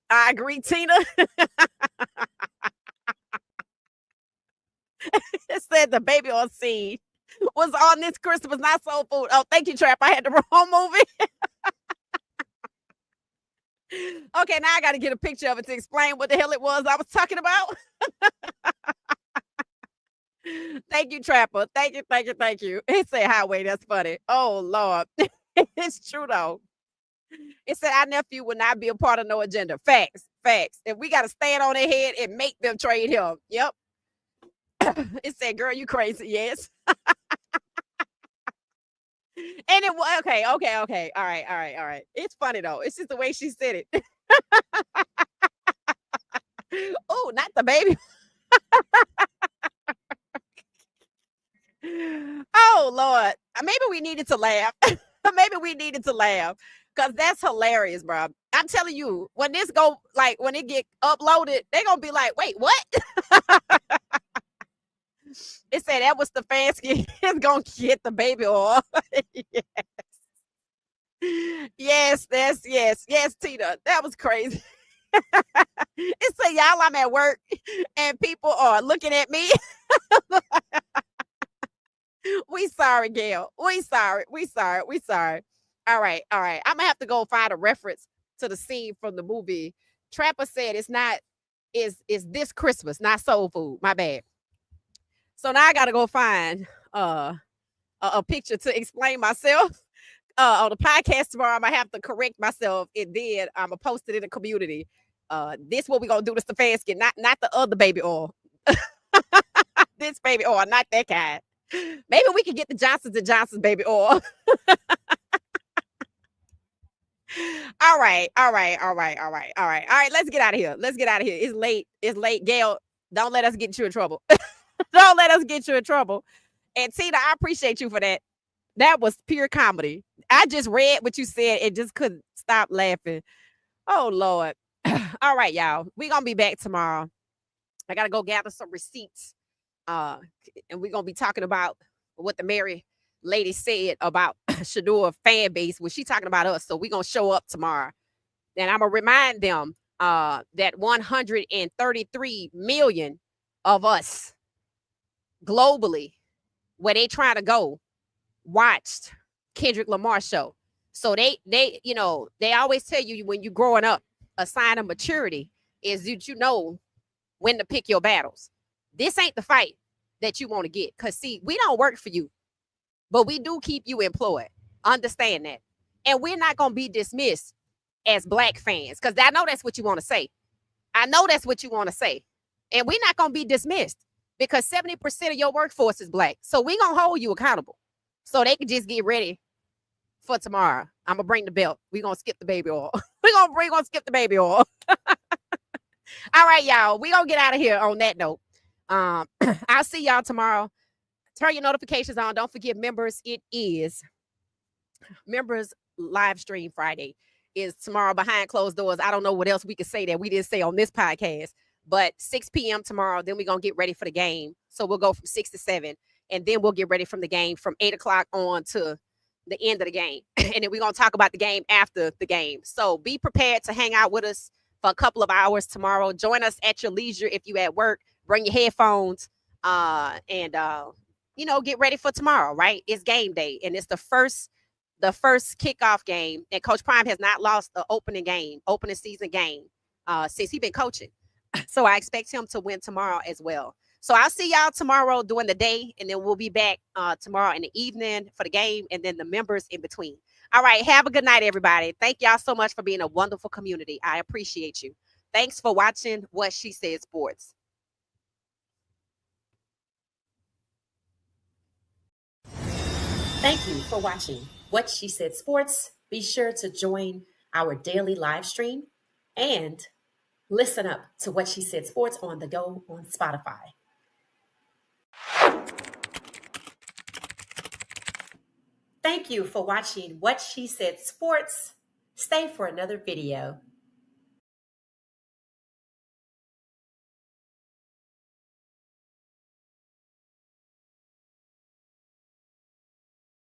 Speaker 1: I agree, Tina. It said the baby on scene was on this Christmas, not soul food. Oh, thank you, Trap. I had the wrong movie. Okay, now I got to get a picture of it to explain what the hell it was I was talking about. Thank you, Trapper. Thank you. It said highway. That's funny. Oh, Lord. It's true, though. It said our nephew would not be a part of no agenda. Facts. If we got to stand on their head and make them trade him. Yep. It said, girl, you crazy. Yes. And it was okay. All right. It's funny though. It's just the way she said it. Oh, not the baby. Oh Lord. Maybe we needed to laugh. Maybe we needed to laugh. Cause that's hilarious, bro. I'm telling you, when this go like when it get uploaded, they're gonna be like, wait, what? It said that was the Stefanski is gonna get the baby oil. Yes, Tina. That was crazy. It said, y'all, I'm at work and people are looking at me. We sorry, Gail. We sorry. All right. I'm gonna have to go find a reference to the scene from the movie. Trapper said it's not is this Christmas, not soul food. My bad. So now I gotta go find a picture to explain myself. On the podcast tomorrow, I'm gonna have to correct myself, and then I'm gonna post it in the community. This what we gonna do to Stefanski, not the other baby oil. This baby oil, not that kind. Maybe we can get the Johnsons and Johnsons baby oil. All right. Let's get out of here. It's late. Gail, don't let us get you in trouble. Don't let us get you in trouble. And Tina, I appreciate you for that. That was pure comedy. I just read what you said and just couldn't stop laughing. Oh Lord. All right, y'all. We're gonna be back tomorrow. I gotta go gather some receipts. And we're gonna be talking about what the Mary lady said about Shador fan base. Was she talking about us? So we're gonna show up tomorrow. And I'm gonna remind them that 133 million of us globally, where they trying to go, watched Kendrick Lamar show. So they they always tell you when you growing up, a sign of maturity is that you know when to pick your battles. This ain't the fight that you want to get. Cause see, we don't work for you, but we do keep you employed. Understand that. And we're not gonna be dismissed as black fans. Cause I know that's what you want to say. And we're not gonna be dismissed because 70% of your workforce is black. So we're gonna hold you accountable. So they can just get ready for tomorrow. I'm gonna bring the belt. We're gonna skip the baby oil. We're gonna skip the baby oil. All right, y'all. We're gonna get out of here on that note. I'll see y'all tomorrow. Turn your notifications on. Don't forget, members, it is members live stream Friday is tomorrow behind closed doors. I don't know what else we could say that we didn't say on this podcast, but 6 p.m. tomorrow, then we're going to get ready for the game. So we'll go from 6 to 7, and then we'll get ready from the game from 8 o'clock on to the end of the game. And then we're going to talk about the game after the game. So be prepared to hang out with us for a couple of hours tomorrow. Join us at your leisure if you at work. Bring your headphones and get ready for tomorrow, right? It's game day, and it's the first kickoff game, and Coach Prime has not lost the opening season game since he's been coaching. So I expect him to win tomorrow as well. So I'll see y'all tomorrow during the day, and then we'll be back tomorrow in the evening for the game, and then the members in between. All right, have a good night, everybody. Thank y'all so much for being a wonderful community. I appreciate you. Thanks for watching What She Said Sports. Thank you for watching What She Said Sports. Be sure to join our daily live stream and listen up to What She Said Sports on the go on Spotify. Thank you for watching What She Said Sports. Stay for another video.